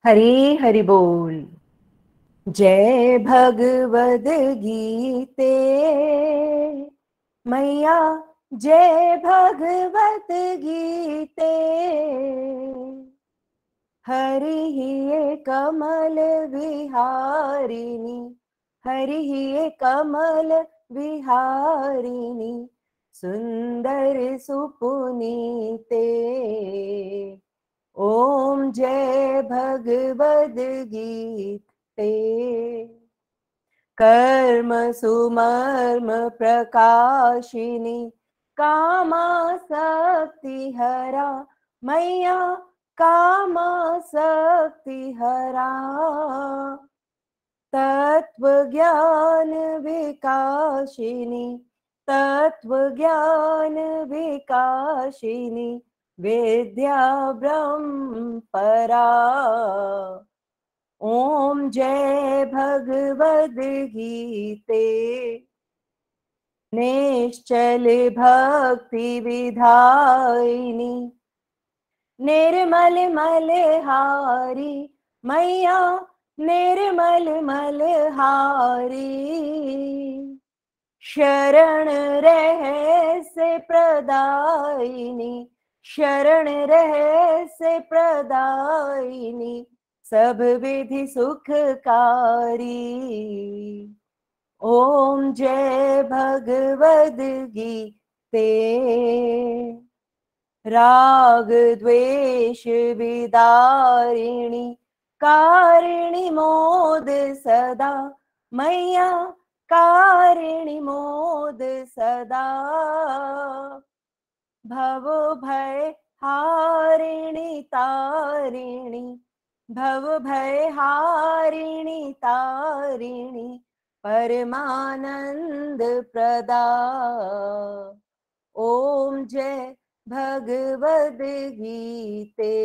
हरी हरि बोल। जय भगवद गीते मैया, जय भगवद गीते। हरि ही कमल विहारिणी, हरि ही कमल विहारिणी, सुंदर सुपुनीते। ओम जय भगवद गीते। कर्म सुमर्म प्रकाशिनी, कामासक्ति हरा मैया, कामासक्ति हरा। तत्व ज्ञान विकाशिनी, तत्व ज्ञान विकाशिनी, विद्या ब्रह्म परा। ओम जय भगवद गीते। निश्चल भक्ति विधायिनी, निर्मल मलहारी मैया, निर्मल मलहारी। शरण रहस्य प्रदायिनी, शरण रहस्य प्रदायिनी, सब विधि सुखकारी। ओम जय भगवद गीते। राग द्वेष विदारिणी, कारिणी मोद सदा मैया, कारिणी मोद सदा। भव भय हारिणी तारिणी, भव भय हारिणी तारिणी, परमानंद प्रदा। ओम जय भगवद गीते।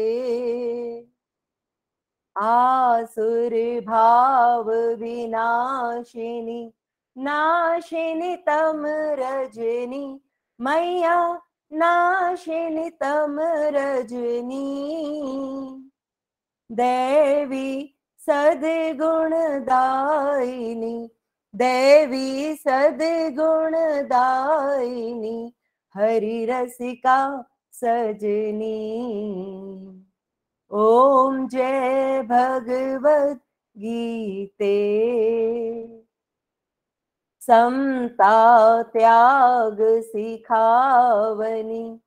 आसुर भाव विनाशिनी, नाशिनी तम रजनी मैया, नाशिनी तम रजनी। देवी सद्गुण दायिनी, देवी सद्गुण दायिनी, हरि रसिका सजनी। ओम जय भगवद गीते। समता त्याग सिखावनी,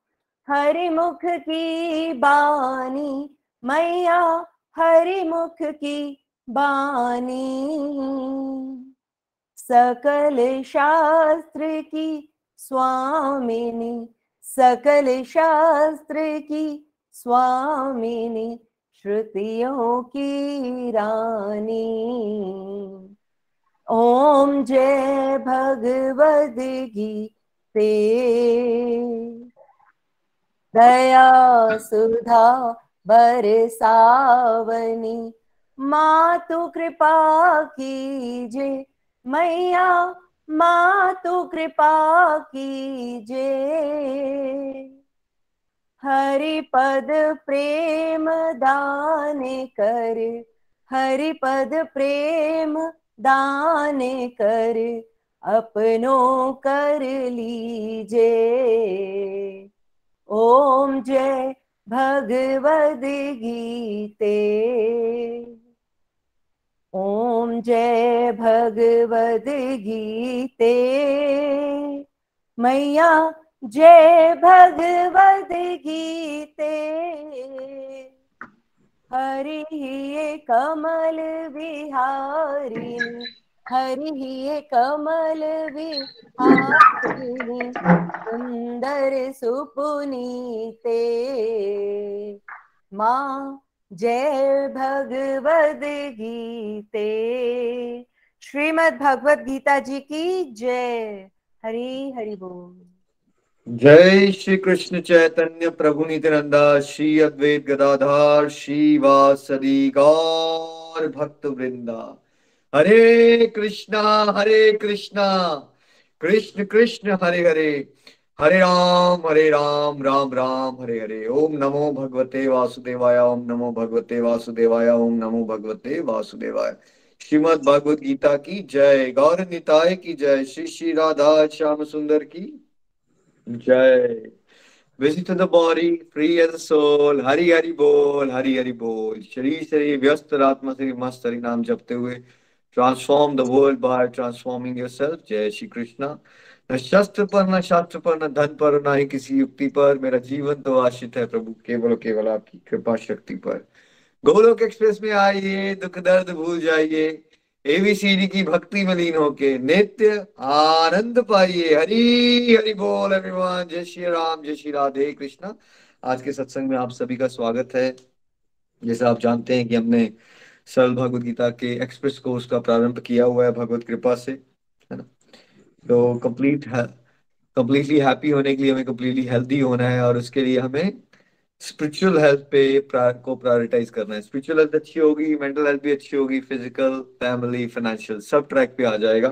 हरि मुख की बानी मैया, हरि मुख की बानी। सकल शास्त्र की स्वामिनी, सकल शास्त्र की स्वामिनी, श्रुतियों की रानी। ओम जय भगवद गीते। दया सुधा बरसावनी, मातु कृपा कीजे मैया, मातु कृपा कीजे। हरि पद प्रेम दान कर, हरि पद प्रेम दान कर, अपनों कर लीजे। ओम जय भगवद गीते। ओम जय भगवद गीते मैया, जय भगवद गीते। हरि ही कमल विहारिणी, हरि ही कमल विहारिणी, सुंदर सुपुनीते। माँ जय भगवद गीते। श्रीमद् भगवद गीता जी की जय। हरि हरि बोल। जय श्री कृष्ण चैतन्य प्रभु नित्यानंदा, श्री अद्वैत गदाधार श्रीवासदि गौर भक्त वृंदा। हरे कृष्णा कृष्ण कृष्ण हरे हरे, हरे राम राम राम हरे हरे। ओम नमो भगवते वासुदेवाय, ओम नमो भगवते वासुदेवाय, ओम नमो भगवते वासुदेवाय। श्रीमद् भगवत गीता की जय, गौर निताय की जय, श्री श्री राधा श्याम सुंदर की जय। Busy to the body, free as a soul, Hari Hari बोल, हरि हरि बोल। शरीर से व्यस्त आत्मा से मस्त हरि नाम जपते हुए transform the world by transforming yourself. जय श्री कृष्णा। न शस्त्र पर, न शास्त्र पर, न धन पर, न ही किसी युक्ति पर, मेरा जीवन तो आश्रित है प्रभु केवल और केवल आपकी कृपा शक्ति पर। गोलोक एक्सप्रेस में आइए, दुख दर्द भूल जाइए, एबीसीडी की भक्ति में लीन होके नित्य आनंद पाइए। हरि हरि बोल एवरीवन। जय श्री राम, जय श्री राधे कृष्णा। आज के सत्संग में आप सभी का स्वागत है। जैसे आप जानते हैं कि हमने सरल भगवद गीता के एक्सप्रेस कोर्स का प्रारंभ किया हुआ है भगवत कृपा से, है ना। तो कंप्लीटली हैप्पी होने के लिए हमें कंप्लीटली हेल्दी होना है, और उसके लिए हमें स्पिरिचुअल हेल्थ पे को प्रायोरिटाइज करना है। स्पिरिचुअल हेल्थ अच्छी होगी, मेंटल हेल्थ भी अच्छी होगी, फिजिकल, फैमिली, फाइनेंशियल सब ट्रैक पे आ जाएगा।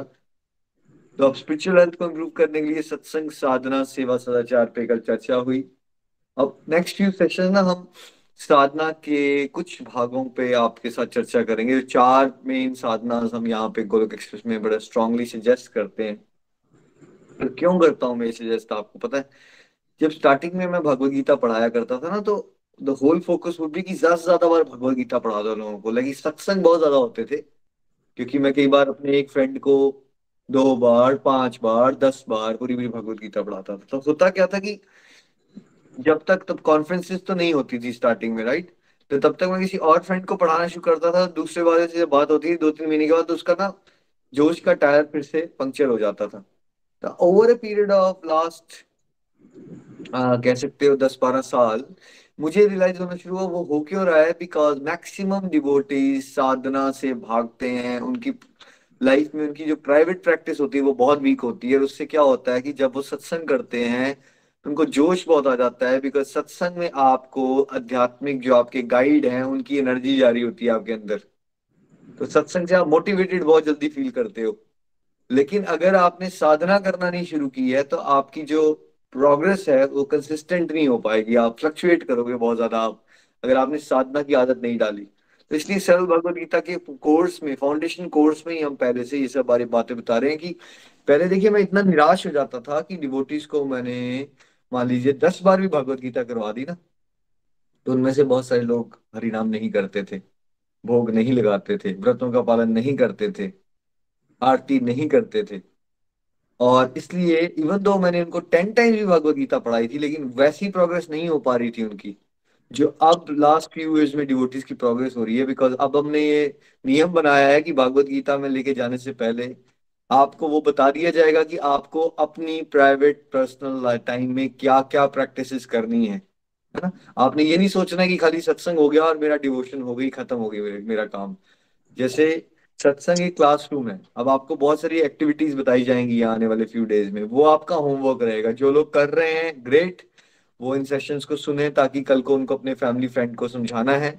तो अब स्पिरिचुअल हेल्थ को इम्प्रूव करने के लिए सत्संग, साधना, सेवा, सदाचार पे कल चर्चा हुई। अब नेक्स्ट फ्यू सेशन ना हम साधना के कुछ भागों पे आपके साथ चर्चा करेंगे। जो चार मेन साधना हम यहाँ पे गोलोक एक्सप्रेस में बड़ा स्ट्रांगली सजेस्ट करते हैं। तो क्यों करता हूँ मैं ये सजेस्ट, आपको पता है, जब स्टार्टिंग में मैं भगवत गीता पढ़ाया करता था ना, तो the whole focus would be कि ज्यादा से ज्यादा बार भगवत गीता पढ़ा दो लोगों को, लेकिन सत्संग बहुत ज्यादा होते थे। क्योंकि मैं कई बार अपने एक फ्रेंड को 2 बार, 5 बार, 10 बार पूरी पूरी भगवत गीता पढ़ाता था। तो होता क्या था कि जब तक तब कॉन्फ्रेंसेस तो नहीं होती थी स्टार्टिंग में, राइट। तो तब तक मैं किसी और फ्रेंड को पढ़ाना शुरू करता था। दूसरे वाले से जब बात होती थी 2-3 महीने के बाद, तो उसका ना जोश का टायर फिर से पंक्चर हो जाता था। तो over a period of last, कह सकते हो 10-12 साल, मुझे रियलाइज होना शुरू हुआ वो हो क्यों रहा है। बिकॉज मैक्सिमम डिवोटीज साधना से भागते हैं। उनकी लाइफ में उनकी जो प्राइवेट प्रैक्टिस होती है वो बहुत वीक होती है, और उससे क्या होता है कि जब वो सत्संग करते हैं तो उनको जोश बहुत आ जाता है। बिकॉज सत्संग में आपको आध्यात्मिक जो आपके गाइड हैं उनकी एनर्जी जारी होती है आपके अंदर। तो सत्संग से आप मोटिवेटेड बहुत जल्दी फील करते हो। लेकिन अगर आपने साधना करना नहीं शुरू की है तो आपकी जो प्रोग्रेस है वो कंसिस्टेंट नहीं हो पाएगी, आप फ्लक्चुएट करोगे बहुत ज्यादा, आप अगर आपने साधना की आदत नहीं डाली। तो इसलिए सरल भगवद गीता के कोर्स में, फाउंडेशन कोर्स में ही हम पहले से ये सब बारे बातें बता रहे हैं कि पहले देखिए मैं इतना निराश हो जाता था कि डिवोटीज को मैंने मान लीजिए 10 बार भी भगवद गीता करवा दी ना, तो उनमें से बहुत सारे लोग हरिनाम नहीं करते थे, भोग नहीं लगाते थे, व्रतों का पालन नहीं करते थे, आरती नहीं करते थे। और इसलिए इवन दो मैंने उनको 10 टाइम्स भी भगवत गीता पढ़ाई थी, लेकिन वैसी प्रोग्रेस नहीं हो पा रही थी उनकी, जो अब लास्ट फ्यू इयर्स में डिवोटीज की प्रोग्रेस हो रही है। बिकॉज अब हमने ये नियम बनाया है कि भगवत गीता में लेके जाने से पहले आपको वो बता दिया जाएगा कि आपको अपनी प्राइवेट पर्सनल टाइम में क्या क्या प्रैक्टिसेस करनी है ना। आपने ये नहीं सोचना है कि खाली सत्संग हो गया और मेरा डिवोशन हो गई, खत्म हो गई मेरा काम। जैसे सत्संग एक क्लासरूम है, अब आपको बहुत सारी एक्टिविटीज बताई जाएंगी आने वाले फ्यू डेज में, वो आपका होमवर्क रहेगा। जो लोग कर रहे हैं ग्रेट, वो इन सेशंस को सुने ताकि कल को उनको अपने फैमिली फ्रेंड को समझाना है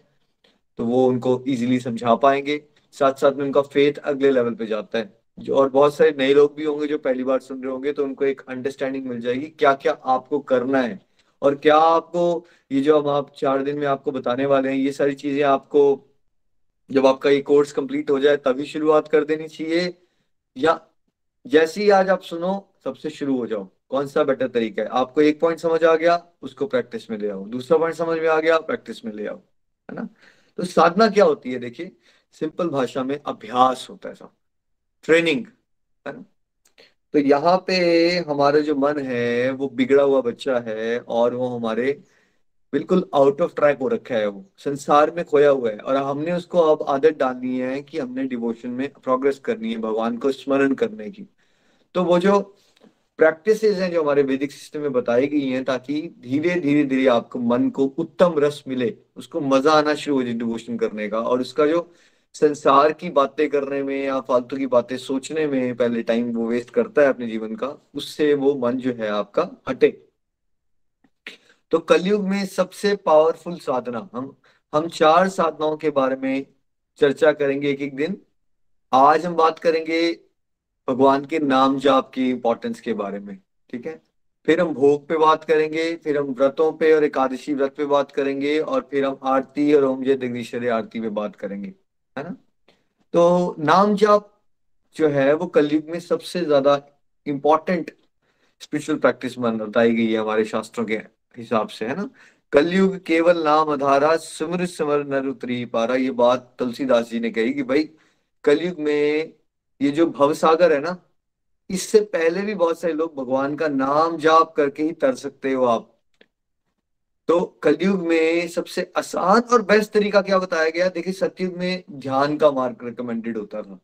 तो वो उनको इजीली समझा पाएंगे। साथ साथ में उनका फेथ अगले लेवल पे जाता है। जो और बहुत सारे नए लोग भी होंगे जो पहली बार सुन रहे होंगे, तो उनको एक अंडरस्टैंडिंग मिल जाएगी क्या क्या आपको करना है, और क्या आपको ये जो हम आप 4 दिन में आपको बताने वाले हैं ये सारी चीजें आपको जब आपका ये कोर्स कंप्लीट हो जाए तभी शुरुआत कर देनी चाहिए, या जैसे ही आज आप सुनो सबसे शुरू हो जाओ। कौन सा बेटर तरीका है? आपको एक पॉइंट समझ आ गया, उसको प्रैक्टिस में ले आओ, दूसरा पॉइंट समझ में आ गया, प्रैक्टिस में ले आओ, है ना। तो साधना क्या होती है देखिए, सिंपल भाषा में अभ्यास होता है, सब ट्रेनिंग, है ना। तो यहाँ पे हमारा जो मन है वो बिगड़ा हुआ बच्चा है, और वो हमारे बिल्कुल आउट ऑफ ट्रैक हो रखा है, वो संसार में खोया हुआ है, और हमने उसको अब आदत डालनी है कि हमने डिवोशन में प्रोग्रेस करनी है, भगवान को स्मरण करने की। तो वो जो प्रैक्टिसेस हैं जो हमारे वैदिक सिस्टम में बताई गई हैं, ताकि धीरे धीरे धीरे आपको मन को उत्तम रस मिले, उसको मजा आना शुरू हो जाए डिवोशन करने का, और उसका जो संसार की बातें करने में या फालतू की बातें सोचने में पहले टाइम वो वेस्ट करता है अपने जीवन का, उससे वो मन जो है आपका हटे। तो कलयुग में सबसे पावरफुल साधना, हम 4 साधनाओं के बारे में चर्चा करेंगे एक एक दिन। आज हम बात करेंगे भगवान के नाम जाप की इंपॉर्टेंस के बारे में, ठीक है। फिर हम भोग पे बात करेंगे, फिर हम व्रतों पे और एकादशी व्रत पे बात करेंगे, और फिर हम आरती और ओम जय जगदीश्वरी आरती पे बात करेंगे, है ना। तो नाम जाप जो है वो कलयुग में सबसे ज्यादा इंपॉर्टेंट स्पिरिचुअल प्रैक्टिस मान बताई गई है हमारे शास्त्रों के हिसाब से, है ना। कलयुग केवल नाम आधारा, सिमर सिमर नर उतरी पारा, ये बात तुलसीदास जी ने कही कि भाई कलयुग में ये जो भवसागर है ना, इससे पहले भी बहुत सारे लोग भगवान का नाम जाप करके ही तर सकते हो आप। तो कलयुग में सबसे आसान और बेस्ट तरीका क्या बताया गया, देखिए सतयुग में ध्यान का मार्ग रिकमेंडेड होता था।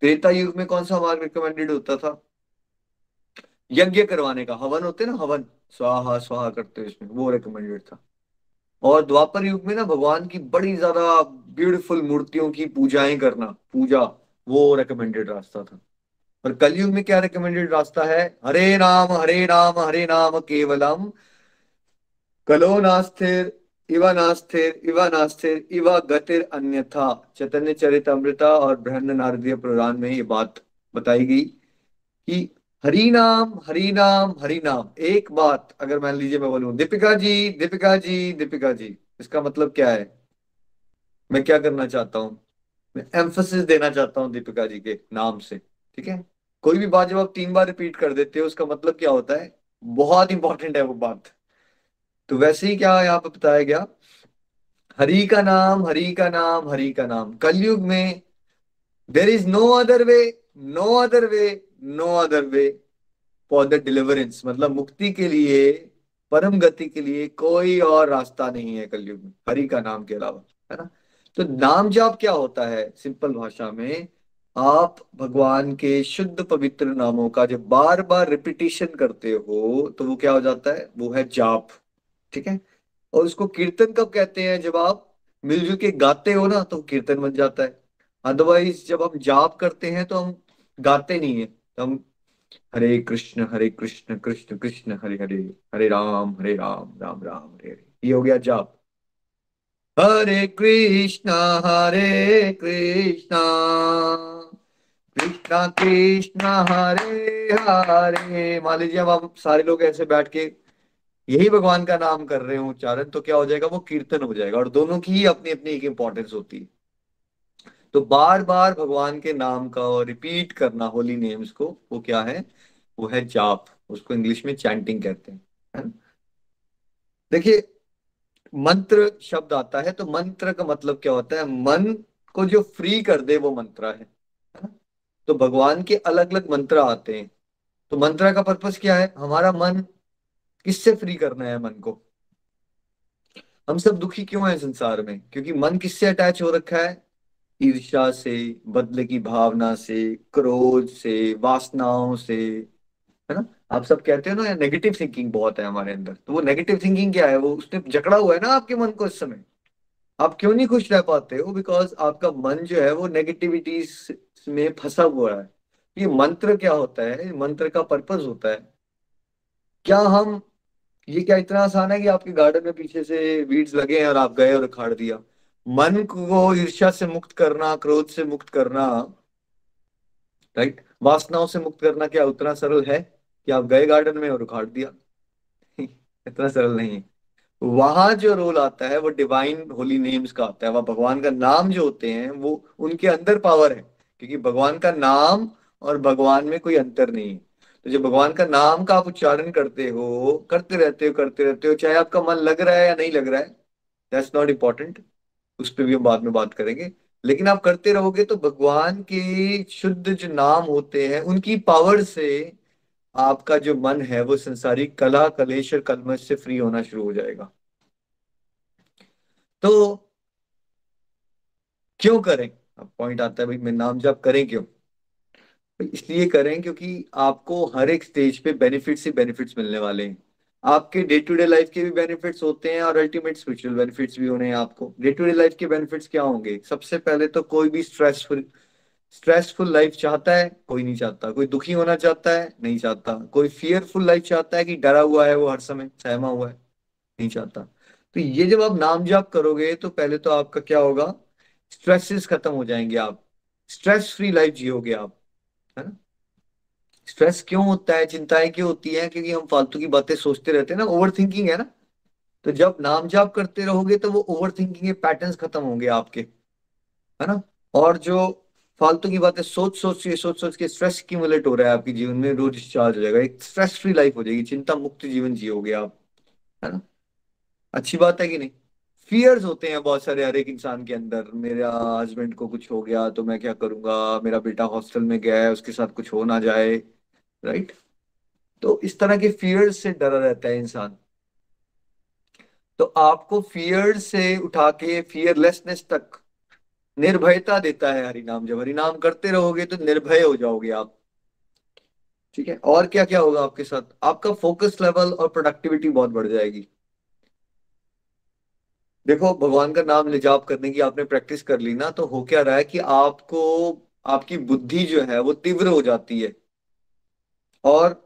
त्रेता युग में कौन सा मार्ग रिकमेंडेड होता था, यज्ञ करवाने का, हवन होते ना, हवन स्वाहा स्वाहा करते हैं इसमें, वो रिकमेंडेड था। और द्वापर युग में ना भगवान की बड़ी ज्यादा ब्यूटीफुल मूर्तियों की पूजाएं करना, पूजा, वो रिकमेंडेड रास्ता था। और कलयुग में क्या रिकमेंडेड रास्ता है, हरे राम हरे नाम केवलम, कलो नास्थिर इवा नास्थिर इवा गतिर अन्यथा, चैतन्य चरितमृता और बृहन्न नारदीय पुराण में ये बात बताई गई कि हरि नाम हरि नाम। एक बात अगर मान लीजिए मैं बोलूं दीपिका जी दीपिका जी दीपिका जी, इसका मतलब क्या है, मैं क्या करना चाहता हूँ, मैं एम्फोसिस देना चाहता हूँ दीपिका जी के नाम से, ठीक है। कोई भी बात जब आप 3 बार रिपीट कर देते हो उसका मतलब क्या होता है, बहुत इंपॉर्टेंट है वो बात। तो वैसे ही क्या यहाँ पे बताया गया, हरि का नाम हरि का नाम हरि का नाम, कलयुग में there is no other way, no other way, no other way for the deliverance, मतलब मुक्ति के लिए, परम गति के लिए कोई और रास्ता नहीं है कलयुग में हरि का नाम के अलावा, है ना। तो नाम जाप क्या होता है, सिंपल भाषा में, आप भगवान के शुद्ध पवित्र नामों का जब बार बार रिपीटिशन करते हो तो वो क्या हो जाता है, वो है जाप, ठीक है। और उसको कीर्तन कब कहते हैं, जब आप मिलजुल के गाते हो ना तो कीर्तन बन जाता है। अदरवाइज जब हम जाप करते हैं तो हम गाते नहीं है, तो हम हरे कृष्ण कृष्ण कृष्ण हरे हरे, हरे राम राम राम हरे हरे, ये हो गया जाप। हरे कृष्णा कृष्णा कृष्णा हरे हरे, मान लीजिए अब हम सारे लोग ऐसे बैठ के यही भगवान का नाम कर रहे हो उच्चारण, तो क्या हो जाएगा, वो कीर्तन हो जाएगा। और दोनों की ही अपनी अपनी एक इंपॉर्टेंस होती है। तो बार बार भगवान के नाम का और रिपीट करना होली नेम्स को, वो क्या है, वो है जाप, उसको इंग्लिश में चैंटिंग कहते हैं, है ना। देखिए मंत्र शब्द आता है तो मंत्र का मतलब क्या होता है, मन को जो फ्री कर दे वो मंत्र है ना। तो भगवान के अलग अलग मंत्र आते हैं। तो मंत्र का पर्पस क्या है, हमारा मन किससे फ्री करना है मन को। हम सब दुखी क्यों हैं संसार में, क्योंकि मन किससे अटैच हो रखा है, ईर्ष्या से, बदले की भावना से, क्रोध से, वासनाओं से, है ना। आप सब कहते हो ना नेगेटिव थिंकिंग बहुत है हमारे अंदर, तो वो नेगेटिव थिंकिंग क्या है, वो उसने जकड़ा हुआ है ना आपके मन को इस समय। आप क्यों नहीं खुश रह पाते हो, बिकॉज आपका मन जो है वो नेगेटिविटी में फंसा हुआ है। ये मंत्र क्या होता है, मंत्र का पर्पस होता है, क्या हम, ये क्या इतना आसान है कि आपके गार्डन में पीछे से वीड्स लगे हैं और आप गए और उखाड़ दिया। मन को ईर्ष्या से मुक्त करना, क्रोध से मुक्त करना, राइट, वासनाओं से मुक्त करना, क्या उतना सरल है कि आप गए गार्डन में और उखाड़ दिया? इतना सरल नहीं है। वहां जो रोल आता है वो डिवाइन होली नेम्स का आता है, वह भगवान का नाम जो होते हैं वो, उनके अंदर पावर है, क्योंकि भगवान का नाम और भगवान में कोई अंतर नहीं है। तो जब भगवान का नाम का आप उच्चारण करते हो, करते रहते हो, चाहे आपका मन लग रहा है या नहीं लग रहा है, दैट्स नॉट इम्पोर्टेंट, उस पर भी हम बाद में बात करेंगे। लेकिन आप करते रहोगे तो भगवान के शुद्ध जो नाम होते हैं उनकी पावर से आपका जो मन है वो संसारिक कला कलेश और कलमश से फ्री होना शुरू हो जाएगा। तो क्यों करें, अब पॉइंट आता है भाई, मैं नाम जप करें क्यों, भाई इसलिए करें क्योंकि आपको हर एक स्टेज पे बेनिफिट्स ही बेनिफिट्स मिलने वाले हैं। आपके डे टू डे लाइफ के भी बेनिफिट्स होते हैं और अल्टीमेट स्पिरिचुअल बेनिफिट्स भी होने हैं। आपको डे टू डे लाइफ के बेनिफिट्स क्या होंगे, सबसे पहले तो कोई भी स्ट्रेसफुल लाइफ चाहता है, कोई नहीं चाहता। कोई दुखी होना चाहता है, नहीं चाहता। कोई फियरफुल लाइफ चाहता है कि डरा हुआ है वो हर समय सहमा हुआ है, नहीं चाहता। तो ये जब आप नाम जाप करोगे तो पहले तो आपका क्या होगा, स्ट्रेसेस खत्म हो जाएंगे, आप स्ट्रेस फ्री लाइफ जियोगे आप, है ना। स्ट्रेस क्यों होता है, चिंताएं क्यों होती हैं? क्योंकि हम फालतू की बातें सोचते रहते हैं ना, ओवर थिंकिंग है ना। तो जब नाम जाप करते रहोगे तो वो ओवर थिंकिंग के पैटर्न्स खत्म होंगे आपके, है ना। और जो फालतू की बातें सोच सोच के स्ट्रेस एक्यूमुलेट हो रहा है आपके जीवन में, रोज डिस्चार्ज हो जाएगा, एक स्ट्रेस फ्री लाइफ हो जाएगी, चिंता मुक्त जीवन जियोगे आप, है ना। अच्छी बात है कि नहीं। फियर्स होते हैं बहुत सारे हर एक इंसान के अंदर, मेरा हस्बैंड को कुछ हो गया तो मैं क्या करूंगा, मेरा बेटा हॉस्टल में गया है उसके साथ कुछ हो ना जाए, राइट। तो इस तरह के फियर्स से डरा रहता है इंसान। तो आपको फियर से उठा के फियरलेसनेस तक, निर्भयता देता है हरिनाम। जब हरिनाम करते रहोगे तो निर्भय हो जाओगे आप, ठीक है। और क्या क्या होगा आपके साथ, आपका फोकस लेवल और प्रोडक्टिविटी बहुत बढ़ जाएगी। देखो, भगवान का नाम ले जाप करने की आपने प्रैक्टिस कर ली ना, तो हो क्या रहा है कि आपको, आपकी बुद्धि जो है वो तीव्र हो जाती है। और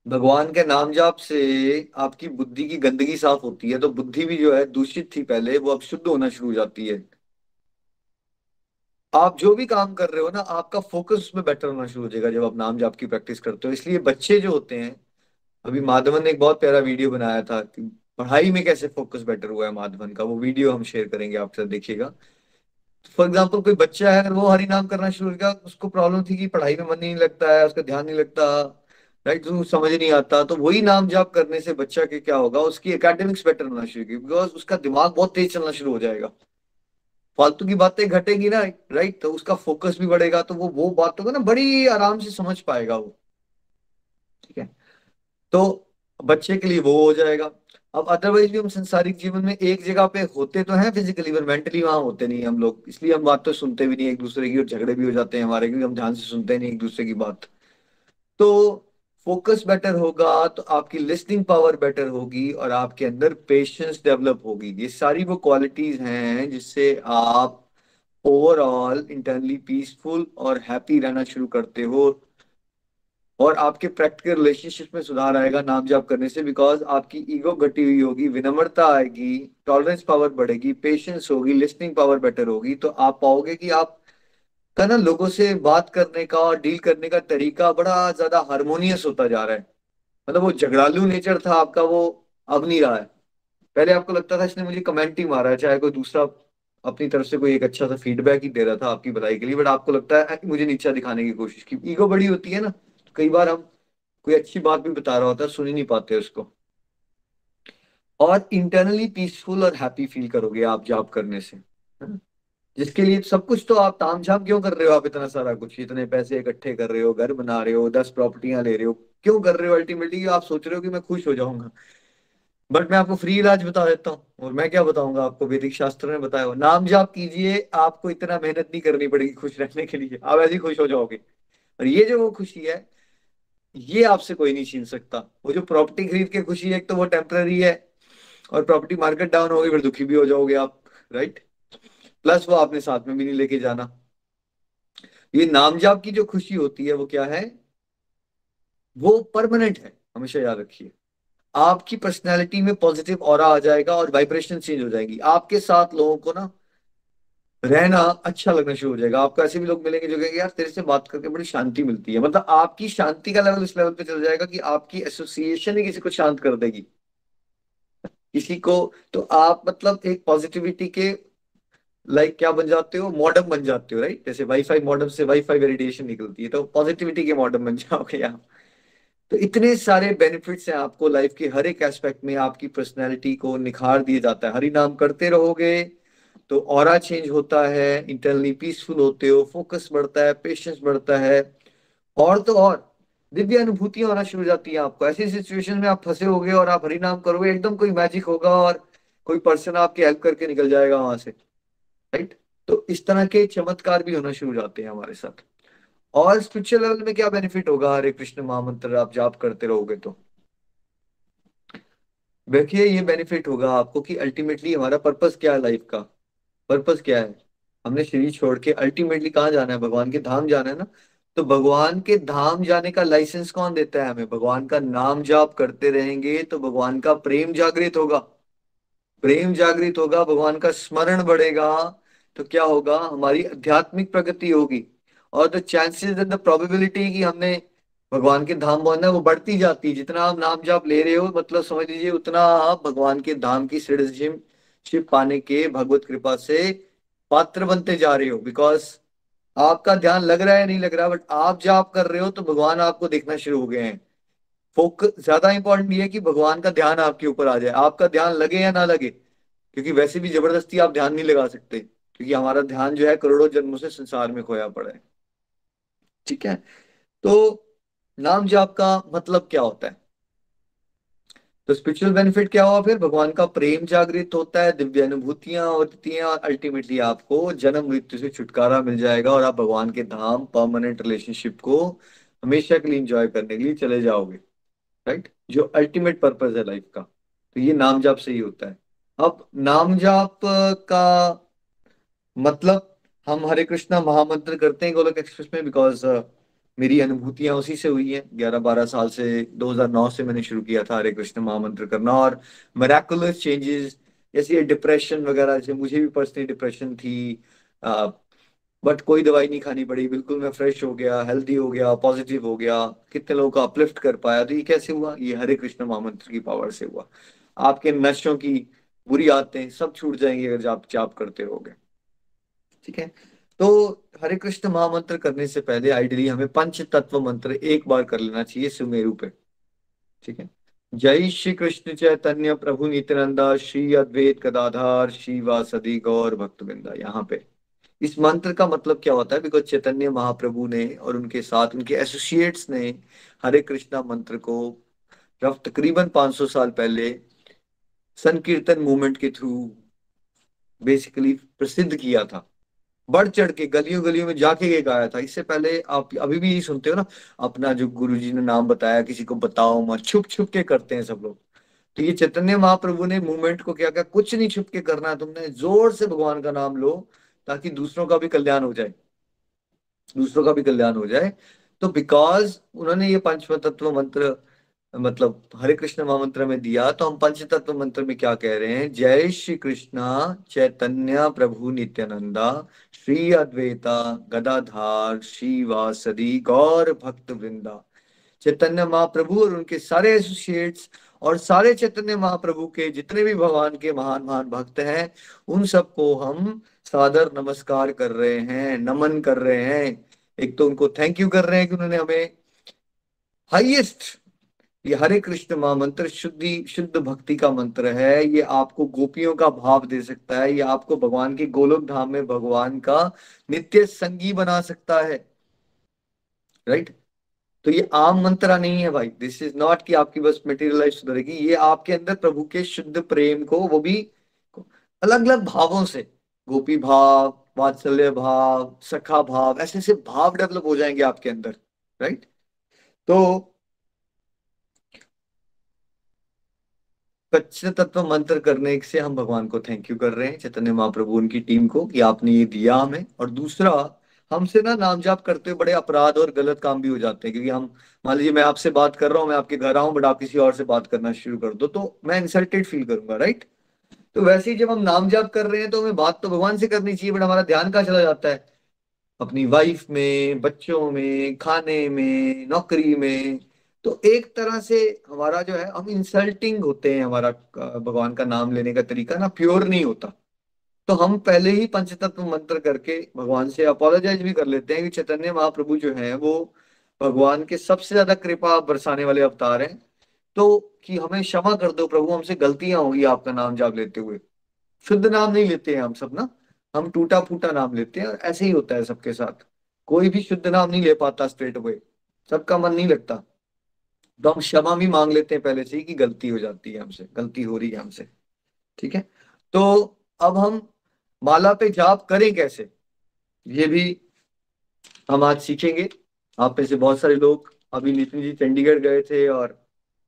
भगवान के नाम जाप से आपकी बुद्धि की गंदगी साफ होती है, तो बुद्धि भी जो है दूषित थी पहले, वो अब शुद्ध होना शुरू हो जाती है। आप जो भी काम कर रहे हो ना, आपका फोकस उसमें बेटर होना शुरू हो जाएगा जब आप नाम जाप की प्रैक्टिस करते हो। इसलिए बच्चे जो होते हैं, अभी माधवन ने एक बहुत प्यारा वीडियो बनाया था कि पढ़ाई में कैसे फोकस बेटर हुआ है माधवन का, वो वीडियो हम शेयर करेंगे आपके साथ, देखिएगा। फॉर एग्जाम्पल, कोई बच्चा है, अगर वो हरि नाम करना शुरू किया, उसको प्रॉब्लम थी कि पढ़ाई में मन नहीं लगता है, उसका ध्यान नहीं लगता, राइट, तो समझ नहीं आता, तो वही नाम जाप करने से बच्चा के क्या होगा, उसकी एकेडमिक्स बेटर होना शुरू की, बिकॉज उसका दिमाग बहुत तेज चलना शुरू हो जाएगा, फालतू की बातें घटेगी ना, राइट, तो उसका फोकस भी बढ़ेगा, तो वो बातों को ना बड़ी आराम से समझ पाएगा वो, ठीक है। तो बच्चे के लिए वो हो जाएगा। अब अदरवाइज भी हम संसारिक जीवन में एक जगह पे होते तो हैं फिजिकली, पर मेंटली वहां होते नहीं हम लोग, इसलिए हम बात तो सुनते भी नहीं एक दूसरे की, और झगड़े भी हो जाते हैं हमारे, क्योंकि हम ध्यान से सुनते नहीं एक दूसरे की बात। तो फोकस बेटर होगा तो आपकी लिसनिंग पावर बेटर होगी, और आपके अंदर पेशेंस डेवलप होगी। ये सारी वो क्वालिटीज हैं जिससे आप ओवरऑल इंटरनली पीसफुल और हैप्पी रहना शुरू करते हो। और आपके प्रैक्टिकल रिलेशनशिप में सुधार आएगा नाम जाप करने से, बिकॉज आपकी ईगो घटी हुई होगी, विनम्रता आएगी, टॉलरेंस पावर बढ़ेगी, पेशेंस होगी, लिसनिंग पावर बेटर होगी। तो आप पाओगे कि आप का ना लोगों से बात करने का और डील करने का तरीका बड़ा ज्यादा हारमोनियस होता जा रहा है। मतलब वो झगड़ालू नेचर था आपका, वो अब नहीं रहा है। पहले आपको लगता था इसने मुझे कमेंट ही मारा है, चाहे कोई दूसरा अपनी तरफ से कोई एक अच्छा सा फीडबैक ही दे रहा था आपकी भलाई के लिए, बट आपको लगता है कि मुझे नीचा दिखाने की कोशिश की। ईगो बड़ी होती है ना, तो कई बार हम कोई अच्छी बात भी बता रहा होता है, सुन ही नहीं पाते उसको। और इंटरनली पीसफुल और हैप्पी फील करोगे आप जॉब करने से, है ना? जिसके लिए सब कुछ तो आप तामझाम क्यों कर रहे हो, आप इतना सारा कुछ, इतने पैसे इकट्ठे कर रहे हो, घर बना रहे हो, 10 प्रॉपर्टियां ले रहे हो, क्यों कर रहे हो? अल्टीमेटली आप सोच रहे हो कि मैं खुश हो जाऊंगा। बट मैं आपको फ्री इलाज बता देता हूँ, और मैं क्या बताऊंगा आपको, वैदिक शास्त्र में बताया हो, नाम जाप कीजिए, आपको इतना मेहनत नहीं करनी पड़ेगी खुश रहने के लिए, आप ऐसे ही खुश हो जाओगे। और ये जो वो खुशी है, ये आपसे कोई नहीं छीन सकता। वो जो प्रॉपर्टी खरीद के खुशी है, एक तो वो टेम्पररी है, और प्रॉपर्टी मार्केट डाउन होगी फिर दुखी भी हो जाओगे आप, राइट। प्लस वो आपने साथ में भी नहीं लेके जाना। ये नाम जाप की जो खुशी होती है वो क्या है, वो परमानेंट है, हमेशा याद रखिए। आपकी पर्सनैलिटी में पॉजिटिव ऑरा आ जाएगा, और वाइब्रेशन चेंज हो जाएगी, आपके साथ लोगों को ना रहना अच्छा लगना शुरू हो जाएगा। आपको ऐसे भी लोग मिलेंगे जो कहेंगे यार तेरे से बात करके बड़ी शांति मिलती है, मतलब आपकी शांति का लेवल इस लेवल पे चल जाएगा कि आपकी एसोसिएशन ही किसी को शांत कर देगी, किसी को। तो आप मतलब एक पॉजिटिविटी के लाइक क्या बन जाते हो, मॉडर्न बन जाते हो, राइट। जैसे वाईफाई मॉडर्न से वाईफाई रेडिएशन निकलती है, तो पॉजिटिविटी के मॉडर्न बन जाओगे आप। तो इतने सारे बेनिफिट्स हैं आपको लाइफ के हर एक एस्पेक्ट में, आपकी पर्सनैलिटी को निखार दिया जाता है। हरि नाम करते रहोगे तो ऑरा चेंज होता है, इंटरनली पीसफुल होते हो, फोकस बढ़ता है, पेशेंस बढ़ता है, और तो और दिव्य अनुभूतियां होना शुरू हो जाती हैं आपको। ऐसी सिचुएशन में आप फंसे होगे और आप हरि नाम करोगे, एकदम कोई मैजिक होगा, और कोई पर्सन आपकी हेल्प करके निकल जाएगा वहां से, राइट। तो इस तरह के चमत्कार भी होना शुरू हो जाते हैं हमारे साथ। और स्पिरिचुअल लेवल में क्या बेनिफिट होगा, हरे कृष्ण महामंत्र आप जाप करते रहोगे तो देखिए ये बेनिफिट होगा आपको कि अल्टीमेटली हमारा पर्पस क्या है लाइफ का। पर्पस क्या है, हमने शरीर छोड़ के अल्टीमेटली कहाँ जाना है, भगवान के धाम जाना है ना। तो भगवान के धाम जाने का लाइसेंस कौन देता है हमें, भगवान का नाम जाप करते रहेंगे तो भगवान का प्रेम जागृत होगा। प्रेम जागृत होगा, भगवान का स्मरण बढ़ेगा, तो क्या होगा, हमारी आध्यात्मिक प्रगति होगी। और the chances and the probability कि हमने भगवान के धाम पहुंचना है, वो बढ़ती जाती है। जितना आप नाम जाप ले रहे हो, मतलब समझ लीजिए उतना आप भगवान के धाम की सिटीजनशिप पाने के भगवत कृपा से पात्र बनते जा रहे हो। बिकॉज आपका ध्यान लग रहा है नहीं लग रहा, बट आप जाप कर रहे हो तो भगवान आपको देखना शुरू हो गए हैं। फोकस ज्यादा इंपॉर्टेंट ये है कि भगवान का ध्यान आपके ऊपर आ जाए, आपका ध्यान लगे या ना लगे। क्योंकि वैसे भी जबरदस्ती आप ध्यान नहीं लगा सकते, क्योंकि हमारा ध्यान जो है करोड़ों जन्मों से संसार में खोया पड़ा है। ठीक है। तो नाम जाप का मतलब क्या होता है? तो स्पिरिचुअल बेनिफिट क्या हुआ फिर? भगवान का प्रेम जागृत होता है, दिव्य अनुभूतियां होती हैं, और अल्टीमेटली आपको जन्म मृत्यु से छुटकारा मिल जाएगा, और आप भगवान के धाम परमानेंट रिलेशनशिप को हमेशा के लिए इंजॉय करने के लिए चले जाओगे। राइट, जो अल्टीमेट पर्पज है लाइफ का। तो ये नाम जाप से ही होता है। अब नाम जाप का मतलब, हम हरे कृष्णा महामंत्र करते हैं गोलोक एक्सप्रेस में, बिकॉज मेरी अनुभूतियां उसी से हुई हैं। 11-12 साल से, 2009 से मैंने शुरू किया था हरे कृष्ण महामंत्र करना, और मेराकुलस चेंजेस, जैसे ये डिप्रेशन वगैरह, जैसे मुझे भी पर्सनली डिप्रेशन थी, बट कोई दवाई नहीं खानी पड़ी, बिल्कुल मैं फ्रेश हो गया, हेल्दी हो गया, पॉजिटिव हो गया, कितने लोगों का अपलिफ्ट कर पाया। तो ये कैसे हुआ? ये हरे कृष्ण महामंत्र की पावर से हुआ। आपके नशों की बुरी आदतें सब छूट जाएंगी अगर आप जाप करते रहोगे। ठीक है। तो हरे कृष्ण महामंत्र करने से पहले आइडियली हमें पंच तत्व मंत्र एक बार कर लेना चाहिए सुमेरु पे। ठीक है। जय श्री कृष्ण चैतन्य प्रभु नित्यानंदा, श्री अद्वैत गदाधार श्रीवासदि गौर भक्तवृंदा। यहाँ पे इस मंत्र का मतलब क्या होता है? बिकॉज चैतन्य महाप्रभु ने और उनके साथ उनके एसोसिएट्स ने हरे कृष्णा मंत्र को रफ तकरीबन 500 साल पहले संकीर्तन मूवमेंट के थ्रू बेसिकली प्रसिद्ध किया था। बढ़ चढ़ के गलियों गलियों में जाके ये गाया था। इससे पहले आप अभी भी यही सुनते हो ना, अपना जो गुरु जी ने नाम बताया किसी को बताओ मत, छुप छुप के करते हैं सब लोग। तो ये चैतन्य महाप्रभु ने मूवमेंट को क्या क्या, कुछ नहीं छुप के करना है, तुमने जोर से भगवान का नाम लो, ताकि दूसरों का भी कल्याण हो जाए, दूसरों का भी कल्याण हो जाए। तो बिकॉज उन्होंने ये पंच तत्व मंत्र, मतलब हरे कृष्ण महामंत्र में दिया, तो हम पंच तत्व मंत्र में क्या कह रहे हैं? जय श्री कृष्णा चैतन्य प्रभु नित्यानंदा, श्री अद्वैता गदाधार श्रीवासदि गौर भक्त वृंदा। चैतन्य महाप्रभु और उनके सारे एसोसिएट्स, और सारे चैतन्य महाप्रभु के जितने भी भगवान के महान महान भक्त हैं, उन सबको हम सादर नमस्कार कर रहे हैं, नमन कर रहे हैं। एक तो उनको थैंक यू कर रहे हैं कि उन्होंने हमें हाईएस्ट, ये हरे कृष्ण महामंत्र शुद्धि शुद्ध भक्ति का मंत्र है। ये आपको गोपियों का भाव दे सकता है, ये आपको भगवान के गोलोक धाम में भगवान का नित्य संगी बना सकता है। राइट। तो ये आम मंत्रा नहीं है भाई, दिस इज नॉट कि आपकी बस मटेरियल लाइफ सुधरेगी। ये आपके अंदर प्रभु के शुद्ध प्रेम को, वो भी अलग अलग भावों से, गोपी भाव, वात्सल्य भाव, सखा भाव, ऐसे ऐसे भाव डेवलप हो जाएंगे आपके अंदर। राइट। तो कच्चे तत्व मंत्र करने से हम भगवान को थैंक यू कर रहे हैं, चैतन्य महाप्रभु उनकी टीम को, कि आपने ये दिया हमें। और दूसरा, हमसे ना नाम जाप करते हुए बड़े अपराध और गलत काम भी हो जाते हैं। क्योंकि हम, मान लीजिए मैं आपसे बात कर रहा हूँ, मैं आपके घर आऊं, बट आप किसी और से बात करना शुरू कर दो, तो मैं इंसल्टेड फील करूंगा। राइट। तो वैसे ही जब हम नाम जाप कर रहे हैं तो हमें बात तो भगवान से करनी चाहिए, बट हमारा ध्यान कहाँ चला जाता है? अपनी वाइफ में, बच्चों में, खाने में, नौकरी में। तो एक तरह से हमारा जो है, हम इंसल्टिंग होते हैं, हमारा भगवान का नाम लेने का तरीका ना प्योर नहीं होता। तो हम पहले ही पंचतत्व मंत्र करके भगवान से अपोलोजाइज भी कर लेते हैं कि चैतन्य महाप्रभु जो है वो भगवान के सबसे ज्यादा कृपा बरसाने वाले अवतार हैं। तो कि हमें क्षमा कर दो प्रभु, हमसे गलतियां होगी आपका नाम जाप लेते हुए। शुद्ध नाम नहीं लेते हैं हम सब ना, हम टूटा फूटा नाम लेते हैं, और ऐसे ही होता है सबके साथ। कोई भी शुद्ध नाम नहीं ले पाता स्ट्रेट अवे, सबका मन नहीं लगता। तो हम क्षमा भी मांग लेते हैं पहले से ही कि गलती हो जाती है हमसे, गलती हो रही है हमसे। ठीक है। तो अब हम माला पे जाप करें कैसे, ये भी हम आज सीखेंगे। आप में से बहुत सारे लोग, अभी नितिन जी चंडीगढ़ गए थे और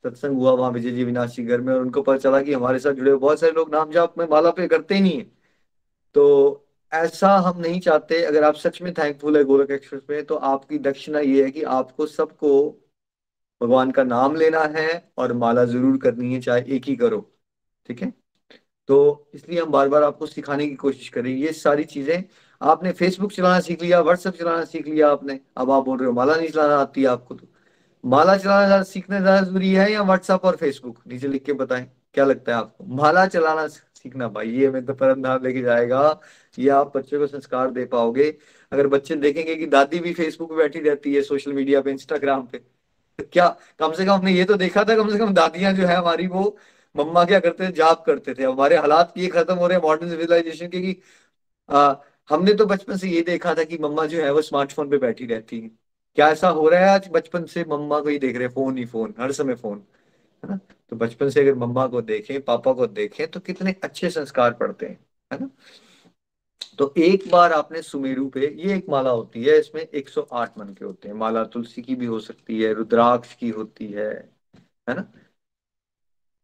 सत्संग हुआ वहां विजय जी विनाश जी घर में, और उनको पता चला कि हमारे साथ जुड़े हुए बहुत सारे लोग नाम जाप में माला पे करते ही नहीं है। तो ऐसा हम नहीं चाहते। अगर आप सच में थैंकफुल है गोलोक एक्सप्रेस में, तो आपकी दक्षिणा ये है कि आपको सबको भगवान का नाम लेना है और माला जरूर करनी है, चाहे एक ही करो। ठीक है। तो इसलिए हम बार बार आपको सिखाने की कोशिश करें ये सारी चीजें। आपने फेसबुक चलाना सीख लिया, व्हाट्सएप चलाना सीख लिया आपने, अब आप बोल रहे हो माला नहीं चलाना आती है आपको। माला चलाना सीखना ज्यादा जरूरी है या व्हाट्सएप और फेसबुक? नीचे लिख के बताएं, क्या लगता है आपको? माला चलाना सीखना भाई, ये हमें तो परम धाम लेके जाएगा। ये आप बच्चे को संस्कार दे पाओगे अगर बच्चे देखेंगे कि दादी भी फेसबुक पे बैठी रहती है, सोशल मीडिया पे, इंस्टाग्राम पे। तो क्या, कम से कम हमने ये तो देखा था, कम से कम दादियां जो है हमारी, वो मम्मा क्या करते थे, जाप करते थे। हमारे हालात ये खत्म हो रहे हैं मॉडर्न सिविलाइजेशन के कि आ, हमने तो बचपन से ये देखा था कि मम्मा जो है वो स्मार्टफोन पे बैठी रहती है। क्या ऐसा हो रहा है आज? बचपन से मम्मा को ही देख रहे हैं, फोन ही फोन, हर समय फोन, है ना? तो बचपन से अगर मम्मा को देखें, पापा को देखें, तो कितने अच्छे संस्कार पड़ते हैं, है ना? तो एक बार आपने सुमेरु पे, ये एक माला होती है, इसमें 108 मन के होते हैं। माला तुलसी की भी हो सकती है, रुद्राक्ष की होती है ना?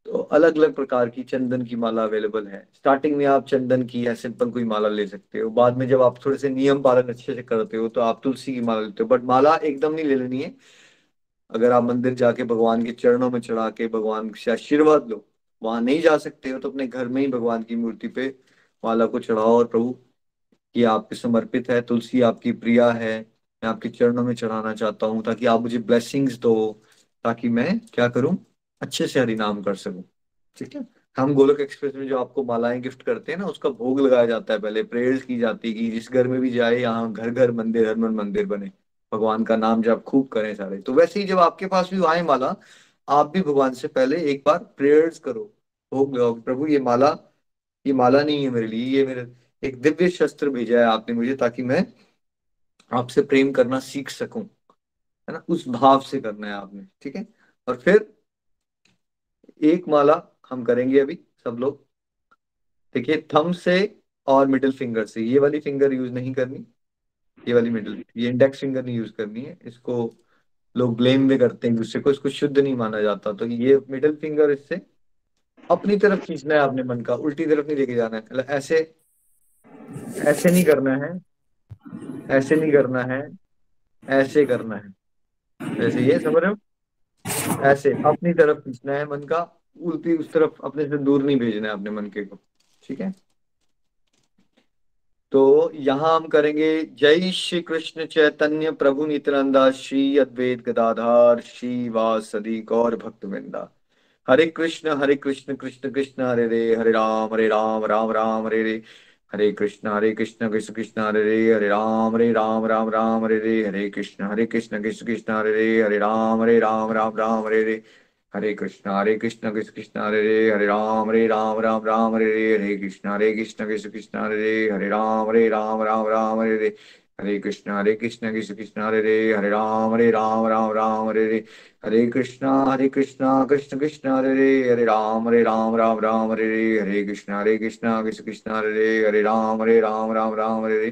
तो अलग अलग प्रकार की चंदन की माला अवेलेबल है। स्टार्टिंग में आप चंदन की या सिंपल कोई माला ले सकते हो, बाद में जब आप थोड़े से नियम पालन अच्छे से करते हो तो आप तुलसी की माला लेते हो। बट माला एकदम नहीं ले लेनी है। अगर आप मंदिर जाके भगवान के चरणों में चढ़ा के भगवान से आशीर्वाद लो, वहां नहीं जा सकते हो तो अपने घर में ही भगवान की मूर्ति पे माला को चढ़ाओ, और प्रभु ये आपके समर्पित है, तुलसी आपकी प्रिया है, मैं आपके चरणों में चढ़ाना चाहता हूँ, ताकि आप मुझे ब्लेसिंग्स दो, ताकि मैं क्या करूं, अच्छे से हरि नाम कर सकूं। ठीक है। हम गोलोक एक्सप्रेस में जो आपको मालाएं गिफ्ट करते हैं ना, उसका भोग लगाया जाता है, पहले प्रेयर्स की जाती है कि जिस घर में भी जाए, यहाँ घर घर मंदिर, हर मन मंदिर बने, भगवान का नाम जब खूब करें सारे। तो वैसे ही जब आपके पास भी आए माला, आप भी भगवान से पहले एक बार प्रेयर्स करो, भोग लगाओ कि प्रभु ये माला नहीं है मेरे लिए, ये मेरे एक दिव्य शस्त्र भेजा है आपने मुझे, ताकि मैं आपसे प्रेम करना सीख सकूं, है ना? उस भाव से करना है आपने, ठीक है। और फिर एक माला हम करेंगे अभी सब लोग। देखिए, थंब से और मिडिल फिंगर से, ये वाली फिंगर यूज नहीं करनी, ये वाली मिडिल, ये इंडेक्स फिंगर नहीं यूज करनी है। इसको लोग ब्लेम भी करते हैं एक दूसरे को, इसको शुद्ध नहीं माना जाता। तो ये मिडिल फिंगर, इससे अपनी तरफ खींचना है आपने, मन का उल्टी तरफ नहीं लेके जाना है। मतलब ऐसे, ऐसे नहीं करना है, ऐसे नहीं करना है, ऐसे करना है। जैसे ये समझ रहे हो, ऐसे अपनी तरफ खींचना है मन का, उल्टी उस तरफ अपने से दूर नहीं भेजना है अपने मन के को। ठीक है। तो यहाँ हम करेंगे, जय श्री कृष्ण चैतन्य प्रभु नित्यानंदा, श्री अद्वैत गदाधार श्री वासदि गौर भक्तवृंदा। हरे कृष्ण कृष्ण कृष्ण हरे हरे राम राम राम हरे हरे। हरे कृष्ण कृष्ण कृष्ण हरे राम राम राम हरे कृष्ण कृष्ण कृष्ण हरे राम राम राम हरे। हरे कृष्ण कृष्ण कृष्ण हरे राम राम राम हरे कृष्ण कृष्ण कृष्ण हरे राम राम राम हरे कृष्ण कृष्ण कृष्ण हरे राम राम राम हरे कृष्णा कृष्ण कृष्ण हरे राम राम राम हरे कृष्णा कृष्ण कृष्ण हरे राम राम राम हरे कृष्ण कृष्ण कृष्ण हरे राम राम राम हरे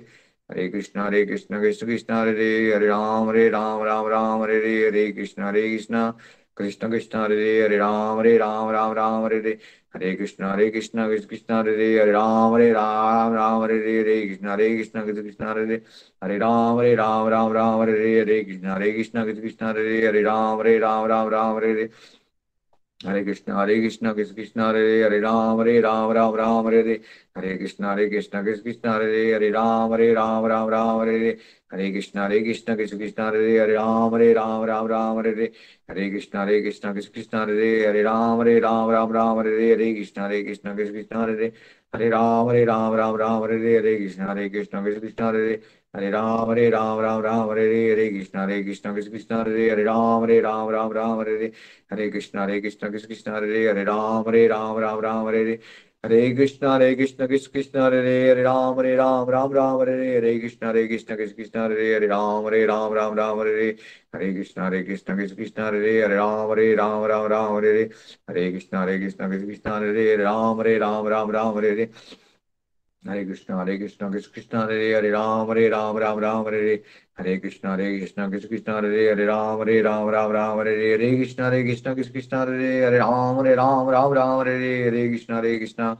कृष्णा कृष्ण कृष्ण हरे राम राम राम हरे कृष्ण कृष्ण कृष्ण हरे राम राम हरे कृष्ण कृष्ण हरे राम राम राम हरे कृष्ण कृष्ण कृष्ण हरे राम राम राम हरे कृष्ण कृष्ण कृष्ण हरे राम राम राम हरे कृष्ण कृष्ण कृष्ण हरे राम राम राम हरे कृष्ण कृष्ण कृष्ण हरे राम राम राम हरे कृष्ण कृष्ण कृष्ण हरे राम राम हरे कृष्ण कृष्ण कृष्ण हरे राम राम राम हरे कृष्ण कृष्ण कृष्ण हरे राम राम हरे कृष्ण कृष्ण कृष्ण हरे राम राम हरे कृष्ण कृष्ण कृष्ण हरे राम राम राम हरे कृष्ण कृष्ण कृष्ण हरे राम राम राम हरे कृष्ण कृष्ण कृष्ण हरे राम राम राम हरे कृष्ण कृष्ण कृष्ण हरे राम राम राम हरे कृष्ण कृष्ण कृष्ण हरे राम राम राम हरे कृष्ण कृष्ण कृष्ण हरे राम राम राम हरे कृष्ण कृष्ण कृष्ण हरे राम राम राम हरे कृष्ण कृष्ण कृष्ण हरे राम राम राम हरे कृष्ण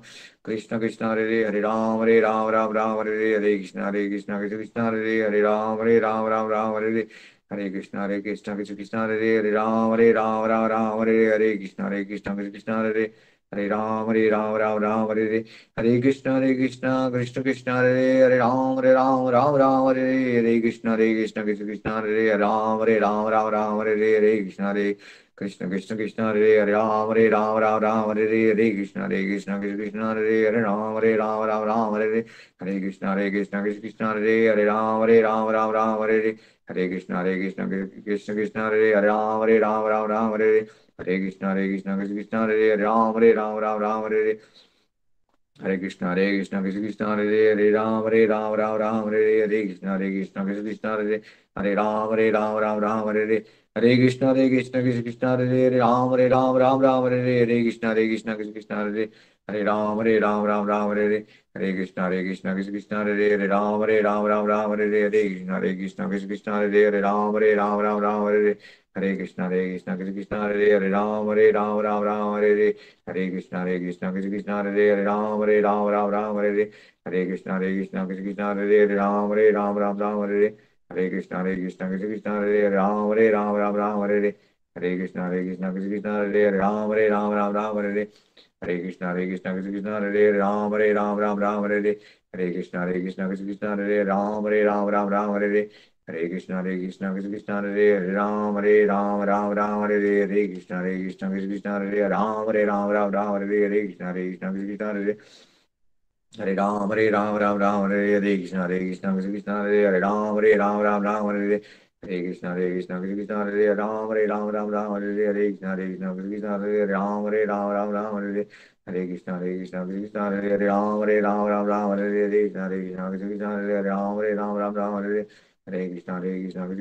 कृष्ण कृष्ण हरे राम राम राम हरे कृष्ण कृष्ण हरे राम राम राम हरे कृष्ण कृष्ण कृष्ण हरे राम राम राम राम हरे कृष्ण कृष्ण कृष्ण हरे राम राम राम हरे हरे, हरे कृष्ण कृष्ण कृष्ण हरे हरे राम राम राम हरे हरे कृष्ण कृष्ण हरे राम राम राम हरे हरे कृष्ण कृष्ण हरे राम राम हरे कृष्ण कृष्ण हरे राम राम हरे हरे कृष्ण कृष्ण हरे राम राम हरे हरे कृष्ण कृष्ण हरे राम राम हरे हरे कृष्ण कृष्ण हरे राम हरे हरे कृष्ण कृष्ण हरे राम हरे कृष्ण राम हरे हरे कृष्ण राम हरे कृष्ण राम हरे हरे कृष्ण राम हरे हरे कृष्ण राम हरे हरे कृष्ण राम हरे हरे कृष्ण राम हरे हरे कृष्ण राम हरे हरे कृष्ण राम हरे हरे कृष्ण राम हरे कृष्ण राम हरे हरे कृष्ण राम हरे हरे कृष्ण राम हरे कृष्ण राम हरे हरे राम हरे कृष्ण हरे राम हरे कृष्ण राम हरे राम हरे हरे हरे कृष्ण कृष्ण हरे राम कृष्ण कृष्ण हरे राम हरे कृष्ण कृष्ण कृष्ण हरे राम हरे कृष्ण कृष्ण हरे राम हरे कृष्ण राम हरे कृष्ण कृष्ण राम हरे कृष्ण राम हरे कृष्ण कृष्ण राम हरे कृष्ण कृष्ण राम हरे कृष्ण कृष्ण राम हरे कृष्ण कृष्ण कृष्ण हरे राम हरे कृष्ण कृष्ण हरे राम हरे कृष्ण कृष्ण कृष्ण हरे राम हरे कृष्ण हरे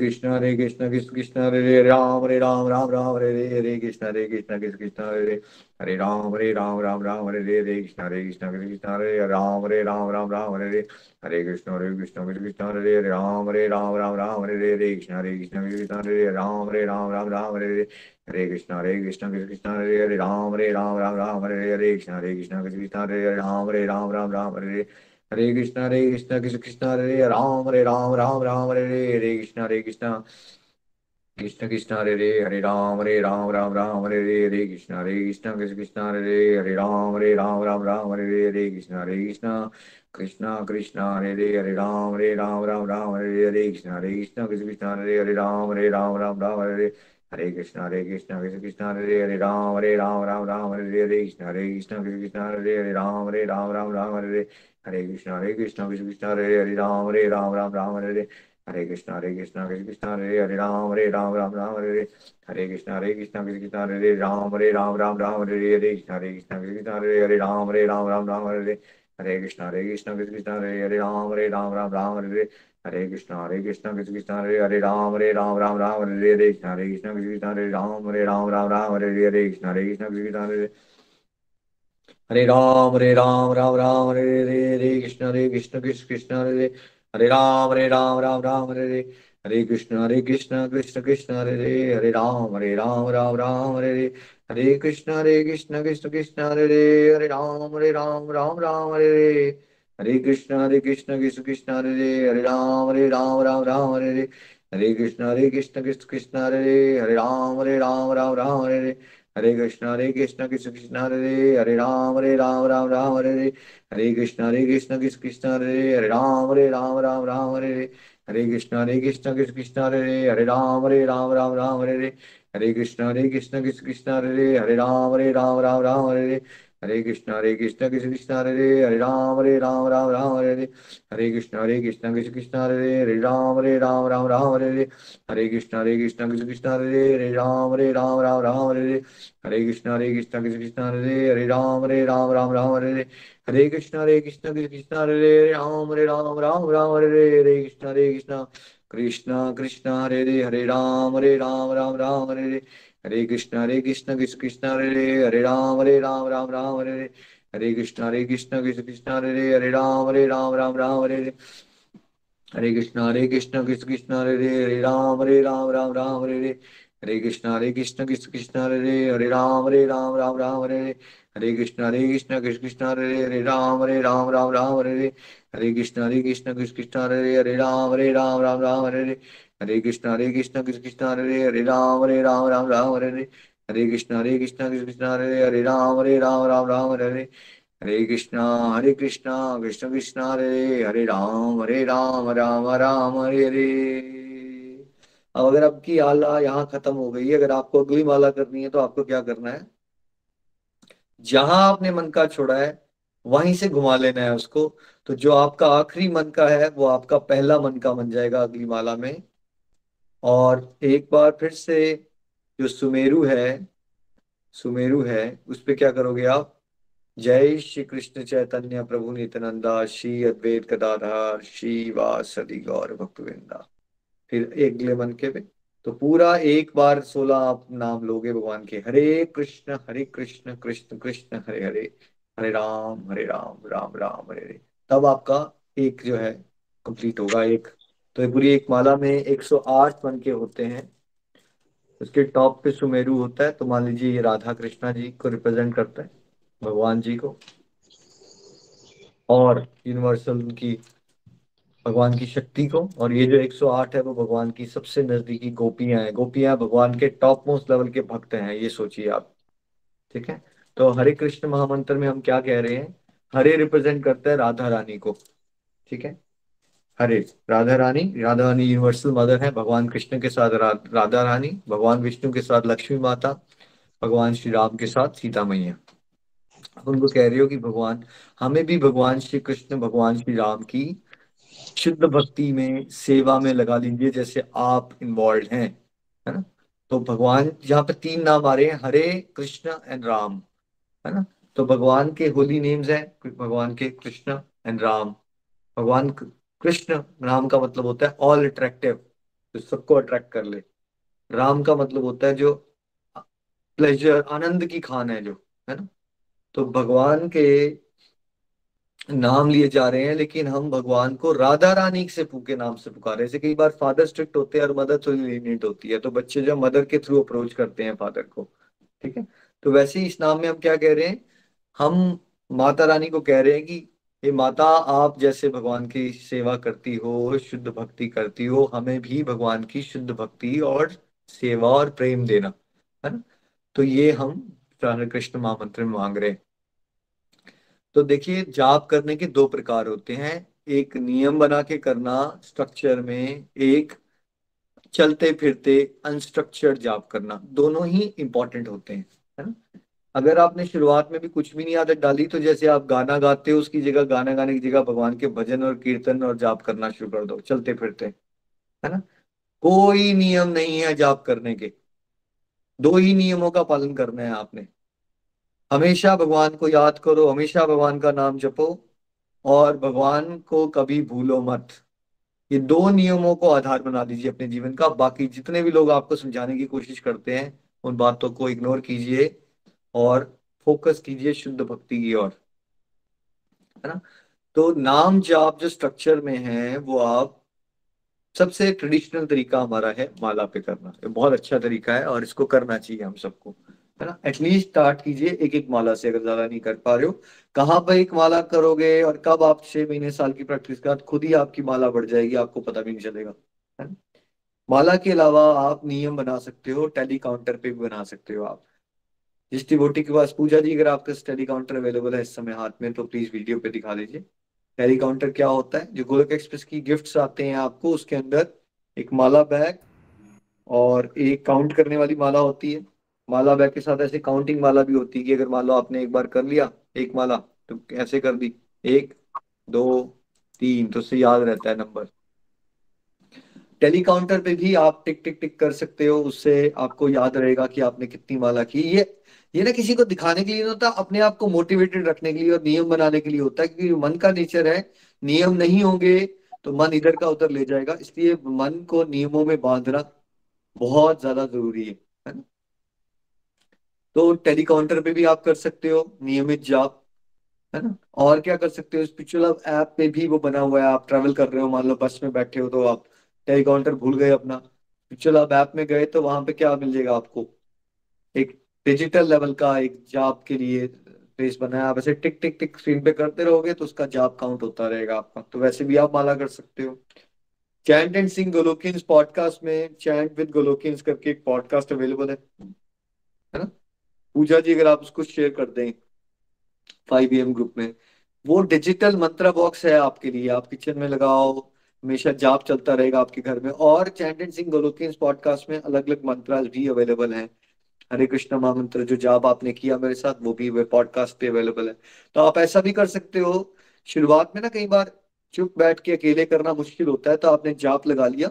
कृष्ण हरे कृष्ण हरे कृष्ण हरे कृष्ण हरे कृष्ण हरे कृष्ण हरे कृष्ण हरे राम हरे कृष्ण कृष्ण हरे राम हरे कृष्ण कृष्ण कृष्ण हरे राम हरे कृष्ण कृष्ण हरे हरे कृष्ण कृष्ण हरे कृष्ण कृष्ण कृष्ण हरे कृष्ण कृष्ण कृष्ण हरे कृष्ण कृष्ण कृष्ण हरे कृष्ण कृष्ण कृष्ण हरे कृष्ण कृष्ण कृष्ण हरे कृष्ण कृष्ण कृष्ण हरे कृष्ण कृष्ण कृष्ण हरे कृष्ण कृष्ण कृष्ण हरे कृष्ण कृष्ण कृष्ण हरे कृष्ण कृष्ण हरे कृष्ण कृष्ण कृष्ण हरे राम हरे कृष्ण कृष्ण कृष्ण हरे कृष्ण कृष्ण कृष्ण हरे राम हरे कृष्ण कृष्ण कृष्ण हरे हरे राम राम राम हरे कृष्ण कृष्ण कृष्ण हरे राम राम राम हरे कृष्ण कृष्ण हरे राम राम हरे कृष्ण कृष्ण कृष्ण हरे राम राम राम हरे कृष्ण कृष्ण कृष्ण हरे राम राम राम हरे कृष्ण कृष्ण कृष्ण हरे राम राम हरे कृष्णा कृष्ण कृष्ण हरे राम राम राम हरे हरे। अब अगर आपकी आला यहाँ खत्म हो गई है, अगर आपको अगली माला करनी है तो आपको क्या करना है, जहां आपने मन का छोड़ा है वहीं से घुमा लेना है उसको। तो जो आपका आखिरी मन का है वो आपका पहला मन का बन जाएगा अगली माला में। और एक बार फिर से जो सुमेरु है उस पे क्या करोगे आप, जय श्री कृष्ण चैतन्य प्रभु नित्यानंदा श्री अद्वैत गदाधर श्री वासदि गौर भक्तवृंदा। फिर एक अगले मन के पे, तो पूरा एक बार 16 आप नाम लोगे भगवान के, हरे कृष्ण कृष्ण कृष्ण हरे हरे, हरे राम राम राम हरे हरे। तब आपका एक जो है कंप्लीट होगा एक। तो ये पूरी एक माला में 108 मन के होते हैं। उसके टॉप पे सुमेरु होता है, तो मान लीजिए ये राधा कृष्णा जी को रिप्रेजेंट करता है, भगवान जी को। और यूनिवर्सल उनकी भगवान की शक्ति को। और ये जो 108 है वो भगवान की सबसे नजदीकी गोपियां हैं। गोपियां भगवान के टॉप मोस्ट लेवल के भक्त हैं, ये सोचिए आप। ठीक है। तो हरे कृष्ण महामंत्र में हम क्या कह रहे हैं, हरे रिप्रेजेंट करता है राधा रानी को। ठीक है। हरे, राधा रानी यूनिवर्सल मदर है, भगवान कृष्ण के साथ राधा रानी, भगवान विष्णु के साथ लक्ष्मी माता, भगवान श्री राम के साथ सीता मैया। अब उनको कह रही हो कि भगवान, हमें भी भगवान श्री कृष्ण भगवान श्री राम की शुद्ध भक्ति में सेवा में लगा लीजिए, जैसे आप इन्वॉल्व हैं, है ना। तो भगवान यहाँ पे 3 नाम आ रहे हैं, हरे कृष्ण एंड राम, है ना। तो भगवान के होली नेम्स हैं, भगवान के कृष्ण एंड राम। भगवान कृष्ण नाम का मतलब होता है ऑल अट्रैक्टिव, जो सबको अट्रैक्ट कर ले। राम का मतलब होता है जो प्लेजर, आनंद की खान है जो, है ना। तो भगवान के नाम लिए जा रहे हैं, लेकिन हम भगवान को राधा रानी से के नाम से पुकारे। जैसे कई बार फादर स्ट्रिक्ट होते हैं और मदर थोड़ी लीनियंट होती है, तो बच्चे जो मदर के थ्रू अप्रोच करते हैं फादर को। ठीक है। तो वैसे ही इस नाम में हम क्या कह रहे हैं, हम माता रानी को कह रहे हैं कि हे माता, आप जैसे भगवान की सेवा करती हो, शुद्ध भक्ति करती हो, हमें भी भगवान की शुद्ध भक्ति और सेवा और प्रेम देना, है ना। तो ये हम हरे कृष्ण महामंत्र में मांग रहे हैं। तो देखिए, जाप करने के 2 प्रकार होते हैं, एक नियम बना के करना स्ट्रक्चर में, एक चलते फिरते अनस्ट्रक्चर्ड जाप करना। दोनों ही इंपॉर्टेंट होते हैं, है ना। अगर आपने शुरुआत में भी कुछ भी नहीं आदत डाली, तो जैसे आप गाना गाते हो उसकी जगह, गाना गाने की जगह भगवान के भजन और कीर्तन और जाप करना शुरू कर दो चलते फिरते, है ना। कोई नियम नहीं है जाप करने के, 2 ही नियमों का पालन करना है आपने। हमेशा भगवान को याद करो, हमेशा भगवान का नाम जपो, और भगवान को कभी भूलो मत। ये 2 नियमों को आधार बना दीजिए अपने जीवन का। बाकी जितने भी लोग आपको समझाने की कोशिश करते हैं, उन बातों को इग्नोर कीजिए और फोकस कीजिए शुद्ध भक्ति की ओर, है ना। तो नाम जाप जो स्ट्रक्चर में है वो आप, सबसे ट्रेडिशनल तरीका हमारा है माला पे करना। ये बहुत अच्छा तरीका है और इसको करना चाहिए हम सबको, है ना। एटलीस्ट स्टार्ट कीजिए एक एक माला से, अगर ज्यादा नहीं कर पा रहे हो। कहाँ पर एक माला करोगे और कब आप 6 महीने साल की प्रैक्टिस के बाद खुद ही आपकी माला बढ़ जाएगी, आपको पता भी नहीं चलेगा, है ना। माला के अलावा आप नियम बना सकते हो, टेली काउंटर पे भी बना सकते हो आप। जिस डिवोटी के पास, पूजा जी अगर आपका टेली काउंटर अवेलेबल है इस समय हाथ में, तो प्लीज वीडियो पे दिखा दीजिए। टेली काउंटर क्या होता है, जो गोलोक एक्सप्रेस की गिफ्ट्स आते हैं आपको, उसके अंदर एक माला बैग और एक काउंट करने वाली माला होती है। माला बैग के साथ ऐसे काउंटिंग माला भी होती है कि अगर मान लो आपने एक बार कर लिया एक माला, तो ऐसे कर दी 1 2 3, तो उससे याद रहता है नंबर। टेली काउंटर पे भी आप टिक टिक टिक कर सकते हो, उससे आपको याद रहेगा कि आपने कितनी माला की। ये ना किसी को दिखाने के लिए नहीं होता, अपने आप को मोटिवेटेड रखने के लिए और नियम बनाने के लिए होता है, क्योंकि मन का नेचर है, नियम नहीं होंगे तो मन इधर का उधर ले जाएगा। इसलिए मन को नियमों में बांधना बहुत ज्यादा जरूरी है ना। तो टेली काउंटर पे भी आप कर सकते हो नियमित जाप। है ना। और क्या कर सकते हो, स्पिरिचुअल ऐप पे भी वो बना हुआ है। आप ट्रैवल कर रहे हो, मान लो बस में बैठे हो, तो आप टेलीकाउंटर भूल गए अपना, स्पिरिचुअल ऐप में गए तो वहां पे क्या मिल जाएगा आपको, एक डिजिटल लेवल का एक जाप के लिए पेज बनाया। आप ऐसे टिक टिक टिक स्क्रीन पे करते रहोगे तो उसका जाप काउंट होता रहेगा आपका। तो वैसे भी आप माला कर सकते हो। चैंट एंड सिंग गोलोकियंस पॉडकास्ट में, चैंट विद गोलोकियंस करके एक पॉडकास्ट अवेलेबल है ना। पूजा जी अगर आप उसको शेयर कर दें 5 AM ग्रुप में, वो डिजिटल मंत्रा बॉक्स है आपके लिए। आप किचन में लगाओ, हमेशा जाप चलता रहेगा आपके घर में। और चैंट एंड सिंग गोलोकियंस पॉडकास्ट में अलग अलग मंत्रास भी अवेलेबल हैं। हरे कृष्ण महामंत्र जो जाप आपने किया मेरे साथ, वो भी पॉडकास्ट पे अवेलेबल है। तो आप ऐसा भी कर सकते हो। शुरुआत में ना कई बार चुप बैठ के अकेले करना मुश्किल होता है, तो आपने जाप लगा लिया,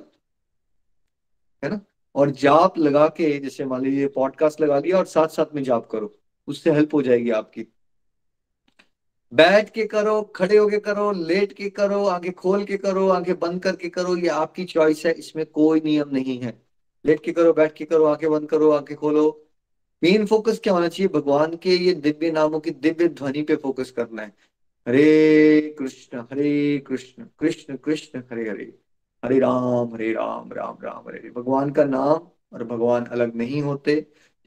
है ना। और जाप लगा के, जैसे मान लीजिए पॉडकास्ट लगा लिया और साथ साथ में जाप करो, उससे हेल्प हो जाएगी आपकी। बैठ के करो, खड़े होके करो, लेट के करो, आंखें खोल के करो, आंखें बंद करके करो, ये आपकी चॉइस है, इसमें कोई नियम नहीं है। लेट के करो, बैठ के करो, आंखें बंद करो, आंखें खोलो। मेन फोकस क्या होना चाहिए, भगवान के ये दिव्य नामों की दिव्य ध्वनि पे फोकस करना है। हरे कृष्ण कृष्ण कृष्ण हरे हरे, हरे राम राम राम हरे हरे। भगवान का नाम और भगवान अलग नहीं होते।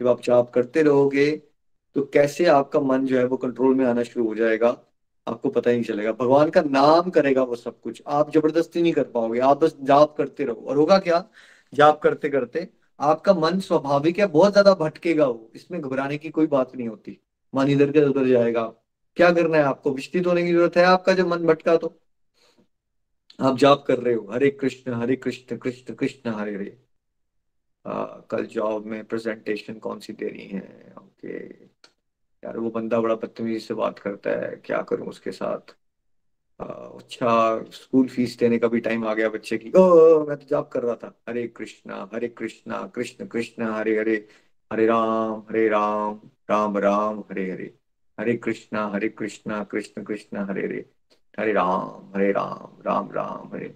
जब आप जाप करते रहोगे तो कैसे आपका मन जो है वो कंट्रोल में आना शुरू हो जाएगा, आपको पता ही नहीं चलेगा। भगवान का नाम करेगा वो सब कुछ, आप जबरदस्ती नहीं कर पाओगे। आप बस जाप करते रहो, और होगा क्या, जाप करते करते आपका मन स्वाभाविक है बहुत ज्यादा भटकेगा, वो इसमें घबराने की कोई बात नहीं होती। मन इधर के उधर जाएगा। क्या करना है आपको, विचलित होने की जरूरत है आपका जब मन भटका तो। आप जाप कर रहे हो, हरे कृष्ण कृष्ण कृष्ण हरे हरे। कल जॉब में प्रेजेंटेशन कौन सी देनी है, ओके। यार वो बंदा बड़ा बदतमीजी से बात करता है, क्या करूं उसके साथ। अच्छा, स्कूल फीस देने का भी टाइम आ गया बच्चे की, ओ मैं तो जाप कर रहा था। हरे कृष्णा कृष्ण कृष्ण हरे हरे, हरे राम राम राम हरे हरे, हरे कृष्णा कृष्ण कृष्ण हरे हरे, हरे राम राम राम हरे।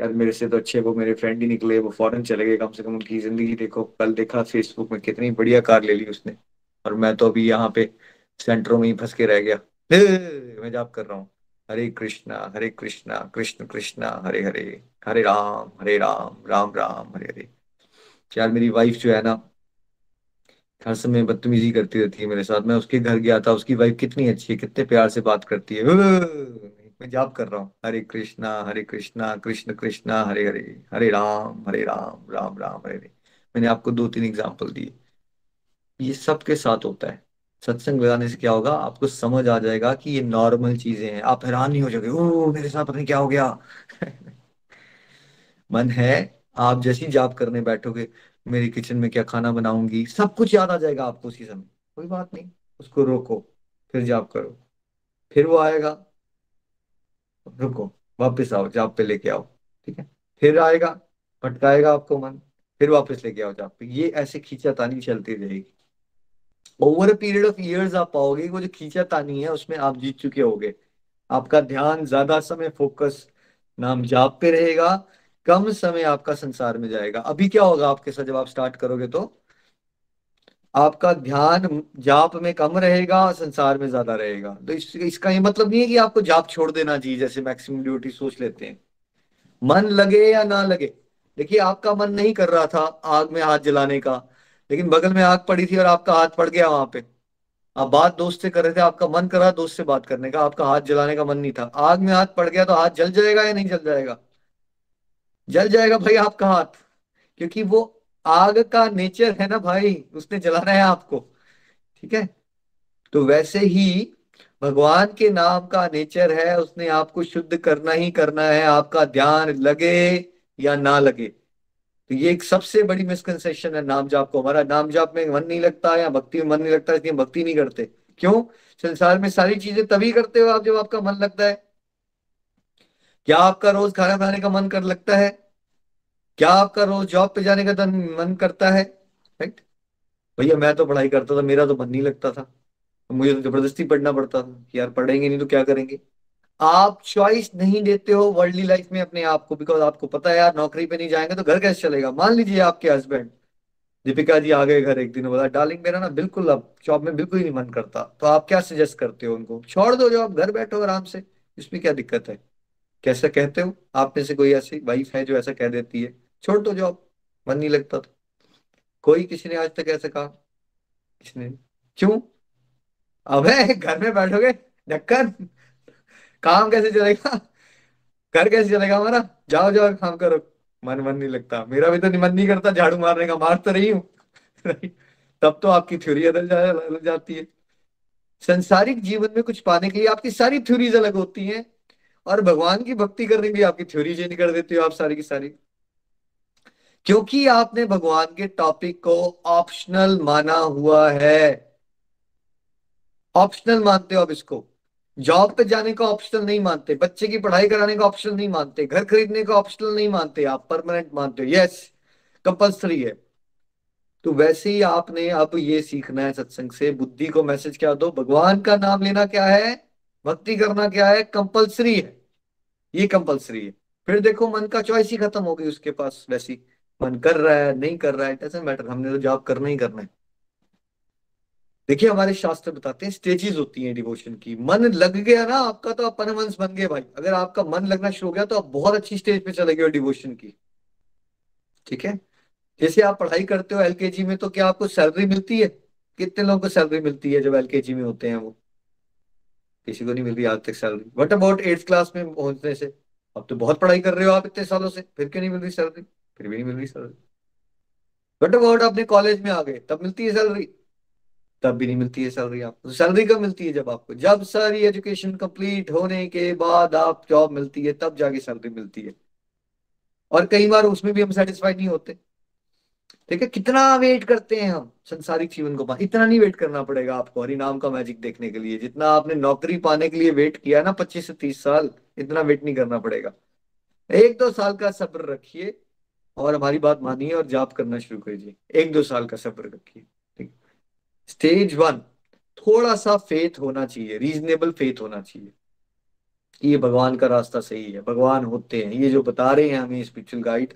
यार मेरे से तो अच्छे वो मेरे फ्रेंड ही निकले, वो फॉरेन चले गए, कम से कम उनकी जिंदगी देखो। कल देखा फेसबुक में कितनी बढ़िया कार ले ली उसने, और मैं तो अभी यहाँ पे सेंटरों में ही फंस के रह गया। मैं जाप कर रहा हूँ, हरे कृष्णा कृष्ण कृष्णा हरे हरे, हरे राम राम राम हरे हरे। यार मेरी वाइफ जो है ना, हर समय बदतमीजी करती रहती है मेरे साथ। मैं उसके घर गया था, उसकी वाइफ कितनी अच्छी है, कितने प्यार से बात करती है। मैं जाप कर रहा हूँ, हरे कृष्णा कृष्ण कृष्णा हरे हरे, हरे राम राम राम हरे हरे। मैंने आपको 2-3 एग्जाम्पल दिए। ये सबके साथ होता है। सत्संग लगाने से क्या होगा, आपको समझ आ जाएगा कि ये नॉर्मल चीजें हैं। आप हैरान नहीं हो जाओगे, ओ मेरे साथ पता नहीं क्या हो गया। मन है, आप जैसी जाप करने बैठोगे, मेरी किचन में क्या खाना बनाऊंगी, सब कुछ याद आ जाएगा आपको उसी समय। कोई बात नहीं, उसको रोको, फिर जाप करो। फिर वो आएगा, रुको, वापस आओ, जाप पे लेके आओ। ठीक है, फिर आएगा, भटकाएगा आपको मन, फिर वापस लेके आओ जाप पे। ये ऐसे खींचातानी चलती रहेगी। Over a period of years आप पाओगे कि वो जो खींचातानी है उसमें आप जीत चुके होगे। आपका ध्यान ज्यादा समय फोकस नाम जाप पे रहेगा, कम समय आपका संसार में जाएगा। अभी क्या होगा आपके साथ, जब आप स्टार्ट करोगे तो आपका ध्यान जाप में कम रहेगा, संसार में ज्यादा रहेगा। तो इसका ये मतलब नहीं है कि आपको जाप छोड़ देना चाहिए, जैसे मैक्सिमम ड्यूटी सोच लेते हैं। मन लगे या ना लगे, देखिए आपका मन नहीं कर रहा था आग में हाथ जलाने का, लेकिन बगल में आग पड़ी थी और आपका हाथ पड़ गया वहां पे। आप बात दोस्त से कर रहे थे, आपका मन कर रहा दोस्त से बात करने का, आपका हाथ जलाने का मन नहीं था। आग में हाथ पड़ गया तो हाथ जल जाएगा या नहीं जल जाएगा? जल जाएगा भाई आपका हाथ, क्योंकि वो आग का नेचर है ना भाई, उसने जलाना है आपको। ठीक है, तो वैसे ही भगवान के नाम का नेचर है, उसने आपको शुद्ध करना ही करना है, आपका ध्यान लगे या ना लगे। तो ये एक सबसे बड़ी मिसकंसेप्शन है नाम जाप को। हमारा नाम जाप में मन नहीं लगता या भक्ति में मन नहीं लगता, इसलिए भक्ति नहीं करते। क्यों? संसार में सारी चीजें तभी करते हो आप जब आपका मन लगता है। क्या आपका रोज खाना बनाने का मन कर लगता है? क्या आपका रोज जॉब पे जाने का मन करता है? राइट। भैया मैं तो पढ़ाई करता था, मेरा तो मन नहीं लगता था, मुझे तो जबरदस्ती पढ़ना पड़ता था कि यार पढ़ेंगे नहीं तो क्या करेंगे। आप चॉइस नहीं देते हो वर्ल्डली लाइफ में अपने आप को, बिकॉज आपको पता है यार नौकरी पे नहीं जाएंगे तो घर कैसे चलेगा। मान लीजिए आपके हस्बैंड दीपिका जी आ गए घर एक दिन, बोला डार्लिंग मेरा ना बिल्कुल अब जॉब में बिल्कुल ही नहीं मन करता, तो आप क्या सजेस्ट करते हो उनको? छोड़ दो जॉब, घर बैठो आराम से, इसमें क्या दिक्कत है? कैसे कहते हो? आप में से कोई ऐसी वाइफ है जो ऐसा कह देती है छोड़ दो जॉब, मन नहीं लगता तो? कोई किसी ने आज तक ऐसा कहा? किसने? क्यों? अबे घर में बैठोगे, ढक्कन, काम कैसे चलेगा? घर कैसे चलेगा हमारा? जाओ जाओ काम करो। मन नहीं लगता, मेरा भी तो मन नहीं करता झाड़ू मारने का, मार तो रही हूँ। तब तो आपकी थ्योरी बदल जाती है। संसारिक जीवन में कुछ पाने के लिए आपकी सारी थ्योरीज अलग होती हैं, और भगवान की भक्ति करने के लिए आपकी थ्योरी चेंज कर देते हो आप सारी की सारी, क्योंकि आपने भगवान के टॉपिक को ऑप्शनल माना हुआ है। ऑप्शनल मानते हो आप इसको। जॉब पे जाने का ऑप्शनल नहीं मानते, बच्चे की पढ़ाई कराने का ऑप्शनल नहीं मानते, घर खरीदने का ऑप्शनल नहीं मानते, आप परमानेंट मानते हो, यस कंपल्सरी है। तो वैसे ही आपने अब ये सीखना है सत्संग से, बुद्धि को मैसेज क्या दो, भगवान का नाम लेना क्या है, भक्ति करना क्या है, कंपल्सरी है, ये कंपल्सरी है। फिर देखो मन का चॉइस ही खत्म हो गई उसके पास, वैसी मन कर रहा है नहीं कर रहा है डजंट मैटर, हमने तो जॉब करना ही करना है। देखिए हमारे शास्त्र बताते हैं स्टेजेस होती हैं डिवोशन की, मन लग गया ना आपका तो आप परमहंस बन गए भाई, अगर आपका मन लगना शुरू हो गया तो आप बहुत अच्छी स्टेज पे चले गए हो डिवोशन की। ठीक है। जैसे आप पढ़ाई करते हो एलकेजी में, तो क्या आपको सैलरी मिलती है? कितने लोगों को सैलरी मिलती है जब एलकेजी में होते हैं वो? किसी को नहीं मिल रही आज तक salary. What about eighth class में पहुंचने से? अब तो बहुत पढ़ाई कर रहे हो आप इतने सालों से, फिर क्यों नहीं मिल रही सैलरी? फिर भी नहीं मिल रही सैलरी। व्हाट अबाउट अपने कॉलेज में आ गए, तब मिलती है सैलरी? तब भी नहीं मिलती है सैलरी आपको। सैलरी कब मिलती है? जब आपको, जब सारी एजुकेशन कंप्लीट होने के बाद आप जॉब मिलती है, तब जाके सैलरी मिलती है। और कई बार उसमें भी हम सेटिस्फाइड नहीं होते। ठीक है, कितना वेट करते हैं हम संसारिक जीवन को पाने, इतना नहीं वेट करना पड़ेगा आपको हरि नाम का मैजिक देखने के लिए, जितना आपने नौकरी पाने के लिए वेट किया ना 25 से 30 साल, इतना वेट नहीं करना पड़ेगा। 1-2 साल का सब्र रखिए, और हमारी बात मानिए और जाप करना शुरू कीजिए। 1-2 साल का सब्र रखिए। ठीक। स्टेज 1, थोड़ा सा फेथ होना चाहिए, रीजनेबल फेथ होना चाहिए कि ये भगवान का रास्ता सही है, भगवान होते हैं, ये जो बता रहे हैं हमें स्पिरिचुअल गाइड,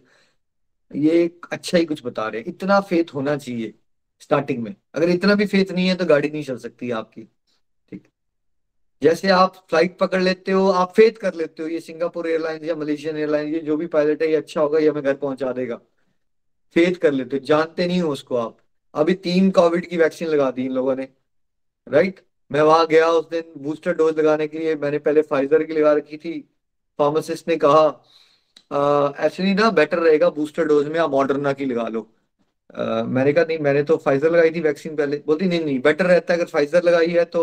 ये एक अच्छा ही कुछ बता रहे हैं, इतना फेथ होना चाहिए स्टार्टिंग में। अगर इतना भी फेथ नहीं है तो गाड़ी नहीं चल सकती आपकी। ठीक। जैसे आप फ्लाइट पकड़ लेते हो, आप फेथ कर लेते हो ये सिंगापुर एयरलाइंस या मलेशियन एयरलाइंस, ये जो भी पायलट है ये अच्छा होगा, ये हमें घर पहुंचा देगा, फेथ कर लेते हो, जानते नहीं हो उसको आप। अभी 3 कोविड की वैक्सीन लगा दी इन लोगों ने, राइट। मैं वहां गया उस दिन बूस्टर डोज लगाने के लिए, मैंने पहले फाइजर की लगा रखी थी। फार्मासिस्ट ने कहा एक्चुअली ना बेटर रहेगा बूस्टर डोज में आप मॉडर्ना की लगा लो। मैंने कहा नहीं, मैंने तो फाइजर लगाई थी वैक्सीन पहले। बोलती नहीं नहीं, बेटर रहता है अगर फाइजर लगाई है तो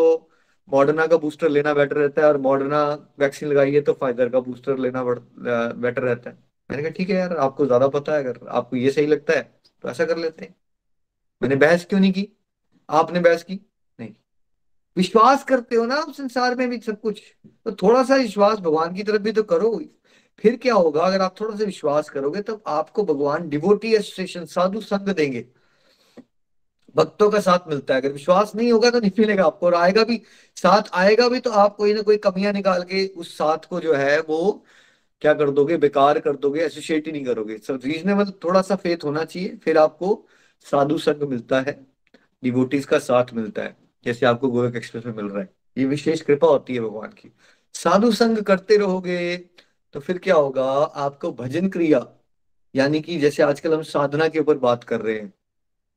मॉडर्ना का बूस्टर लेना बेटर रहता है, और मॉडर्ना वैक्सीन लगाई है तो फाइजर का बूस्टर लेना बेटर रहता है। मैंने कहा ठीक है यार, आपको ज्यादा पता है, अगर आपको ये सही लगता है तो ऐसा कर लेते हैं। मैंने बहस क्यों नहीं की? आपने बहस की नहीं। विश्वास करते हो ना आप संसार में भी सब कुछ, तो थोड़ा सा विश्वास भगवान की तरफ भी तो करो। फिर क्या होगा, अगर आप थोड़ा सा विश्वास करोगे तब आपको भगवान डिवोटी एसोसिएशन साधु संग देंगे, भक्तों का साथ मिलता है। अगर विश्वास नहीं होगा तो नहीं मिलेगा आपको, और आएगा भी, साथ आएगा भी तो आप कोई ना कोई कमियां निकाल के उस साथ को जो है वो क्या कर दोगे, बेकार कर दोगे, एसोसिएट ही नहीं करोगे। सब रीजनेबल थोड़ा सा फेथ होना चाहिए, फिर आपको साधु संग मिलता है, डिवोटीज का साथ मिलता है, जैसे आपको गोलोक एक्सप्रेस में मिल रहा है। ये विशेष कृपा होती है भगवान की। साधु संग करते रहोगे तो फिर क्या होगा, आपको भजन क्रिया, यानी कि जैसे आजकल हम साधना के ऊपर बात कर रहे हैं,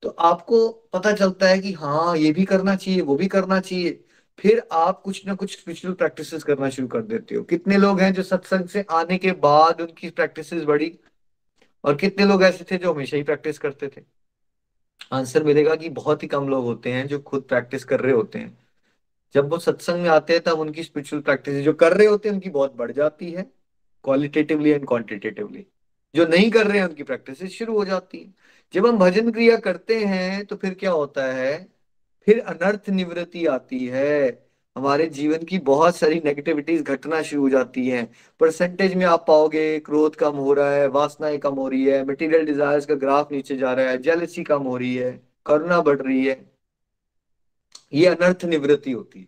तो आपको पता चलता है कि हाँ ये भी करना चाहिए वो भी करना चाहिए। फिर आप कुछ ना कुछ स्पिरिचुअल प्रैक्टिसेस करना शुरू कर देते हो। कितने लोग हैं जो सत्संग से आने के बाद उनकी प्रैक्टिसेस बढ़ी, और कितने लोग ऐसे थे जो हमेशा ही प्रैक्टिस करते थे? आंसर मिलेगा कि बहुत ही कम लोग होते हैं जो खुद प्रैक्टिस कर रहे होते हैं। जब वो सत्संग में आते हैं तब उनकी स्पिरिचुअल प्रैक्टिस जो कर रहे होते हैं उनकी बहुत बढ़ जाती है, क्वालिटेटिवली एंड क्वांटिटेटिवली। जो नहीं कर रहे हैं उनकी प्रैक्टिस शुरू हो जाती है। जब हम भजन क्रिया करते हैं तो फिर क्या होता है, फिर अनर्थ निवृत्ति आती है। हमारे जीवन की बहुत सारी नेगेटिविटीज घटना शुरू हो जाती हैं। परसेंटेज में आप पाओगे क्रोध कम हो रहा है, वासनाएं कम हो रही है, मटेरियल डिजायर्स का ग्राफ नीचे जा रहा है, जेलसी कम हो रही है, करुणा बढ़ रही है। ये अनर्थ निवृत्ति होती है।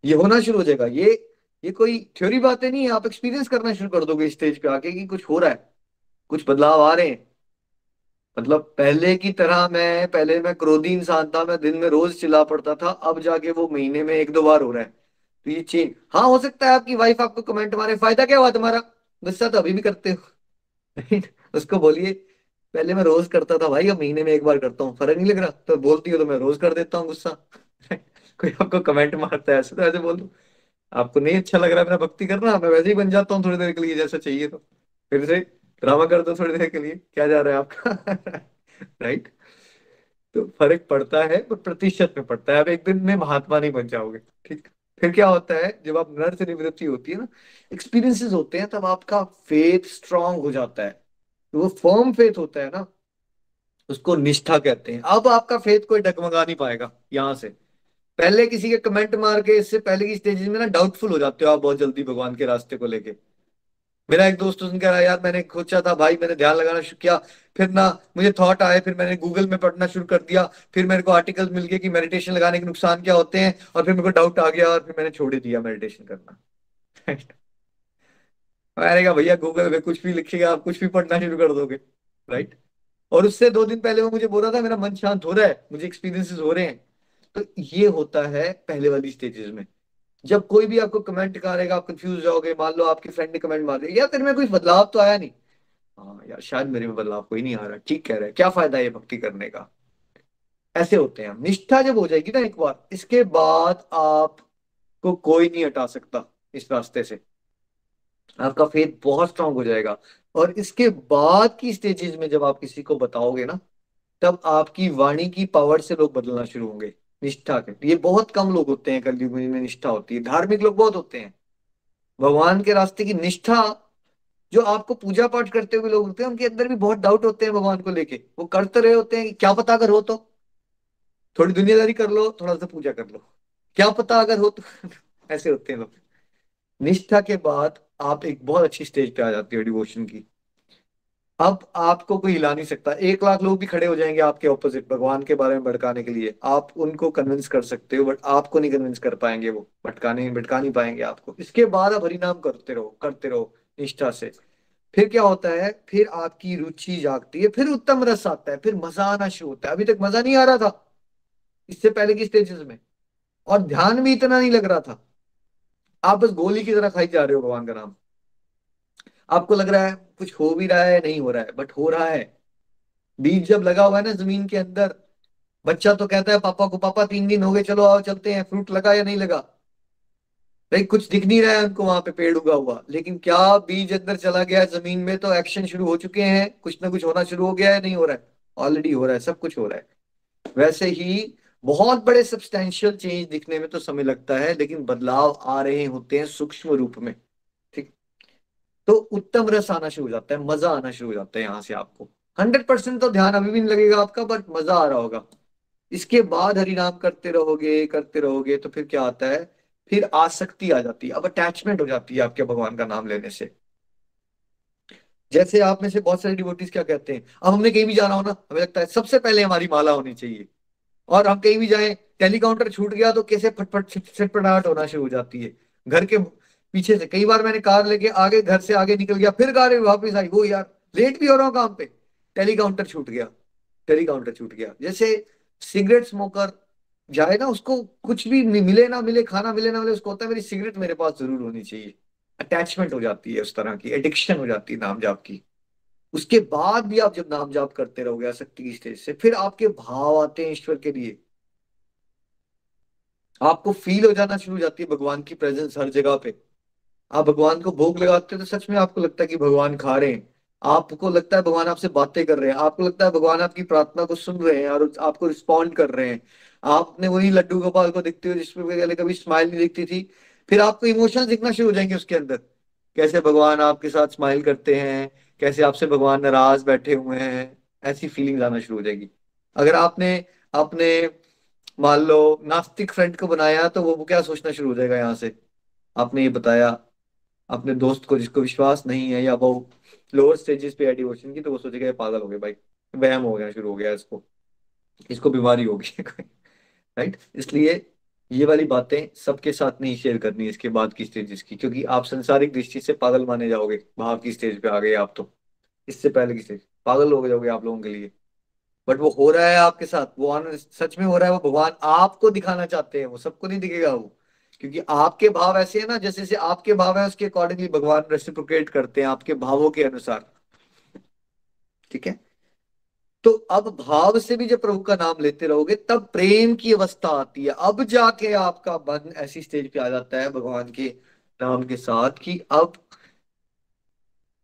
ये होना शुरू हो जाएगा। ये कोई थ्योरी बातें नहीं है, आप एक्सपीरियंस करना शुरू कर दोगे स्टेज पे आके कि कुछ हो रहा है, कुछ बदलाव आ रहे हैं। मतलब पहले मैं क्रोधी इंसान था, मैं दिन में रोज चिल्ला पड़ता था, अब जाके वो महीने में एक दो बार हो रहा है। तो ये चेंज, हाँ हो सकता है आपकी वाइफ आपको कमेंट मारे, फायदा क्या हुआ तुम्हारा, गुस्सा तो अभी भी करते हो। उसको बोलिए पहले मैं रोज करता था भाई, अब महीने में एक बार करता हूँ, फर्क नहीं लग रहा, तो बोलती हो तो मैं रोज कर देता हूँ गुस्सा। कोई आपको कमेंट मारता है ऐसे, तो ऐसे बोल दो, आपको नहीं अच्छा लग रहा है मेरा भक्ति करना, मैं वैसे ही बन जाता हूँ थोड़ी देर के लिए जैसा चाहिए, तो फिर से ड्रामा कर दो थोड़ी देर के लिए, क्या जा रहा है आपका। राइट। तो फर्क पड़ता है पर प्रतिशत में पड़ता है, अब एक दिन में महात्मा नहीं बन जाओगे। ठीक। फिर क्या होता है जब आप नर से निवृत्ति होती है ना, एक्सपीरियंसेस होते हैं, तब आपका फेथ स्ट्रांग हो जाता है। तो वो फर्म फेथ होता है ना, उसको निष्ठा कहते हैं। अब आपका फेथ कोई डगमगा नहीं पाएगा यहां से। पहले किसी के कमेंट मार के, इससे पहले की स्टेज में ना डाउटफुल हो जाते हो आप बहुत जल्दी भगवान के रास्ते को लेके। मेरा एक दोस्त उसने कह रहा यार मैंने सोचा था भाई, मैंने ध्यान लगाना शुरू किया, फिर ना मुझे थॉट आए, फिर मैंने गूगल में पढ़ना शुरू कर दिया, फिर मेरे को आर्टिकल्स मिल गए कि मेडिटेशन लगाने के नुकसान क्या होते हैं, और फिर मेरे को डाउट आ गया और फिर मैंने छोड़ ही दिया मेडिटेशन करना। मैंने कहा भैया गूगल में कुछ भी लिखेगा, आप कुछ भी पढ़ना शुरू कर दोगे। राइट। और उससे 2 दिन पहले वो मुझे बोल रहा था मेरा मन शांत हो रहा है, मुझे एक्सपीरियंसेस हो रहे हैं। तो ये होता है पहले वाली स्टेजेस में। जब कोई भी आपको कमेंट करेगा आप कंफ्यूज जाओगे, मान लो आपकी फ्रेंड ने कमेंट मार दिया यार तेरे में कोई बदलाव तो आया नहीं, हाँ यार शायद मेरे में बदलाव कोई नहीं आ रहा, ठीक कह रहा है, क्या फायदा है ये भक्ति करने का। ऐसे होते हैं हम। निष्ठा जब हो जाएगी ना एक बार, इसके बाद आपको कोई नहीं हटा सकता इस रास्ते से, आपका फेथ बहुत स्ट्रांग हो जाएगा। और इसके बाद की स्टेजेस में जब आप किसी को बताओगे ना, तब आपकी वाणी की पावर से लोग बदलना शुरू होंगे। निष्ठा के ये बहुत कम लोग होते हैं कलयुग में निष्ठा होती है, धार्मिक लोग बहुत होते हैं। भगवान के रास्ते की निष्ठा, जो आपको पूजा पाठ करते हुए लोग होते हैं, उनके अंदर भी बहुत डाउट होते हैं भगवान को लेके, वो करते रहे होते हैं कि क्या पता अगर हो तो, थोड़ी दुनियादारी कर लो, थोड़ा सा पूजा कर लो, क्या पता अगर हो तो। ऐसे होते हैं लोग। निष्ठा के बाद आप एक बहुत अच्छी स्टेज पे आ जाती हो डिवोशन की। अब आपको कोई हिला नहीं सकता, 1 लाख लोग भी खड़े हो जाएंगे आपके ऑपोजिट भगवान के बारे में भड़काने के लिए, आप उनको कन्विंस कर सकते हो, बट आपको नहीं कन्विंस कर पाएंगे, वो भटका नहीं पाएंगे आपको। इसके बाद आप हरिनाम करते रहो निष्ठा से। फिर क्या होता है, फिर आपकी रुचि जागती है, फिर उत्तम रस आता है, फिर मजा आना शुरू होता है। अभी तक मजा नहीं आ रहा था इससे पहले की स्टेजेस में, और ध्यान भी इतना नहीं लग रहा था, आप बस गोली की तरह खाई जा रहे हो भगवान का नाम। आपको लग रहा है कुछ हो भी रहा है, नहीं हो रहा है, बट हो रहा है। बीज जब लगा हुआ है ना जमीन के अंदर, बच्चा तो कहता है पापा को, पापा 3 दिन हो गए, चलो आओ चलते हैं, फ्रूट लगा या नहीं लगा। भाई कुछ दिख नहीं रहा है उनको वहां पे पेड़ उगा हुआ, लेकिन क्या बीज अंदर चला गया है जमीन में, तो एक्शन शुरू हो चुके हैं, कुछ ना कुछ होना शुरू हो गया है, नहीं हो रहा है, ऑलरेडी हो रहा है, सब कुछ हो रहा है। वैसे ही बहुत बड़े सब्सटेंशियल चेंज दिखने में तो समय लगता है, लेकिन बदलाव आ रहे होते हैं सूक्ष्म रूप में। ठीक। तो उत्तम रस आना शुरू हो जाता है, मजा आना शुरू हो जाता है यहाँ से आपको। 100% तो ध्यान अभी भी नहीं लगेगा आपका, बट मजा आ रहा होगा। इसके बाद हरिनाम करते रहोगे तो फिर क्या आता है, फिर आसक्ति आ जाती है, अब अटैचमेंट हो जाती है आपके भगवान का नाम लेने से। जैसे आप में से बहुत सारे डिवोटीज क्या कहते हैं, अब हमने कहीं भी जाना हो ना, हमें लगता है सबसे पहले हमारी माला होनी चाहिए। और हम कहीं भी जाएं, टेलीकाउंटर छूट गया तो कैसे फटफट छटपटाहट होना शुरू हो जाती है घर के पीछे से। कई बार मैंने कार लेके आगे, घर से आगे निकल गया, फिर कार वापस आई, वो यार लेट भी हो रहा हूँ काम पे, टेलीकाउंटर छूट गया, टेलीकाउंटर छूट गया। जैसे सिगरेट स्मोकर जाए ना, उसको कुछ भी मिले ना मिले, खाना मिले ना मिले, उसको होता है मेरी सिगरेट मेरे पास जरूर होनी चाहिए। अटैचमेंट हो जाती है, उस तरह की एडिक्शन हो जाती है नाम जाप की। उसके बाद भी आप जब नाम जाप करते रहोगे आसक्ति की स्टेज से, फिर आपके भाव आते हैं ईश्वर के लिए, आपको फील हो जाना शुरू हो जाती है भगवान की प्रेजेंस हर जगह पे। आप भगवान को भोग लगाते हो तो सच में आपको लगता है कि भगवान खा रहे हैं, आपको लगता है भगवान आपसे बातें कर रहे हैं, आपको लगता है भगवान आपकी प्रार्थना को सुन रहे हैं और आपको रिस्पॉन्ड कर रहे हैं। आपने वही लड्डू गोपाल को दिखते हो जिसमें पहले कभी स्माइल नहीं दिखती थी, फिर आपको इमोशंस दिखना शुरू हो जाएंगे उसके अंदर, कैसे भगवान आपके साथ स्माइल करते हैं, कैसे आपसे भगवान नाराज बैठे हुए हैं, ऐसी फीलिंग आना शुरू हो जाएगी। अगर आपने अपने मान लो नास्तिक फ्रेंड को बनाया, तो वो क्या सोचना शुरू हो जाएगा यहाँ से, आपने ये बताया अपने दोस्त को जिसको विश्वास नहीं है, या वो लोअर स्टेजेस पे है डिवोशन की, तो वो सोचेगा ये पागल हो गए भाई, वहम हो गया शुरू हो गया इसको, इसको बीमारी होगी। राइट। इसलिए ये वाली बातें सबके साथ नहीं शेयर करनी इसके बाद की स्टेजेस की, क्योंकि आप संसारिक दृष्टि से पागल माने जाओगे, भाव की स्टेज पे आ गए आप तो। इससे पहले की स्टेज पागल हो जाओगे आप लोगों के लिए। बट वो हो रहा है आपके साथ, सच में हो रहा है, वो भगवान आपको दिखाना चाहते हैं, वो सबको नहीं दिखेगा वो, क्योंकि आपके भाव ऐसे है ना, जैसे जैसे आपके भाव है उसके अकॉर्डिंगली भगवान रेसिप्रोकेट करते हैं आपके भावों के अनुसार। ठीक है। तो अब भाव से भी जब प्रभु का नाम लेते रहोगे तब प्रेम की अवस्था आती है, अब जाके आपका मन ऐसी स्टेज पे आ जाता है भगवान के नाम के साथ कि अब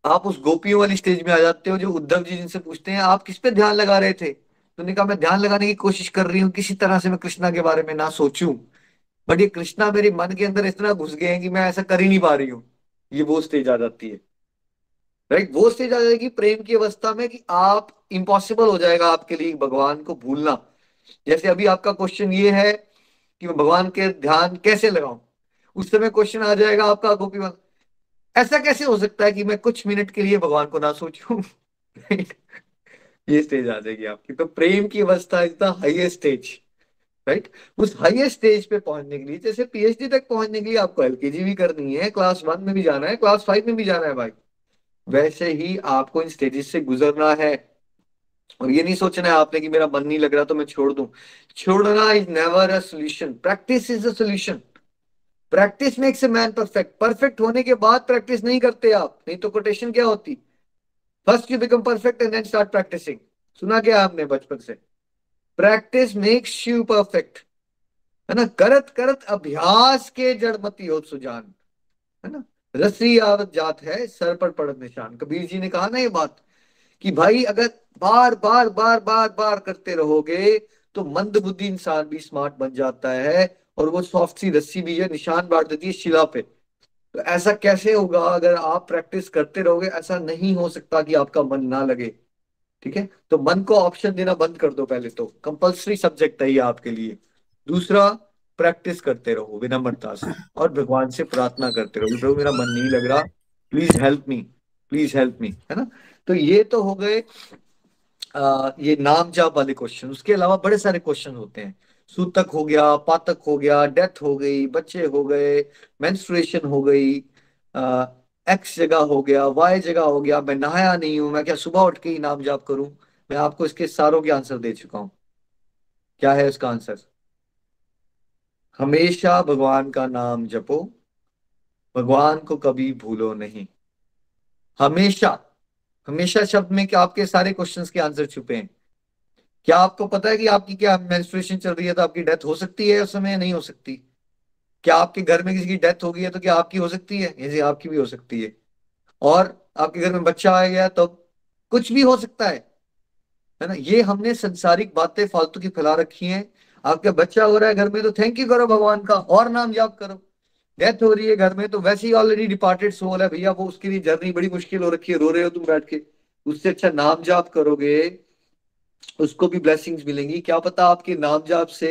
आप उस गोपियों वाली स्टेज में आ जाते हो, जो उद्धव जी जिनसे पूछते हैं आप किस पे ध्यान लगा रहे थे, तो उन्होंने कहा मैं ध्यान लगाने की कोशिश कर रही हूँ किसी तरह से मैं कृष्णा के बारे में ना सोचूं, बट ये कृष्णा मेरे मन के अंदर इतना घुस गए हैं कि मैं ऐसा कर ही नहीं पा रही हूँ। ये वो स्टेज आ जाती है। राइट, वो स्टेज आ जाएगी प्रेम की अवस्था में कि आप इम्पॉसिबल हो जाएगा आपके लिए भगवान को भूलना। जैसे अभी आपका क्वेश्चन ये है कि मैं भगवान के ध्यान कैसे लगाऊं, उस समय क्वेश्चन आ जाएगा आपका गोपी, ऐसा कैसे हो सकता है कि मैं कुछ मिनट के लिए भगवान को ना सोचूं। ये स्टेज आ जाएगी आपकी। तो प्रेम की अवस्था is the highest stage. Right. उस हाईएस्ट स्टेज पे पहुंचने के लिए, जैसे पीएचडी तक पहुंचने के लिए आपको एलकेजी भी करनी है, क्लास 1 में भी जाना है, क्लास 5 में भी जाना है भाई, वैसे ही आपको इन स्टेजेस से गुजरना है। और ये नहीं सोचना है आपने कि मेरा मन नहीं लग रहा तो मैं छोड़ दूं। छोड़ना is never a solution, practice is a solution. Practice makes a man perfect. Perfect होने के बाद प्रैक्टिस नहीं करते आप, नहीं तो कोटेशन क्या होती, first you become perfect and then start practising. सुना क्या आपने बचपन से, प्रैक्टिस मेक्स यू परफेक्ट, है ना। करत करत अभ्यास के जड़ मति हो सुजान, है ना। रसी आवत जात है सर पर पड़त निशान, कबीर जी ने कहा ना ये बात, कि भाई अगर बार बार बार बार बार करते रहोगे तो मंद बुद्धि इंसान भी स्मार्ट बन जाता है, और वो सॉफ्ट सी रस्सी भी है निशान बांट देती है शिला पे। तो ऐसा कैसे होगा अगर आप प्रैक्टिस करते रहोगे, ऐसा नहीं हो सकता कि आपका मन ना लगे। ठीक है, तो मन को ऑप्शन देना बंद कर दो, पहले तो कंपल्सरी सब्जेक्ट है ये आपके लिए। दूसरा, प्रैक्टिस करते रहो विनम्रता से, और भगवान से प्रार्थना करते रहो, प्रभु मेरा मन नहीं लग रहा, please help me, please help me, है ना। तो ये तो हो गए ये नाम जाप वाले क्वेश्चन। उसके अलावा बड़े सारे क्वेश्चन होते हैं, सूतक हो गया, पातक हो गया, डेथ हो गई, बच्चे हो गए, मेंस्ट्रुएशन हो गई, एक्स जगह हो गया, वाई जगह हो गया, मैं नहाया नहीं हूं, मैं क्या सुबह उठ के ही नाम जाप करूं। मैं आपको इसके सारों के आंसर दे चुका हूं। क्या है इसका आंसर, हमेशा भगवान का नाम जपो, भगवान को कभी भूलो नहीं। हमेशा। हमेशा शब्द में क्या आपके सारे क्वेश्चंस के आंसर छुपे हैं। क्या आपको पता है कि आपकी क्या मेंस्ट्रुएशन चल रही है तो आपकी डेथ हो सकती है उस समय, नहीं हो सकती। क्या आपके घर में किसी की डेथ हो गई है तो क्या आपकी हो सकती है, ये आपकी भी हो सकती है। और आपके घर में बच्चा आ गया तो कुछ भी हो सकता है ना। ये हमने संसारिक बातें फालतू की फैला रखी हैं। आपका बच्चा हो रहा है घर में तो थैंक यू करो भगवान का और नाम जाप करो। डेथ हो रही है घर में तो वैसे ही ऑलरेडी डिपार्टेड सोल है भैया, वो उसके लिए जर्नी बड़ी मुश्किल हो रखी है, रो रहे हो तुम बैठ के, उससे अच्छा नाम जाप करोगे, उसको भी ब्लेसिंग्स मिलेंगी। क्या पता आपके नाम जाप से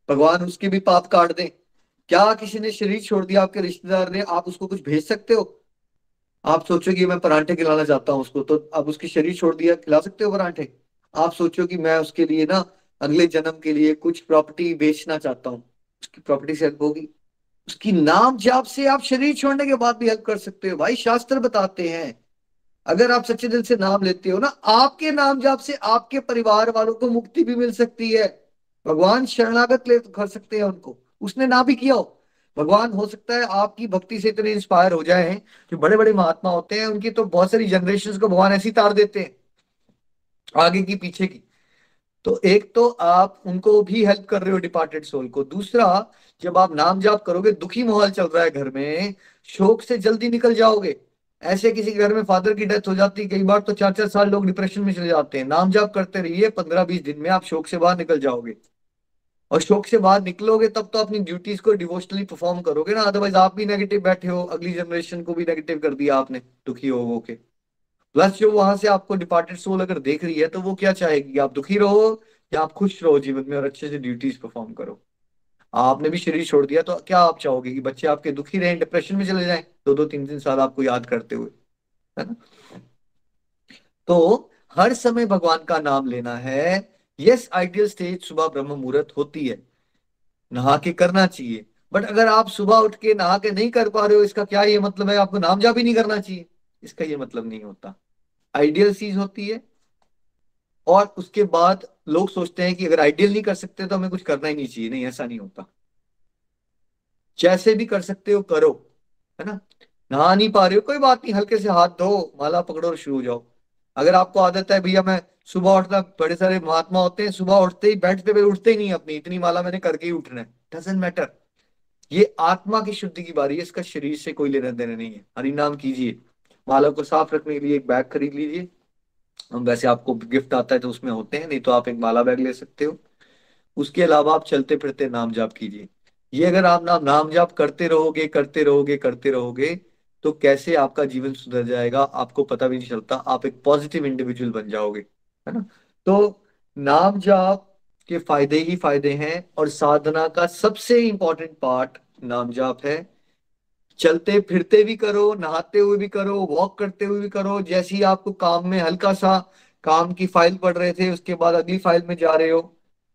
भगवान उसके भी पाप काट दें। क्या किसी ने शरीर छोड़ दिया आपके रिश्तेदार ने, आप उसको कुछ भेज सकते हो। आप सोचो कि मैं परांठे खिलाना चाहता हूँ उसको, तो अब उसकी शरीर छोड़ दिया, खिला सकते हो परांठे। आप सोचो कि मैं उसके लिए ना अगले जन्म के लिए कुछ प्रॉपर्टी बेचना चाहता हूँ, उसकी प्रॉपर्टी से हेल्प होगी। उसकी नाम जाप से आप शरीर छोड़ने के बाद भी हेल्प कर सकते हो भाई, शास्त्र बताते हैं। अगर आप सच्चे दिल से नाम लेते हो ना, आपके नाम जाप से आपके परिवार वालों को मुक्ति भी मिल सकती है। भगवान शरणागत ले कर सकते हैं उनको, उसने ना भी किया हो। भगवान हो सकता है आपकी भक्ति से इतने इंस्पायर हो जाए, जो बड़े बड़े महात्मा होते हैं उनकी तो बहुत सारी जनरेशन को भगवान ऐसी तार देते हैं, आगे की पीछे की। तो एक तो आप उनको भी हेल्प कर रहे हो डिपार्टेड सोल को। दूसरा, जब आप नाम जाप करोगे, दुखी माहौल चल रहा है घर में, शोक से जल्दी निकल जाओगे। ऐसे किसी के घर में फादर की डेथ हो जाती है कई बार तो 4-4 साल लोग डिप्रेशन में चले जाते हैं। नाम जाप करते रहिए, 15-20 दिन में आप शोक से बाहर निकल जाओगे। और शोक से बाहर निकलोगे तब तो अपनी ड्यूटीज को डिवोशनली परफॉर्म करोगे ना, अदरवाइज आप भी नेगेटिव बैठे हो, अगली जनरेशन को भी नेगेटिव कर दिया आपने दुखी हो के। प्लस जो वहां से आपको डिपार्टेड सोल अगर देख रही है तो वो क्या चाहेगी, आप दुखी रहो या आप खुश रहो जीवन में और अच्छे से ड्यूटीज परफॉर्म करो। आपने भी शरीर छोड़ दिया तो क्या आप चाहोगे कि बच्चे आपके दुखी रहें, डिप्रेशन में चले जाएं 2-2 3-3 साल आपको याद करते हुए, है ना। तो हर समय भगवान का नाम लेना है। यस, आइडियल स्टेज सुबह ब्रह्म मुहूर्त होती है, नहा के करना चाहिए। बट अगर आप सुबह उठ के नहा के नहीं कर पा रहे हो, इसका क्या ये मतलब है आपको नाम जाप ही नहीं करना चाहिए, इसका ये मतलब नहीं होता। आइडियल चीज होती है और उसके बाद लोग सोचते हैं कि अगर आइडियल नहीं कर सकते तो हमें कुछ करना ही नहीं चाहिए। नहीं, ऐसा नहीं होता। जैसे भी कर सकते हो करो, है ना। नहा नहीं पा रहे हो, कोई बात नहीं, हल्के से हाथ धो, माला पकड़ो और शुरू हो जाओ। अगर आपको आदत है भैया मैं सुबह उठना, बड़े सारे महात्मा होते हैं सुबह उठते ही बेड पे उठते ही नहीं, अपनी इतनी माला मैंने करके ही उठना है, डजेंट मैटर। ये आत्मा की शुद्धि की बारी है, इसका शरीर से कोई लेना देना नहीं है। हरि नाम कीजिए। माला को साफ रखने के लिए एक बैग खरीद लीजिए। हम वैसे आपको गिफ्ट आता है तो उसमें होते हैं, नहीं तो आप एक माला बैग ले सकते हो। उसके अलावा आप चलते फिरते नाम जाप कीजिए। ये अगर आप नाम जाप करते रहोगे करते रहोगे करते रहोगे, तो कैसे आपका जीवन सुधर जाएगा आपको पता भी नहीं चलता, आप एक पॉजिटिव इंडिविजुअल बन जाओगे, है ना। तो नाम जाप के फायदे ही फायदे हैं, और साधना का सबसे इंपॉर्टेंट पार्ट नाम जाप है। चलते फिरते भी करो, नहाते हुए भी करो, वॉक करते हुए भी करो, जैसे ही आपको काम में हल्का सा, काम की फाइल पढ़ रहे थे उसके बाद अगली फाइल में जा रहे हो,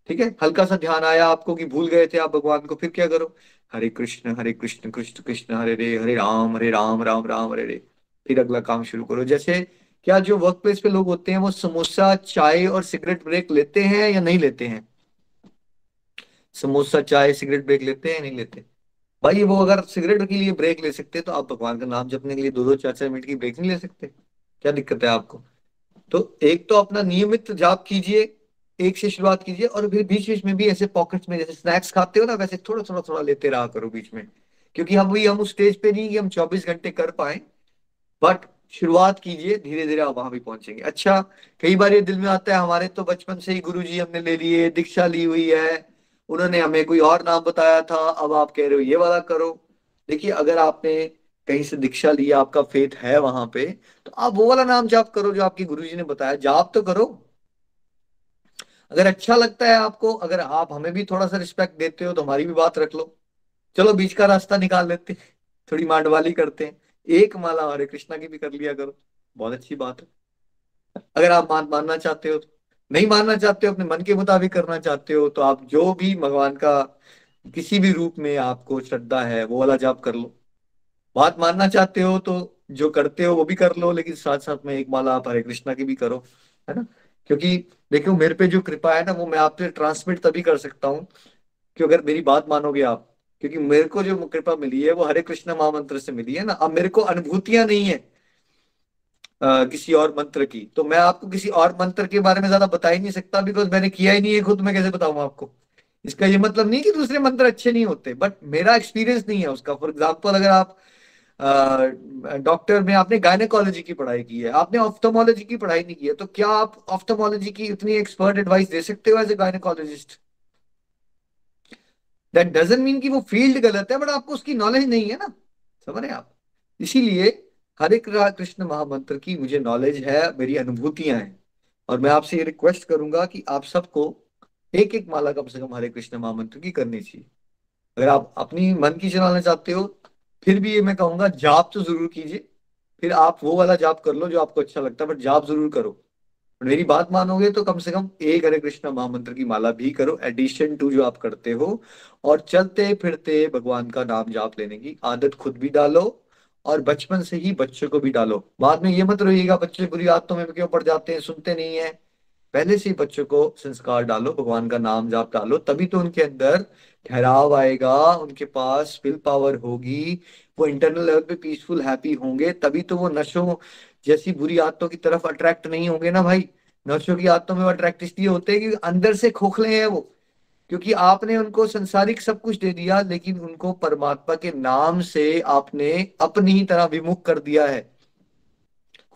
ठीक है, हल्का सा ध्यान आया आपको कि भूल गए थे आप भगवान को, फिर क्या करो, हरे कृष्ण कृष्ण कृष्ण हरे राम राम राम हरे हरे। फिर अगला काम शुरू करो। जैसे क्या जो वर्क प्लेस पे लोग होते हैं वो समोसा चाय और सिगरेट ब्रेक लेते हैं या नहीं लेते हैं? समोसा चाय सिगरेट ब्रेक लेते हैं या नहीं लेते? भाई वो अगर सिगरेट के लिए ब्रेक ले सकते तो आप भगवान का नाम जपने के लिए 2-2 4-4 मिनट की ब्रेक नहीं ले सकते? क्या दिक्कत है आपको? तो एक तो अपना नियमित जाप कीजिए, एक से शुरुआत कीजिए, और फिर बीच बीच में भी ऐसे पॉकेट्स में जैसे स्नैक्स खाते हो ना, वैसे थोड़ा थोड़ा थोड़ा लेते रहा करो बीच में। क्योंकि हम उस स्टेज पे नहीं कि हम 24 घंटे कर पाए, बट शुरुआत कीजिए, धीरे धीरे आप वहां भी पहुंचेंगे। अच्छा, कई बार ये दिल में आता है हमारे तो बचपन से ही गुरुजी हमने ले लिए, दीक्षा ली हुई है, उन्होंने हमें कोई और नाम बताया था, अब आप कह रहे हो ये वाला करो। देखिए, अगर आपने कहीं से दीक्षा लिया, आपका फेथ है वहां पे, तो आप वो वाला नाम जाप करो जो आपके गुरुजी ने बताया, जाप तो करो। अगर अच्छा लगता है आपको, अगर आप हमें भी थोड़ा सा रिस्पेक्ट देते हो तो हमारी भी बात रख लो। चलो बीच का रास्ता निकाल लेते हैं, थोड़ी मांडवाली करते हैं, एक माला हरे कृष्णा की भी कर लिया करो, बहुत अच्छी बात है। अगर आप मानना चाहते हो तो। नहीं मानना चाहते हो, अपने मन के मुताबिक करना चाहते हो, तो आप जो भी भगवान का किसी भी रूप में आपको श्रद्धा है वो वाला जाप कर लो। बात मानना चाहते हो तो जो करते हो वो भी कर लो, लेकिन साथ साथ में एक माला आप हरे कृष्णा की भी करो, है ना। क्योंकि देखो, मेरे पे जो कृपा है ना वो मैं आपसे ट्रांसमिट तभी कर सकता हूँ कि अगर मेरी बात मानोगे आप। क्योंकि मेरे को जो कृपा मिली है वो हरे कृष्ण महामंत्र से मिली है ना। अब मेरे को अनुभूतियां नहीं है किसी और मंत्र की, तो मैं आपको किसी और मंत्र के बारे में ज्यादा बता ही नहीं सकता, बिकॉज मैंने किया ही नहीं है खुद, मैं कैसे बताऊं आपको। इसका ये मतलब नहीं कि दूसरे मंत्र अच्छे नहीं होते, बट मेरा एक्सपीरियंस नहीं है उसका। फॉर एग्जाम्पल, अगर आप डॉक्टर में आपने गायनेकोलॉजी की पढ़ाई की है, आपने ऑफ्थोमोलॉजी की पढ़ाई नहीं की है, तो क्या आप ऑफ्थोमोलॉजी की इतनी एक्सपर्ट एडवाइस दे सकते हो as a gynaecologist? That doesn't mean कि वो फील्ड गलत है, बट आपको उसकी नॉलेज नहीं है ना। समझ रहे हैं आप? इसीलिए हरे कृष्ण महामंत्र की मुझे नॉलेज है, मेरी अनुभूतियां हैं। और मैं आपसे ये रिक्वेस्ट करूंगा कि आप सबको एक एक माला कम से कम हरे कृष्ण महामंत्र की करनी चाहिए। अगर आप अपनी मन की चलाना चाहते हो, फिर भी ये मैं कहूंगा जाप तो जरूर कीजिए। फिर आप वो वाला जाप कर लो जो आपको अच्छा लगता है, बट जाप जरूर करो। और मेरी बात मानोगे तो कम से कम एक हरे कृष्ण महामंत्र की माला भी करो, एडिशन टू जो आप करते हो। और चलते फिरते भगवान का नाम जाप लेने की आदत खुद भी डालो, और बचपन से ही बच्चों को भी डालो। बाद में ये मत रहिएगा बच्चे बुरी आदतों में क्यों पड़ जाते हैं, सुनते नहीं है। पहले से ही बच्चों को संस्कार डालो, भगवान का नाम जाप डालो, तभी तो उनके अंदर ठहराव आएगा, उनके पास विल पावर होगी, वो इंटरनल लेवल पे पीसफुल हैप्पी होंगे, तभी तो वो नशों जैसी बुरी आदतों की तरफ अट्रैक्ट नहीं होंगे ना भाई। नशों की आदतों में वो अट्रैक्ट इसलिए होते हैं कि अंदर से खोखले हैं वो। क्योंकि आपने उनको संसारिक सब कुछ दे दिया, लेकिन उनको परमात्मा के नाम से आपने अपनी ही तरह विमुख कर दिया है।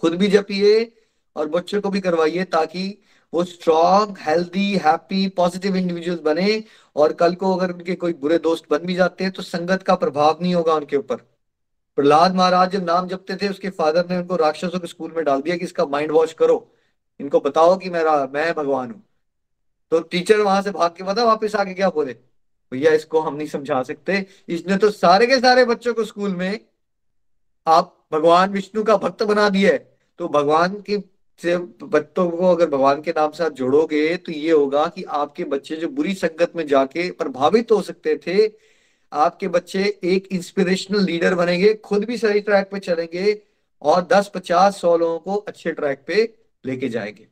खुद भी जपिए और बच्चों को भी करवाइए, ताकि वो strong healthy happy positive individuals बने। और कल को अगर उनके कोई बुरे दोस्त बन भी जाते हैं तो संगत का प्रभाव नहीं होगा उनके ऊपर। प्रहलाद महाराज जब नाम जपते थे, उसके फादर ने उनको राक्षसों के स्कूल में डाल दिया कि इसका माइंड वॉश करो, इनको बताओ कि मैं भगवान हूँ। तो टीचर वहां से भाग के पता वापस आके क्या बोले, भैया इसको हम नहीं समझा सकते, इसने तो सारे के सारे बच्चों को स्कूल में आप भगवान विष्णु का भक्त बना दिया है। तो भगवान के से बच्चों को अगर भगवान के नाम से आप जोड़ोगे तो ये होगा कि आपके बच्चे जो बुरी संगत में जाके प्रभावित हो सकते थे, आपके बच्चे एक इंस्पिरेशनल लीडर बनेंगे, खुद भी सही ट्रैक पे चलेंगे, और 10-50-100 लोगों को अच्छे ट्रैक पे लेके जाएंगे।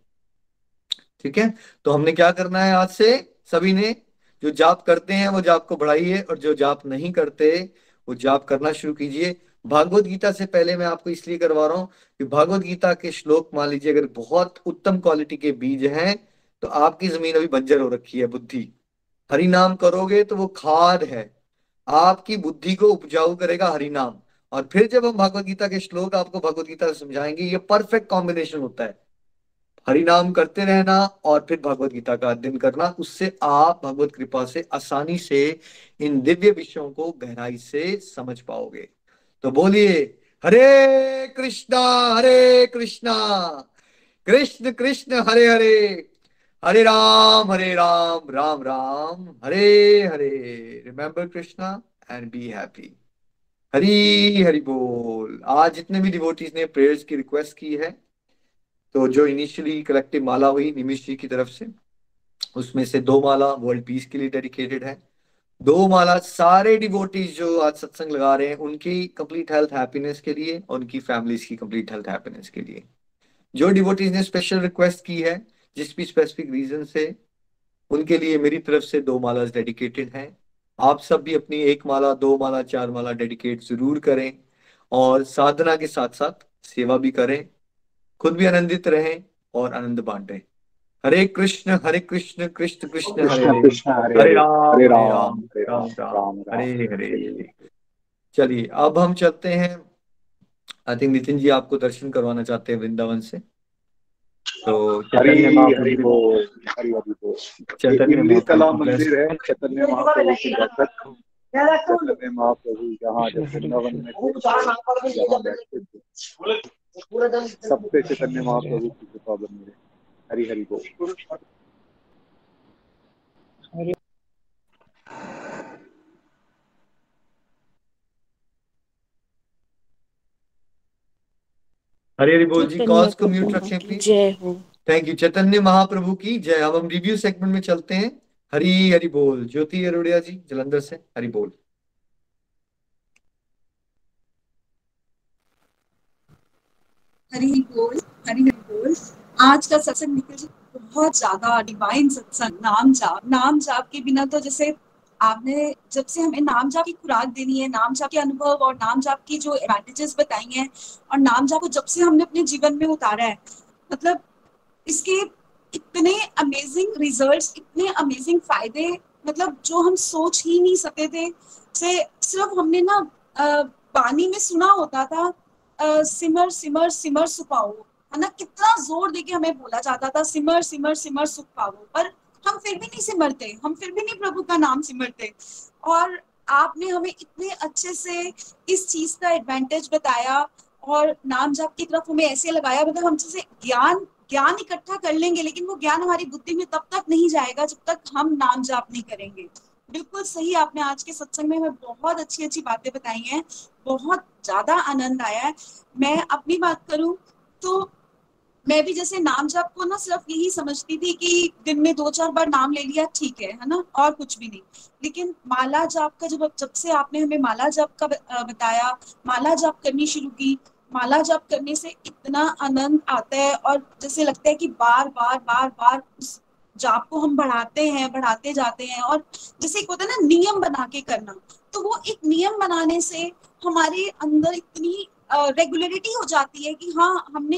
ठीक है, तो हमने क्या करना है आज से सभी ने, जो जाप करते हैं वो जाप को बढ़ाइए, और जो जाप नहीं करते वो जाप करना शुरू कीजिए। भागवत गीता से पहले मैं आपको इसलिए करवा रहा हूँ कि भागवत गीता के श्लोक मान लीजिए अगर बहुत उत्तम क्वालिटी के बीज हैं, तो आपकी जमीन अभी बंजर हो रखी है, बुद्धि हरि नाम करोगे तो वो खाद है, आपकी बुद्धि को उपजाऊ करेगा हरि नाम। और फिर जब हम भगवत गीता के श्लोक आपको भगवत गीता से समझाएंगे, ये परफेक्ट कॉम्बिनेशन होता है, हरि नाम करते रहना और फिर भगवत गीता का अध्ययन करना। उससे आप भगवत कृपा से आसानी से इन दिव्य विषयों को गहराई से समझ पाओगे। तो बोलिए, Hare Krishna Krishna Krishna Hare Hare, Hare Ram Ram Ram Hare Hare. Remember Krishna and be happy. Hari Hari बोल। आज जितने भी डिवोटीज ने प्रेयर्स की रिक्वेस्ट की है, तो जो इनिशियली कलेक्टिव माला हुई निमिष जी की तरफ से, उसमें से 2 माला वर्ल्ड पीस के लिए डेडिकेटेड है। 2 माला सारे डिवोटीज जो आज सत्संग लगा रहे हैं उनकी कंप्लीट हेल्थ हैप्पीनेस के लिए, और उनकी फैमिलीज की कंप्लीट हेल्थ हैप्पीनेस के लिए। जो डिवोटीज ने स्पेशल रिक्वेस्ट की है जिस भी स्पेसिफिक रीजन से, उनके लिए मेरी तरफ से 2 माला डेडिकेटेड हैं। आप सब भी अपनी 1 माला, 2 माला, 4 माला डेडिकेट जरूर करें, और साधना के साथ साथ सेवा भी करें, खुद भी आनंदित रहें और आनंद बांटें। हरे कृष्ण कृष्ण कृष्ण हरे कृष्ण हरे, कृष्ण हरे हरे हरे, हरे राम हरे राम राम हरे राम राम, राम राम हरे राम हरे। हरे हरे। चलिए अब हम चलते हैं, आई थिंक नितिन जी आपको दर्शन करवाना चाहते हैं वृंदावन से, तो हरि चैतन्य हरि महाप्रभु, बोल, हरि हरि बोल। ये चैतन्य इमली महाप्रभु कला की ब्लेस। मंदिर है चैतन्य महाप्रभु की बरकत। चैतन्य महाप्रभु जहाँ जब वृंदावन में थे, जहाँ बैठते थे, सब पे चैतन्य महाप्रभु की कृपा बनी रहे। हरि हरि बोल। हरे हरि बोल जी। चैतन्य कॉल्स को म्यूट प्रभु रखें की प्लीज। जय हो। Thank you. चैतन्य महाप्रभु की जय। अब हम रिव्यू सेगमेंट में चलते हैं। हरी हरि बोल। ज्योति अरोड़िया जी जलंधर से, हरि बोल। हरि बोल, हरि हरि बोल। आज का सत्संग निखिल जी बहुत ज्यादा डिवाइन सत्संग। नाम जाप के बिना तो, जैसे आपने जब से हमें नाम जाप की खुराक देनी है, नाम जाप के अनुभव और नाम जाप की जो एडवांटेजेस बताई हैं, और नाम जाप को जब से हमने अपने जीवन में उतारा है, मतलब इसके इतने अमेजिंग रिजल्ट्स, इतने अमेजिंग फायदे, मतलब जो हम सोच ही नहीं सकते थे। से सिर्फ हमने ना पानी में सुना होता था, सिमर सिमर सिमर सुपाओ, है ना, कितना जोर देके हमें बोला जाता था सिमर सिमर सिमर सुख पाओ, पर हम फिर भी नहीं सिमरते, हम फिर भी नहीं प्रभु का नाम सिमरते। और आपने हमें इतने अच्छे से इस चीज का एडवांटेज बताया, और नाम जाप की तरफ हमें ऐसे लगाया, मतलब हम जैसे ज्ञान ज्ञान इकट्ठा कर लेंगे, लेकिन वो ज्ञान हमारी बुद्धि में तब तक नहीं जाएगा जब तक हम नाम जाप नहीं करेंगे। बिल्कुल सही, आपने आज के सत्संग में हमें बहुत अच्छी अच्छी बातें बताई हैं, बहुत ज्यादा आनंद आया है। मैं अपनी बात करूं तो मैं भी जैसे नाम जाप को ना सिर्फ यही समझती थी कि दिन में 2-4 बार नाम ले लिया, ठीक है ना, और कुछ भी नहीं। लेकिन माला जाप का जब जब से आपने हमें माला जाप का बताया, माला जाप करनी शुरू की, माला जाप करने से इतना आनंद आता है, और जैसे लगता है कि बार बार बार बार उस जाप को हम बढ़ाते हैं, बढ़ाते जाते हैं। और जैसे एक होता है ना नियम बना के करना, तो वो एक नियम बनाने से हमारे अंदर इतनी रेगुलरिटी हो जाती है कि हाँ, हमने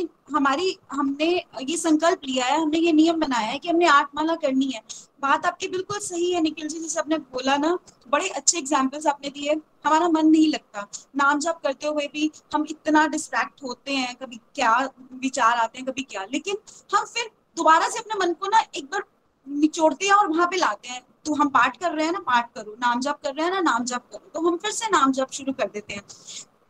ये संकल्प लिया है, हमने ये नियम बनाया है कि हमने 8 माला करनी है। बात आपकी बिल्कुल सही है निखिल जी, जैसे आपने बोला ना, बड़े अच्छे एग्जाम्पल्स आपने दिए। हमारा मन नहीं लगता नाम जप करते हुए भी, हम इतना डिस्ट्रैक्ट होते हैं, कभी क्या विचार आते हैं, कभी क्या, लेकिन हम फिर दोबारा से अपने मन को ना एक बार निचोड़ते हैं और वहां पे लाते हैं। तो हम पाठ कर रहे हैं ना, पाठ करो, नाम जप कर रहे हैं ना, नाम जप करो, तो हम फिर से नाम जप शुरू कर देते हैं।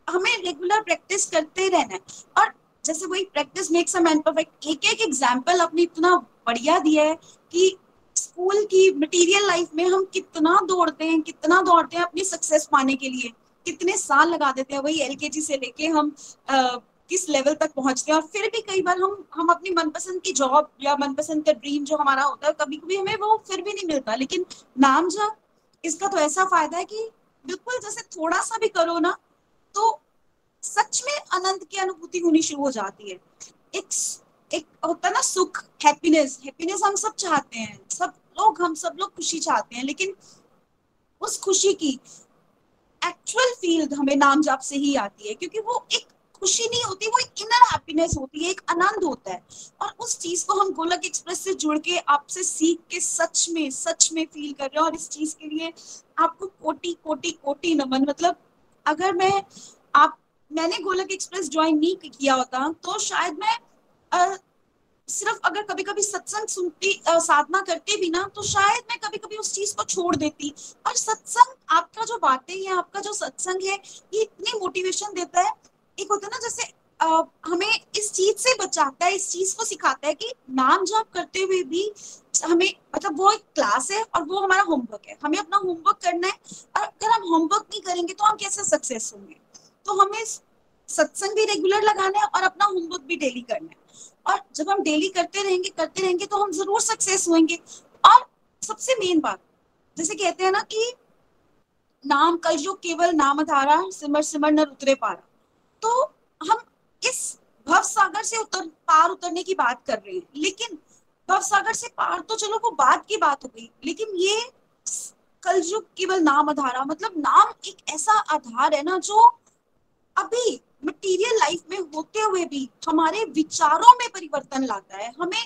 हमें रेगुलर प्रैक्टिस करते रहना है। और जैसे वही practice makes a man perfect, एक एक एग्जाम्पल आपने इतना बढ़िया दिया है कि स्कूल की मटेरियल लाइफ में हम कितना दौड़ते हैं, कितना दौड़ते हैं अपनी सक्सेस पाने के लिए, कितने साल लगा देते हैं, वही एलकेजी से लेके हम किस लेवल तक पहुंचते हैं। और फिर भी कई बार हम अपनी मनपसंद की जॉब या मनपसंद का ड्रीम जो हमारा होता है, कभी कभी हमें वो फिर भी नहीं मिलता। लेकिन नाम जप, इसका तो ऐसा फायदा है कि बिल्कुल जैसे थोड़ा सा भी करो ना, तो सच में आनंद की अनुभूति होनी शुरू हो जाती है। एक एक होता है ना सुख, हैप्पीनेस, हैप्पीनेस हम सब चाहते हैं, हम सब लोग खुशी चाहते हैं, लेकिन उस खुशी की एक्चुअल फील हमें नाम जाप से ही आती है, क्योंकि वो एक खुशी नहीं होती, वो एक इनर हैप्पीनेस होती है, एक आनंद होता है। और उस चीज को हम गोलक एक्सप्रेस से जुड़ के आपसे सीख के सच में फील कर रहे हैं, और इस चीज के लिए आपको कोटि कोटि कोटि नमन। मतलब अगर मैंने गोलक एक्सप्रेस ज्वाइन नहीं किया होता तो शायद मैं सिर्फ अगर कभी कभी सत्संग सुनती साधना करती भी ना, तो शायद मैं कभी कभी उस चीज को छोड़ देती। और सत्संग, आपका जो बातें हैं, आपका जो सत्संग है, ये इतनी मोटिवेशन देता है। एक होता है ना जैसे हमें इस चीज से बचाता है, इस चीज को सिखाता है कि नाम जाप करते हुए भी हमें, मतलब वो एक क्लास है और वो हमारा होमवर्क है, हमें अपना होमवर्क करना है। और अगर हम होमवर्क नहीं करेंगे तो हम कैसे सक्सेस होंगे? तो हमें सत्संग भी रेगुलर लगाना है और अपना होमवर्क भी डेली करना है। और जब हम डेली करते रहेंगे तो हम जरूर सक्सेस होंगे। और सबसे मेन बात, जैसे कहते हैं ना कि नाम कलयुग केवल नाम धारा, सिमर सिमर नर उतरे पारा। तो हम इस भव सागर से पार उतरने की बात कर रहे हैं, लेकिन भव सागर से पार तो चलो वो बाद की बात हो गई, लेकिन ये कलयुग केवल नाम आधारा, मतलब नाम एक ऐसा आधार है ना जो अभी मटेरियल लाइफ में होते हुए भी हमारे विचारों में परिवर्तन लाता है, हमें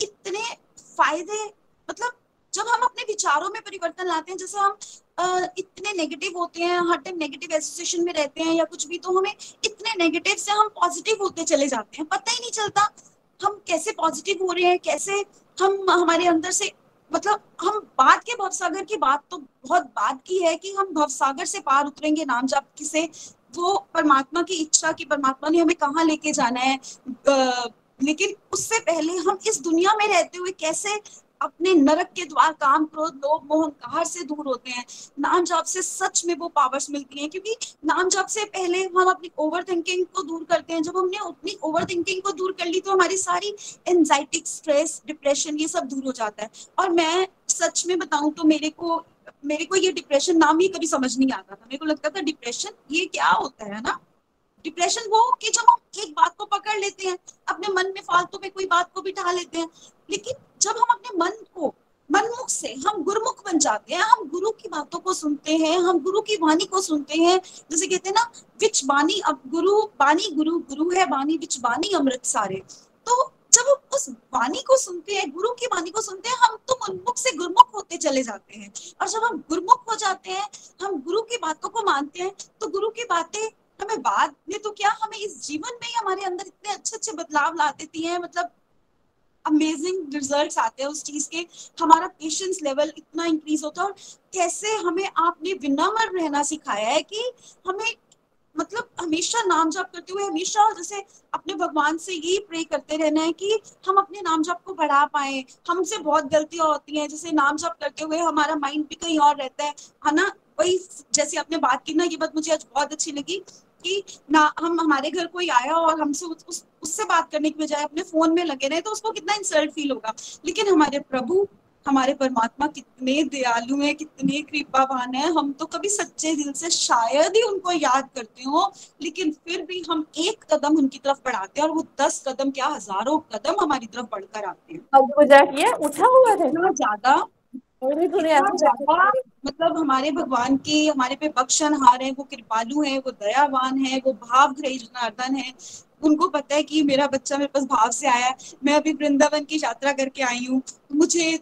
इतने फायदे। मतलब जब हम अपने विचारों में परिवर्तन लाते हैं, जैसे हम इतने नेगेटिव होते हैं, हर टाइम नेगेटिव एसोसिएशन में रहते हैं या कुछ भी, तो हमें इतने नेगेटिव से हम पॉजिटिव होते चले जाते हैं, पता ही नहीं चलता हम कैसे पॉजिटिव हो रहे हैं, कैसे हम हमारे अंदर से, मतलब हम बाद के भवसागर की बात तो बहुत बाद की है कि हम भवसागर से पार उतरेंगे नाम जाप से, वो परमात्मा की इच्छा की, परमात्मा ने हमें कहाँ लेके जाना है। लेकिन उससे पहले हम इस दुनिया में रहते हुए कैसे अपने नरक के द्वार काम क्रोध लोभ मोह अहंकार से दूर होते हैं। नाम जाप से सच में वो पावर्स मिलती हैं, क्योंकि नाम जाप से पहले हम अपनी ओवर थिंकिंग को दूर करते हैं। जब हमने अपनी ओवर थिंकिंग को दूर कर ली तो हमारी सारी एंजाइटी, स्ट्रेस, डिप्रेशन, ये सब दूर हो जाता है। और मैं सच में बताऊं तो मेरे को ये डिप्रेशन नाम ही कभी समझ नहीं आता था। मेरे को लगता था डिप्रेशन ये क्या होता है ना। डिप्रेशन वो कि जब हम एक बात को पकड़ लेते हैं, अपने मन में फालतू में कोई बात को बिठा लेते हैं, लेकिन जब हम अपने मन को मनमुख से हम गुरुमुख बन जाते हैं, हम गुरु की बातों को सुनते हैं, हम गुरु की वाणी को सुनते हैं। जैसे कहते हैं ना, विच बानी अब गुरु बानी गुरु, गुरु है बानी विच बानी अमृत सारे। तो जब हम उस वाणी को सुनते हैं, गुरु की वाणी को सुनते हैं, हम तो मनमुख से गुरुमुख होते चले जाते हैं। और जब हम गुरुमुख हो जाते हैं, हम गुरु की बातों को मानते हैं, तो गुरु की बातें हमें बाद में तो क्या, हमें इस जीवन में ही हमारे अंदर इतने अच्छे अच्छे बदलाव ला देती हैं। मतलब अमेजिंग रिजल्ट्स आते हैं उस चीज के, हमारा पेशेंस लेवल इतना इंक्रीज होता है। और कैसे हमें आपने विनम्र रहना सिखाया है कि हमें, मतलब हमेशा नाम जाप करते हुए हमेशा जैसे अपने भगवान से यही प्रे करते रहना है कि हम अपने नाम जाप को बढ़ा पाए। हमसे बहुत गलतियां होती हैं, जैसे नाम जाप करते हुए हमारा माइंड भी कहीं और रहता है ना। वही जैसे आपने बात की ना, ये बात मुझे आज बहुत अच्छी लगी कि ना हम, हमारे घर कोई आया और हमसे उससे बात करने की बजाय अपने फोन में लगे रहे तो उसको कितना इंसल्ट फील होगा। लेकिन हमारे प्रभु, हमारे परमात्मा कितने दयालु हैं, कितने कृपावान हैं। हम तो कभी सच्चे दिल से शायद ही उनको याद करते हो, लेकिन फिर भी हम एक कदम उनकी तरफ बढ़ाते हैं और वो 10 कदम क्या हजारों कदम हमारी तरफ बढ़कर आते हैं। अब पूजा किया, उठा हुआ है इतना ज्यादा थोड़ी मतलब हमारे भगवान की हमारे पे बख्शनहार है, वो कृपालु है, वो दयावान है, वो भावग्राही जनार्दन है। उनको पता है कि मेरा बच्चा मेरे पास भाव से आया है। मैं अभी वृंदावन की यात्रा करके आई हूँ, मुझे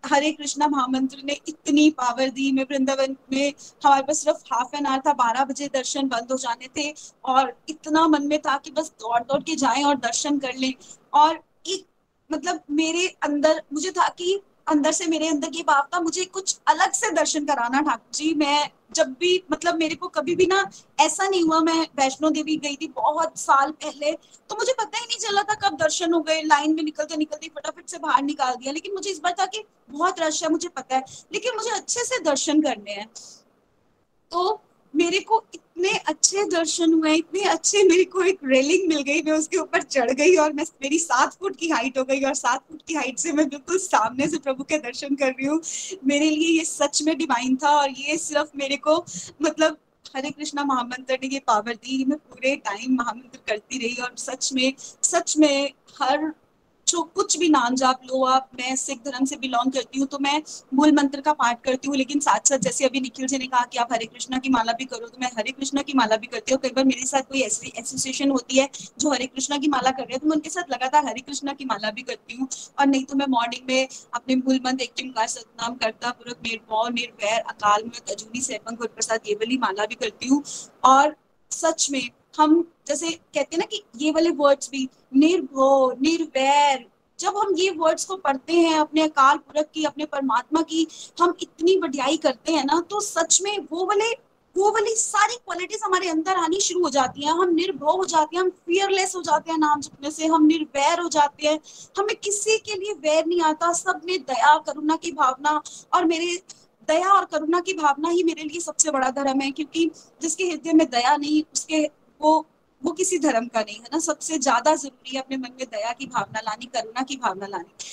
हरे कृष्णा महामंत्र ने इतनी पावर दी। मैं वृंदावन में, हमारे पास सिर्फ हाफ एन आवर था, 12 बजे दर्शन बंद हो जाने थे और इतना मन में था कि बस दौड़ दौड़ के जाएं और दर्शन कर लें। और एक मतलब मेरे अंदर, मुझे था कि अंदर से मेरे अंदर ये भाव था, मुझे कुछ अलग से दर्शन कराना ठाकुर जी। मैं जब भी, मतलब मेरे को कभी भी ना ऐसा नहीं हुआ। मैं वैष्णो देवी गई थी बहुत साल पहले, तो मुझे पता ही नहीं चला था कब दर्शन हो गए। लाइन में निकलते निकलते फटाफट से बाहर निकाल दिया। लेकिन मुझे इस बार था कि बहुत रश है, मुझे पता है, लेकिन मुझे अच्छे से दर्शन करने हैं। तो मेरे को इतने अच्छे दर्शन हुए, इतने अच्छे, मेरे को एक रेलिंग मिल गई, मैं उसके ऊपर चढ़ गई और मेरी 7 फुट की हाइट हो गई और 7 फुट की हाइट से मैं बिल्कुल सामने से प्रभु के दर्शन कर रही हूँ। मेरे लिए ये सच में डिवाइन था और ये सिर्फ मेरे को, मतलब हरे कृष्णा महामंत्र ने ये पावर दी, मैं पूरे टाइम महामंत्र करती रही और सच में हर जो कुछ भी नाम जाप लो आप, मैं सिख धर्म से बिलोंग करती हूँ तो मैं मूल मंत्र का पाठ करती हूँ, लेकिन साथ साथ जैसे अभी निखिल जी ने कहा कि आप हरे कृष्णा की माला भी करो, तो मैं हरे कृष्णा की माला भी करती हूँ। कई बार मेरे साथ कोई ऐसी एसोसिएशन होती है जो हरे कृष्णा की माला कर रहे हैं तो मैं उनके साथ लगातार हरे कृष्णा की माला भी करती हूँ। और नहीं तो मैं मॉर्निंग में अपने मूल मंत्र एक ओंकार सतनाम करता पुरख निर्भौ निर्वैर अकाल मूर्त अजूनी सैभं गुर प्रसाद ये वाली माला भी करती हूँ। और सच में हम जैसे कहते हैं ना कि ये वाले वर्ड्स भी निर्भो निर्वैर, जब हम ये वर्ड्स को पढ़ते हैं अपने अकाल पुरख की, अपने परमात्मा की हम इतनी बढ़ियाई करते हैं ना, तो सच में वो वाली सारी क्वालिटीज हमारे अंदर आनी शुरू हो जाती हैं। हम निर्भय हो जाते हैं, हम फियरलेस हो जाते हैं नाम जपने से, हम निर्वैर हो जाते हैं, हमें किसी के लिए वैर नहीं आता, सब में दया करुणा की भावना। और मेरे दया और करुणा की भावना ही मेरे लिए सबसे बड़ा धर्म है, क्योंकि जिसके हृदय में दया नहीं उसके वो किसी धर्म का नहीं है ना। सबसे ज्यादा जरूरी है अपने मन में दया की भावना लानी, करुणा की भावना लानी।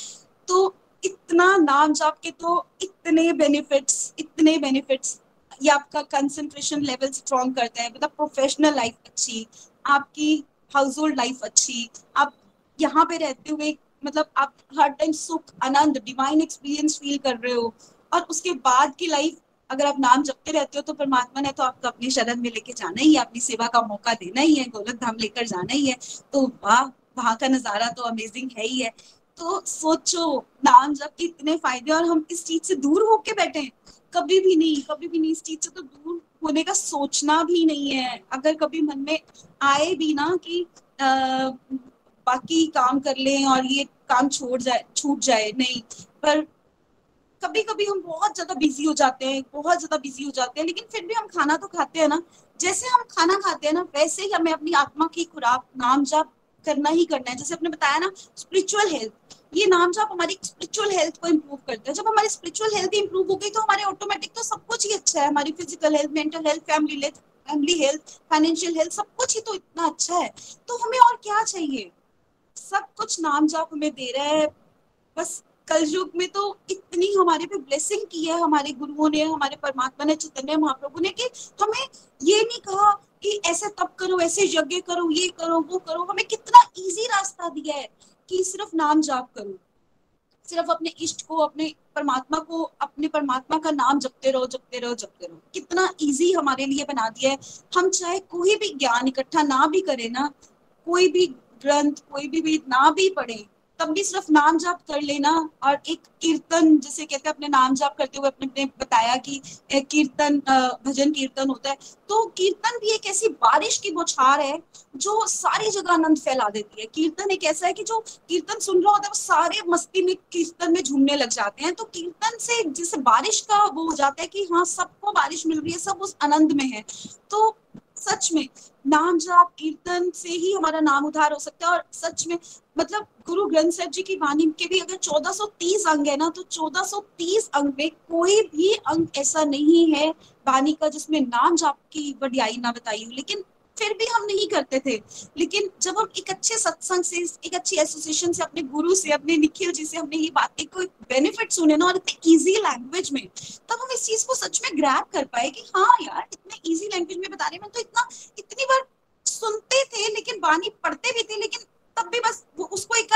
तो इतना नाम जाप के तो इतने बेनिफिट्स, ये आपका कंसंट्रेशन लेवल स्ट्रॉन्ग करता है, मतलब प्रोफेशनल लाइफ अच्छी, आपकी हाउस होल्ड लाइफ अच्छी, आप यहाँ पे रहते हुए मतलब आप हर टाइम सुख आनंद डिवाइन एक्सपीरियंस फील कर रहे हो। और उसके बाद की लाइफ अगर आप नाम जपते रहते हो तो परमात्मा ने तो आपको अपनी शरण में लेके जाना ही है, अपनी सेवा का मौका देना ही है, गोलक धाम लेकर जाना ही है। तो वाह, वहां का नजारा तो अमेजिंग है ही है। तो सोचो नाम जप के इतने फायदे और हम इस चीज से दूर होके बैठे हैं। कभी भी नहीं इस चीज से तो दूर होने का सोचना भी नहीं है। अगर कभी मन में आए भी ना कि बाकी काम कर लें और ये काम छूट जाए, नहीं, पर कभी कभी हम बहुत ज्यादा बिजी हो जाते हैं, लेकिन फिर भी हम खाना तो खाते हैं ना। जैसे हम खाना खाते हैं ना, वैसे ही हमें अपनी आत्मा की खुराक नाम जाप करना ही करना है। जैसे आपने बताया ना स्पिरिचुअल हेल्थ, ये नाम जाप हमारी स्पिरिचुअल हेल्थ को इम्प्रूव करता है। जब हमारी स्पिरिचुअल हेल्थ इंप्रूव हो गई तो हमारे ऑटोमेटिक तो सब कुछ ही अच्छा है, हमारी physical health, mental health, family health, financial health, सब कुछ ही तो इतना अच्छा है। तो हमें और क्या चाहिए? सब कुछ नाम जाप हमें दे रहा है। बस कल युग में तो इतनी हमारे पे ब्लेसिंग की है हमारे गुरुओं ने, हमारे परमात्मा ने, चैतन्य महाप्रभु ने, कि हमें ये नहीं कहा कि ऐसे तप करो, ऐसे यज्ञ करो, ये करो, वो करो। हमें कितना इजी रास्ता दिया है कि सिर्फ नाम जाप करो, सिर्फ अपने इष्ट को, अपने परमात्मा का नाम जपते रहो। कितना इजी हमारे लिए बना दिया है। हम चाहे कोई भी ज्ञान इकट्ठा ना भी करें ना, कोई भी ग्रंथ, कोई भी वेद ना भी पढ़े, तब भी सिर्फ नाम जाप कर लेना। और एक कीर्तन जिसे कहते हैं, अपने नाम जाप करते हुए अपने बताया कि कीर्तन, भजन कीर्तन होता है। तो कीर्तन भी एक ऐसी बारिश की बौछार है जो सारी जगह आनंद फैला देती है। कीर्तन एक ऐसा है कि जो कीर्तन सुन रहा होता है वो सारे मस्ती में कीर्तन में झूमने लग जाते हैं। तो कीर्तन से जैसे बारिश का वो हो जाता है कि हाँ, सबको बारिश मिल रही है, सब उस आनंद में है। तो सच में नाम जाप कीर्तन से ही हमारा नाम उद्धार हो सकता है। और सच में मतलब गुरु ग्रंथ साहिब जी की वाणी के भी अगर 1430 अंग है ना, तो 1430 अंग में कोई भी अंग ऐसा नहीं है वाणी का जिसमें नाम जाप की बढ़ियाई ना बताई हो। लेकिन फिर भी हम नहीं करते थे। लेकिन जब हम एक अच्छे सत्संग से, एक अच्छी एसोसिएशन से, अपने गुरु से, अपने निखिल जी से हमने ये बातें को बेनिफिट सुने ना, और इतने इजी लैंग्वेज में, तब हम इस चीज को सच में ग्रैब कर पाए कि हाँ यार, इतने इजी लैंग्वेज में बता रहे हैं। तो इतनी बार सुनते थे, लेकिन बानी पढ़ते भी थे, लेकिन तब भी बस उसको एक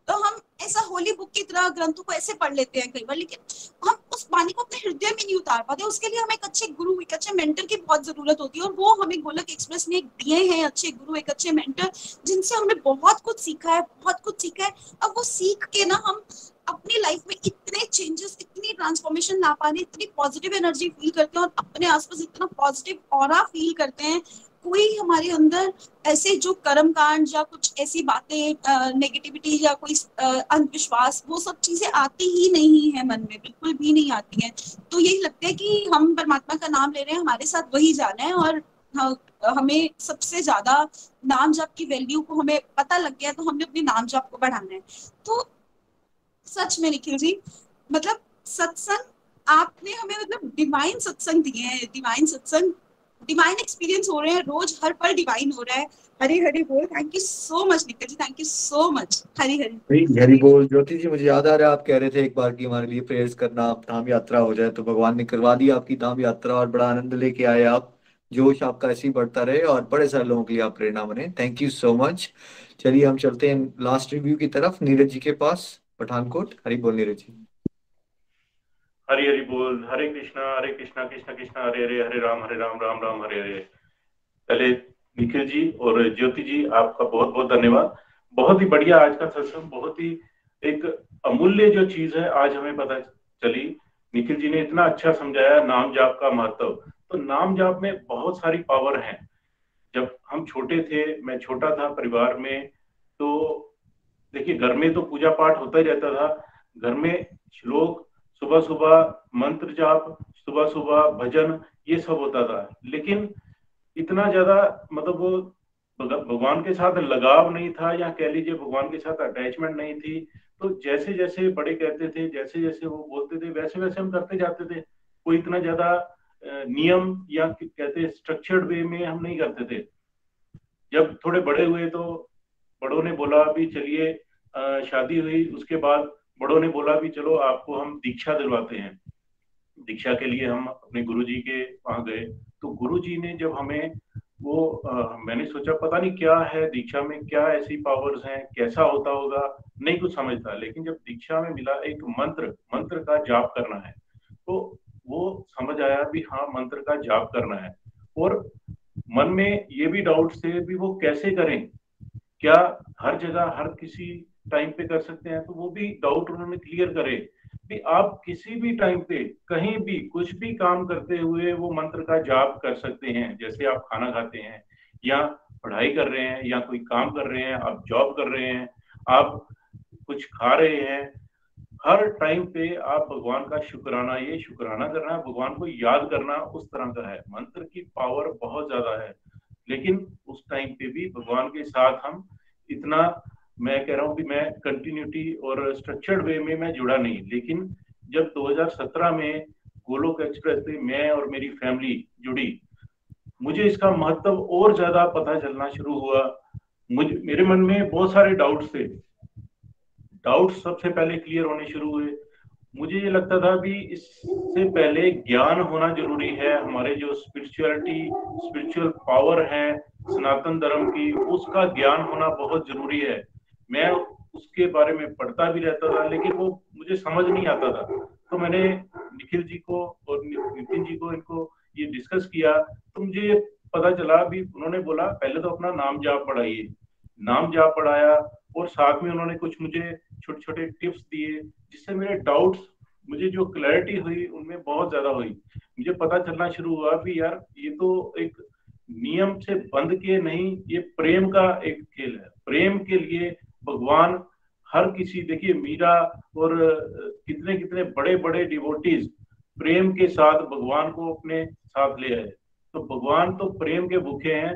तो हम ऐसा होली बुक की तरह ग्रंथों को ऐसे पढ़ लेते हैं कई बार, लेकिन हम उस बानी को अपने हृदय में नहीं उतार पाते। उसके लिए हमें एक अच्छे गुरु, एक अच्छे मेंटर की बहुत जरूरत होती है। और वो हमें गोलक एक्सप्रेस ने दिए हैं, अच्छे गुरु, एक अच्छे मेंटर, जिनसे हमने बहुत कुछ सीखा है। अब वो सीख के ना हम अपनी लाइफ में इतने चेंजेस, इतनी ट्रांसफॉर्मेशन ला पाने, इतनी पॉजिटिव एनर्जी फील करते हैं और अपने आसपास इतना पॉजिटिव ऑरा फील करते हैं। कोई हमारे अंदर ऐसे जो कर्म कांड या कुछ ऐसी बातें, नेगेटिविटी या कोई अंधविश्वास, वो सब चीजें आती ही नहीं है मन में, बिल्कुल भी नहीं आती हैं। तो यही लगता है कि हम परमात्मा का नाम ले रहे हैं, हमारे साथ वही जाना है। और हमें सबसे ज्यादा नाम जाप की वैल्यू को हमें पता लग गया, तो हमने अपने नाम जाप को बढ़ाना है। तो सच में निखिल जी, मतलब सत्संग आपने हमें मतलब डिवाइन सत्संग दिए हैं, डिवाइन एक्सपीरियंस हो रहे हैं, रोज हर पल डिवाइन हो रहा है। हरी हरी बोल। Thank you so much Nikhil ji, thank you so much. Hari Hari Hari बोल। ज्योति जी, मुझे याद आ रहा है आप कह रहे थे एक बार कि हमारे लिए प्रेयर्स करना, आप धाम यात्रा हो जाए, तो भगवान ने करवा दी आपकी धाम यात्रा और बड़ा आनंद लेके आए आप। जोश आपका ऐसे ही बढ़ता रहे और बड़े सारे लोगों के लिए आप प्रेरणा बने। Thank you so much. चलिए हम चलते हैं लास्ट रिव्यू की तरफ, नीरज जी के पास, पठानकोट। हरी बोल नीरज जी। हरि हरि बोल। हरे कृष्णा कृष्णा कृष्णा हरे हरे, हरे राम राम राम हरे हरे। पहले निखिल जी और ज्योति जी, आपका बहुत बहुत धन्यवाद। बहुत ही बढ़िया आज का सत्संग, बहुत ही एक अमूल्य जो चीज है आज हमें पता चली। निखिल जी ने इतना अच्छा समझाया नाम जाप का महत्व। तो नाम जाप में बहुत सारी पावर है। जब हम छोटे थे, मैं छोटा था परिवार में, तो देखिए घर में तो पूजा पाठ होता ही रहता था। घर में श्लोक, सुबह सुबह मंत्र जाप, सुबह सुबह भजन, ये सब होता था। लेकिन इतना ज्यादा मतलब वो भगवान के साथ लगाव नहीं था, या कह लीजिए भगवान के साथ अटैचमेंट नहीं थी। तो जैसे जैसे बड़े कहते थे, जैसे जैसे वो बोलते थे, वैसे वैसे हम करते जाते थे। कोई इतना ज्यादा नियम या कहते स्ट्रक्चर्ड वे में हम नहीं करते थे। जब थोड़े बड़े हुए तो बड़ों ने बोला भी चलिए, शादी हुई, उसके बाद बड़ों ने बोला भी चलो आपको हम दीक्षा दिलवाते हैं। दीक्षा के लिए हम अपने गुरुजी के वहां गए। तो गुरुजी ने जब हमें वो मैंने सोचा पता नहीं क्या है दीक्षा में, क्या ऐसी पावर्स हैं, कैसा होता होगा, नहीं कुछ समझता। लेकिन जब दीक्षा में मिला एक मंत्र, मंत्र का जाप करना है, तो वो समझ आया भी हाँ मंत्र का जाप करना है। और मन में ये भी डाउट थे भी वो कैसे करें, क्या हर जगह हर किसी टाइम पे कर सकते हैं, तो वो भी डाउट उन्होंने क्लियर करे कि आप किसी भी टाइम पे कहीं भी कुछ भी काम करते हुए वो मंत्र का जाप कर सकते हैं। जैसे आप खाना खाते हैं, या पढ़ाई कर रहे हैं, या कोई काम कर रहे हैं, आप जॉब कर रहे हैं, आप कुछ खा रहे हैं, हर टाइम पे आप भगवान का शुक्राना, ये शुक्राना करना, भगवान को याद करना, उस तरह का है। मंत्र की पावर बहुत ज्यादा है। लेकिन उस टाइम पे भी भगवान के साथ हम इतना, मैं कह रहा हूँ कि मैं कंटिन्यूटी और स्ट्रक्चर्ड वे में मैं जुड़ा नहीं। लेकिन जब 2017 में गोलोक एक्सप्रेस पे मैं और मेरी फैमिली जुड़ी, मुझे इसका महत्व और ज्यादा पता चलना शुरू हुआ। मुझे मेरे मन में बहुत सारे डाउट्स थे, डाउट सबसे पहले क्लियर होने शुरू हुए। मुझे ये लगता था भी इससे पहले ज्ञान होना जरूरी है। हमारे जो स्पिरिचुअलिटी, स्पिरिचुअल पावर है सनातन धर्म की, उसका ज्ञान होना बहुत जरूरी है। मैं उसके बारे में पढ़ता भी रहता था, लेकिन वो मुझे समझ नहीं आता था। तो मैंने निखिल जी को और नितिन जी को, इनको ये डिस्कस किया, तो मुझे पता चला भी, उन्होंने बोला पहले तो अपना नाम जाप पढ़ाइए। नाम जाप पढ़ाया, और साथ में उन्होंने कुछ मुझे छोटे छोटे टिप्स दिए, जिससे मेरे डाउट्स, मुझे जो क्लैरिटी हुई उनमें बहुत ज्यादा हुई। मुझे पता चलना शुरू हुआ कि यार ये तो एक नियम से बंध के नहीं, ये प्रेम का एक खेल है। प्रेम के लिए भगवान हर किसी, देखिए मीरा और कितने कितने बड़े बड़े डिवोटीज प्रेम के साथ भगवान को अपने साथ ले आए। तो भगवान तो प्रेम के भूखे हैं।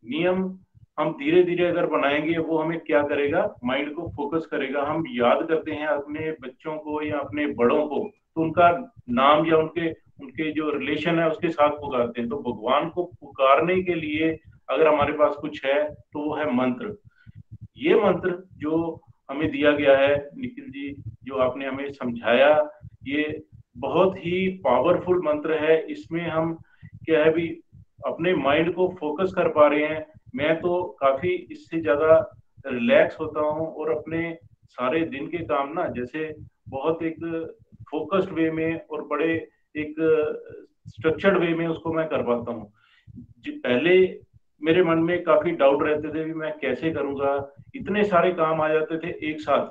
नियम हम धीरे धीरे अगर बनाएंगे, वो हमें क्या करेगा, माइंड को फोकस करेगा। हम याद करते हैं अपने बच्चों को या अपने बड़ों को, तो उनका नाम या उनके उनके जो रिलेशन है उसके साथ पुकारते हैं। तो भगवान को पुकारने के लिए अगर हमारे पास कुछ है तो वो है मंत्र। ये मंत्र जो हमें दिया गया है, निखिल जी जो आपने हमें समझाया, ये बहुत ही पावरफुल मंत्र है। इसमें हम क्या है भी अपने माइंड को फोकस कर पा रहे हैं। मैं तो काफी इससे ज्यादा रिलैक्स होता हूँ, और अपने सारे दिन के काम ना जैसे बहुत एक फोकस्ड वे में और बड़े एक स्ट्रक्चर्ड वे में उसको मैं कर पाता हूँ। पहले मेरे मन में काफी डाउट रहते थे कि मैं कैसे करूंगा, इतने सारे काम आ जाते थे एक साथ,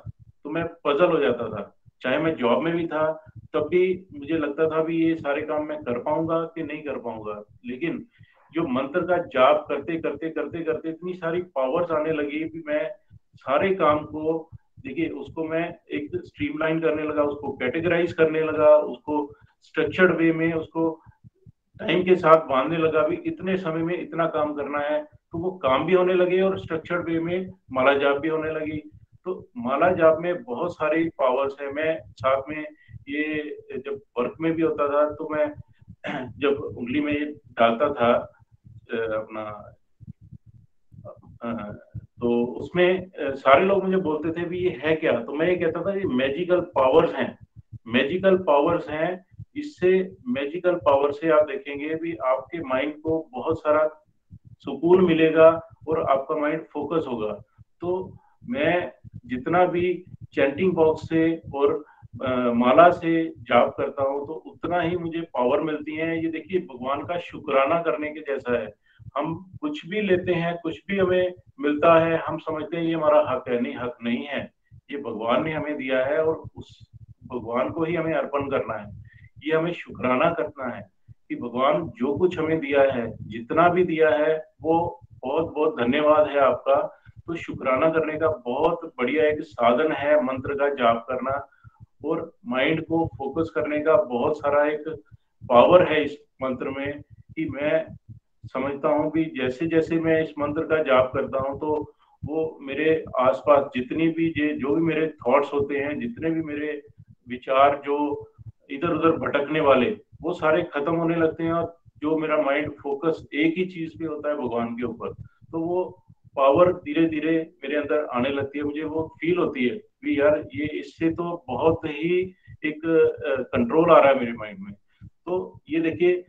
तो मैं पजल हो जाता था। चाहे मैं जॉब में भी था, तब भी मुझे लगता था भी ये सारे काम मैं कर पाऊंगा कि नहीं कर पाऊंगा। लेकिन जो मंत्र का जाप करते करते करते करते इतनी सारी पावर्स आने लगी कि मैं सारे काम को, देखिए उसको मैं एक स्ट्रीमलाइन करने लगा, उसको कैटेगराइज करने लगा, उसको स्ट्रक्चर्ड वे में उसको टाइम के साथ बांधने लगा भी इतने समय में इतना काम करना है। तो वो काम भी होने लगे और स्ट्रक्चर्ड वे में माला जाप भी होने लगी। तो माला जाप में बहुत सारी पावर्स है। मैं साथ में ये जब वर्क में भी होता था, तो मैं जब उंगली में ये डालता था अपना, तो उसमें सारे लोग मुझे बोलते थे भी ये है क्या, तो मैं ये कहता था ये मैजिकल पावर्स हैं। मैजिकल पावर्स हैं इससे मैजिकल पावर से आप देखेंगे भी आपके माइंड को बहुत सारा सुकून मिलेगा और आपका माइंड फोकस होगा। तो मैं जितना भी चैंटिंग बॉक्स से और माला से जाप करता हूँ तो उतना ही मुझे पावर मिलती है। ये देखिए भगवान का शुक्राना करने के जैसा है। हम कुछ भी लेते हैं, कुछ भी हमें मिलता है, हम समझते हैं ये हमारा हक है। नहीं, हक नहीं है, ये भगवान ने हमें दिया है और उस भगवान को ही हमें अर्पण करना है। ये हमें शुक्राना करना है कि भगवान जो कुछ हमें दिया है, जितना भी दिया है, वो बहुत बहुत धन्यवाद है आपका। तो शुक्राना करने का बहुत बढ़िया एक साधन है मंत्र का जाप करना, और माइंड को फोकस करने का बहुत सारा एक पावर है इस मंत्र में। कि मैं समझता हूँ कि जैसे जैसे मैं इस मंत्र का जाप करता हूँ तो वो मेरे आसपास जितनी भी जो भी मेरे थॉट्स होते हैं, जितने भी मेरे विचार जो इधर उधर भटकने वाले, वो सारे खत्म होने लगते हैं और जो मेरा माइंड फोकस एक ही चीज पे होता है, भगवान के ऊपर, तो वो पावर धीरे धीरे मेरे अंदर आने लगती है। मुझे वो फील होती है कि यार ये इससे तो बहुत ही एक कंट्रोल आ रहा है मेरे माइंड में। तो ये देखिए,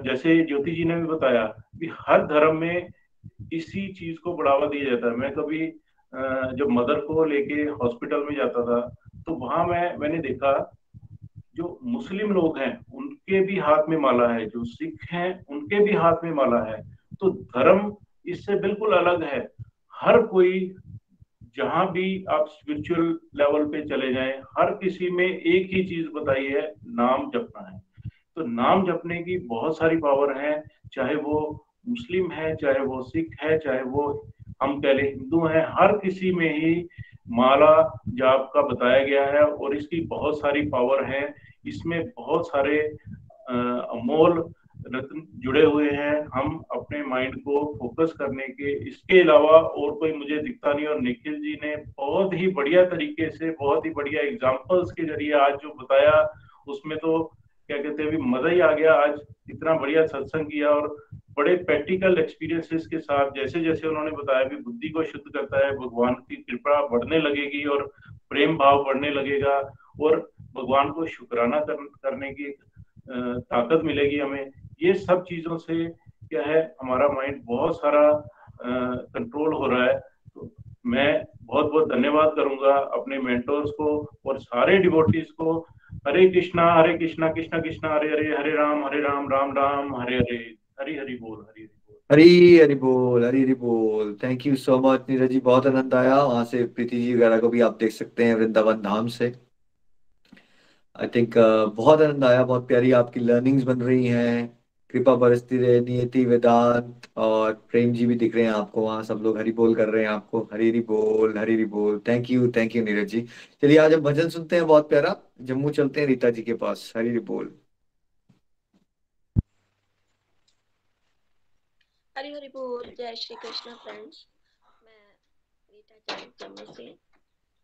जैसे ज्योति जी ने भी बताया कि हर धर्म में इसी चीज को बढ़ावा दिया जाता है। मैं कभी जब मदर को लेके हॉस्पिटल में जाता था तो वहां मैंने देखा जो मुस्लिम लोग हैं उनके भी हाथ में माला है, जो सिख हैं उनके भी हाथ में माला है। तो धर्म इससे बिल्कुल अलग है। हर कोई, जहां भी आप स्पिरिचुअल लेवल पे चले जाएं, हर किसी में एक ही चीज बताई है, नाम जपना है। तो नाम जपने की बहुत सारी पावर है, चाहे वो मुस्लिम है, चाहे वो सिख है, चाहे वो हम कह लें हिंदू हैं, हर किसी में ही माला जाप का बताया गया है और इसकी बहुत सारी पावर है। इसमें बहुत सारे अमोल रत्न जुड़े हुए हैं। हम अपने माइंड को फोकस करने के इसके अलावा और कोई मुझे दिखता नहीं। और निखिल जी ने बहुत ही बढ़िया तरीके से, बहुत ही बढ़िया एग्जांपल्स के जरिए आज जो बताया, उसमें तो क्या कहते हैं, मजा ही आ गया। आज इतना बढ़िया सत्संग किया और बड़े प्रैक्टिकल एक्सपीरियंसेस के साथ जैसे जैसे उन्होंने बताया भी बुद्धि को शुद्ध करता है, भगवान की कृपा बढ़ने लगेगी और प्रेम भाव बढ़ने लगेगा और भगवान को शुक्राना करने की ताकत मिलेगी हमें। ये सब चीजों से क्या है, हमारा माइंड बहुत सारा कंट्रोल हो रहा है। तो मैं बहुत बहुत धन्यवाद करूंगा अपने मेंटोर्स को और सारे डिवोटीज को। हरे कृष्णा कृष्णा कृष्णा हरे हरे, हरे राम राम राम हरे हरे। हरि हरि बोल, हरि हरि बोल। हरी हरी बोल, हरी हरी बोल। Thank you so much Neeraj ji, बहुत आनंद आया। वहां से प्रीति जी वगैरह को भी आप देख सकते हैं वृंदावन धाम से। आई थिंक बहुत आनंद आया, बहुत प्यारी आपकी लर्निंग्स बन रही हैं। कृपा बरसती रहे, नियति वेदांत और प्रेम जी भी दिख रहे हैं आपको वहाँ, सब लोग हरि बोल कर रहे हैं आपको। हरी हरी बोल, हरी हरी बोल। Thank you Neeraj ji. चलिए आज हम भजन सुनते हैं बहुत प्यारा, जम्मू चलते हैं रीता जी के पास। हरी हरी बोल। हरी हरी बोल। जय श्री कृष्ण फ्रेंड्स, मैं रीता जम्मू से।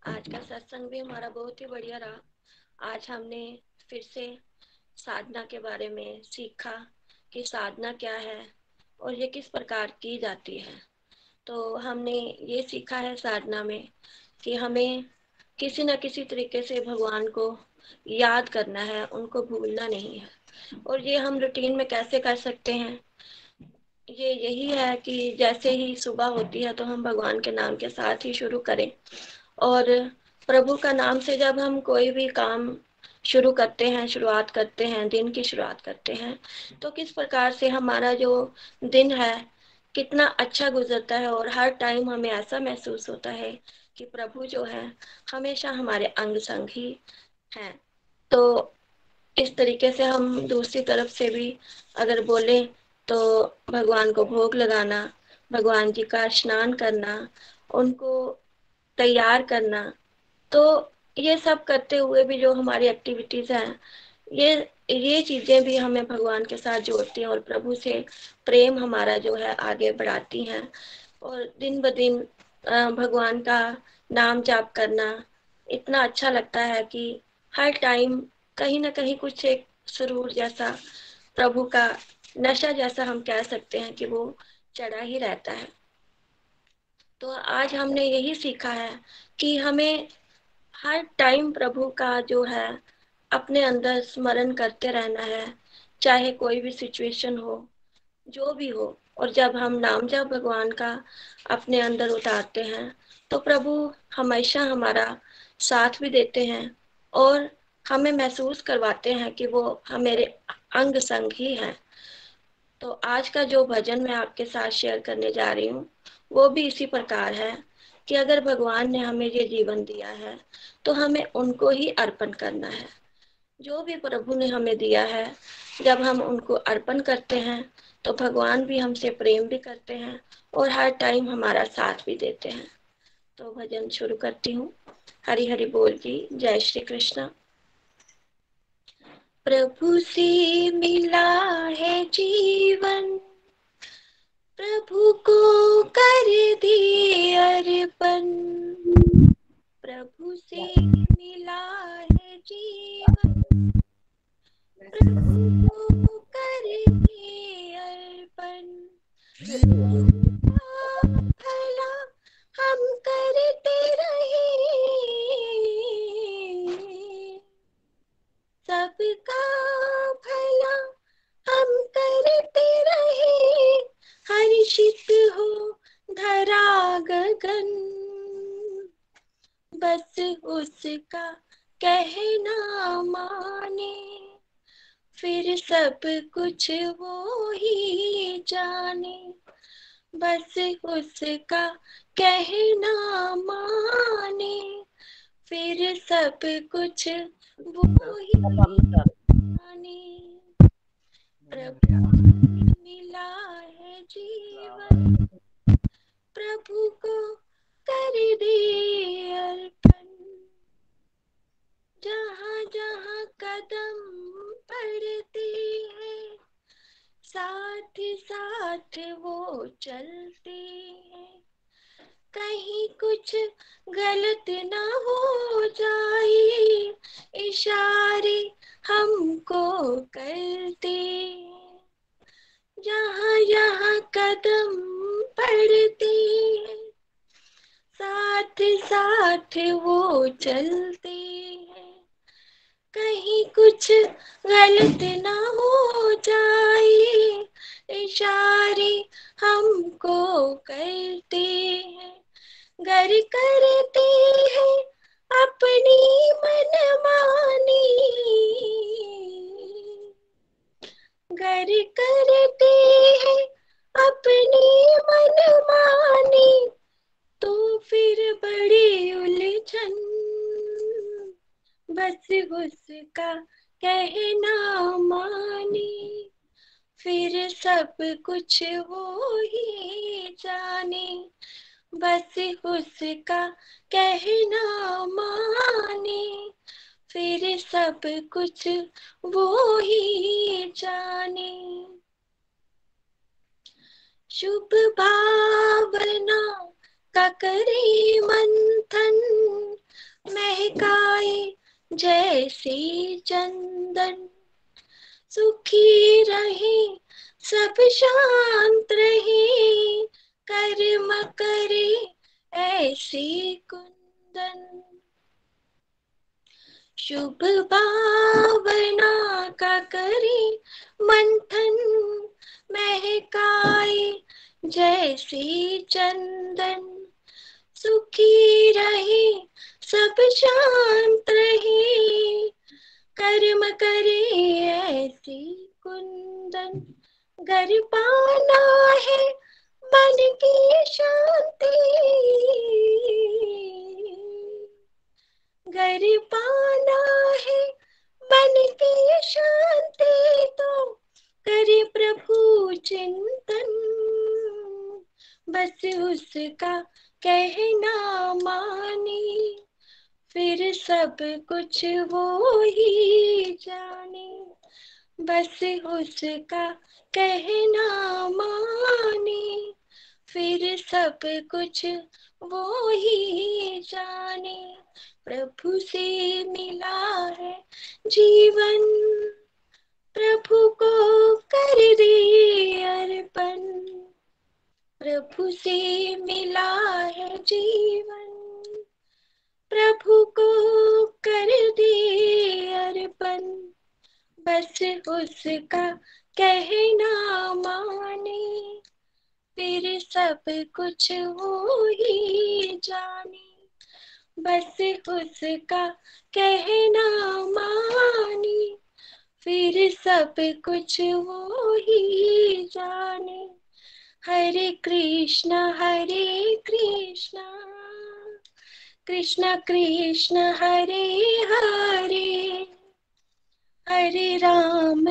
आज का सत्संग भी हमारा बहुत ही बढ़िया रहा। आज हमने फिर से साधना के बारे में सीखा कि साधना क्या है और ये किस प्रकार की जाती है। तो हमने ये सीखा है साधना में कि हमें किसी न किसी तरीके से भगवान को याद करना है, उनको भूलना नहीं है। और ये हम रूटीन में कैसे कर सकते हैं, ये यही है कि जैसे ही सुबह होती है तो हम भगवान के नाम के साथ ही शुरू करें। और प्रभु का नाम से जब हम कोई भी काम शुरू करते हैं, शुरुआत करते हैं, दिन की शुरुआत करते हैं, तो किस प्रकार से हमारा जो दिन है कितना अच्छा गुजरता है। और हर टाइम हमें ऐसा महसूस होता है कि प्रभु जो है हमेशा हमारे अंग संग ही हैं। तो इस तरीके से हम दूसरी तरफ से भी अगर बोले तो भगवान को भोग लगाना, भगवान जी का स्नान करना, उनको तैयार करना, तो ये सब करते हुए भी जो हमारी एक्टिविटीज हैं, ये चीजें भी हमें भगवान के साथ जोड़ती हैं और प्रभु से प्रेम हमारा जो है आगे बढ़ाती हैं। और दिन ब दिन भगवान का नाम जाप करना इतना अच्छा लगता है कि हर टाइम कहीं ना कहीं कुछ एक सुरूर जैसा, प्रभु का नशा जैसा हम कह सकते हैं कि वो चढ़ा ही रहता है। तो आज हमने यही सीखा है कि हमें हर टाइम प्रभु का जो है अपने अंदर स्मरण करते रहना है, चाहे कोई भी सिचुएशन हो, जो भी हो। और जब हम नाम जप भगवान का अपने अंदर उतारते हैं तो प्रभु हमेशा हमारा साथ भी देते हैं और हमें महसूस करवाते हैं कि वो हमारे अंग संग ही हैं। तो आज का जो भजन मैं आपके साथ शेयर करने जा रही हूँ वो भी इसी प्रकार है कि अगर भगवान ने हमें ये जीवन दिया है तो हमें उनको ही अर्पण करना है। जो भी प्रभु ने हमें दिया है, जब हम उनको अर्पण करते हैं तो भगवान भी हमसे प्रेम भी करते हैं और हर टाइम हमारा साथ भी देते हैं। तो भजन शुरू करती हूँ। हरि हरि बोल की जय श्री कृष्ण। प्रभु से मिला है जीवन, प्रभु को कर दे अर्पण। प्रभु से मिला है जीवन, प्रभु को कर दे अर्पण। भला हम करते रहे, सबका भला हम करते रहे। हर्षित हो धरा गगन, बस उसका कहना माने। फिर सब कुछ वो ही जाने, बस उसका कहना माने। फिर सब कुछ वो ही जाने। प्रभु मिला है जीवन, प्रभु को कर दे अर्पण। जहाँ जहाँ कदम पड़ते हैं, साथ साथ वो चलते हैं। कहीं कुछ गलत ना हो जाए, इशारे हमको करते हैं। जहाँ यहाँ कदम पड़ते हैं, साथ साथ वो चलते हैं। कहीं कुछ गलत ना हो जाए, इशारे हमको करते हैं। गर करते हैं अपनी मनमानी, गर करते हैं अपनी मनमानी, तो फिर बड़ी उलझन। बस उसका कहना माने, फिर सब कुछ वो ही जाने। बस उसका कहना माने, फिर सब कुछ वो ही जाने। शुभ भावना का करे मंथन, महकाए जैसे चंदन। सुखी रहे सब शांत रहे, कर्म करे ऐसे कुंदन। शुभ भावना का करे मंथन, महकाए जैसे चंदन। सुखी रहे सब शांत रहे, कर्म करे ऐसे कुंदन। घर पाना है मन की शांति, घर पाना है मन की शांति, तो करे प्रभु चिंतन। बस उसका कहना माने, फिर सब कुछ वो ही जाने। बस उसका कहना माने, फिर सब कुछ वो ही जाने। प्रभु से मिला है जीवन, प्रभु को कर दे अर्पण। प्रभु से मिला है जीवन, प्रभु को कर दे अर्पण। बस उसका कहना माने, फिर सब कुछ वो ही जाने। बस उसका कहना माने, फिर सब कुछ वो ही जाने। हरे कृष्णा कृष्णा कृष्णा हरे हरे, हरे राम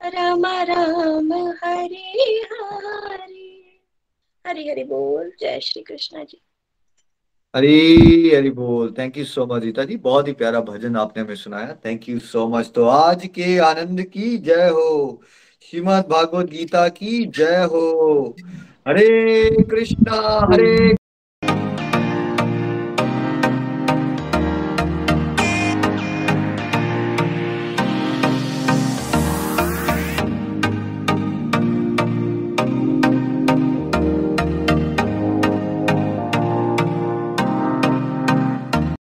राम राम हरे हरे। हरि हरि बोल। जय श्री कृष्णा जी। हरी हरी बोल। Thank you so much Rita ji, बहुत ही प्यारा भजन आपने हमें सुनाया। Thank you so much. तो आज के आनंद की जय हो, श्रीमद् भागवत गीता की जय हो। हरे कृष्णा हरे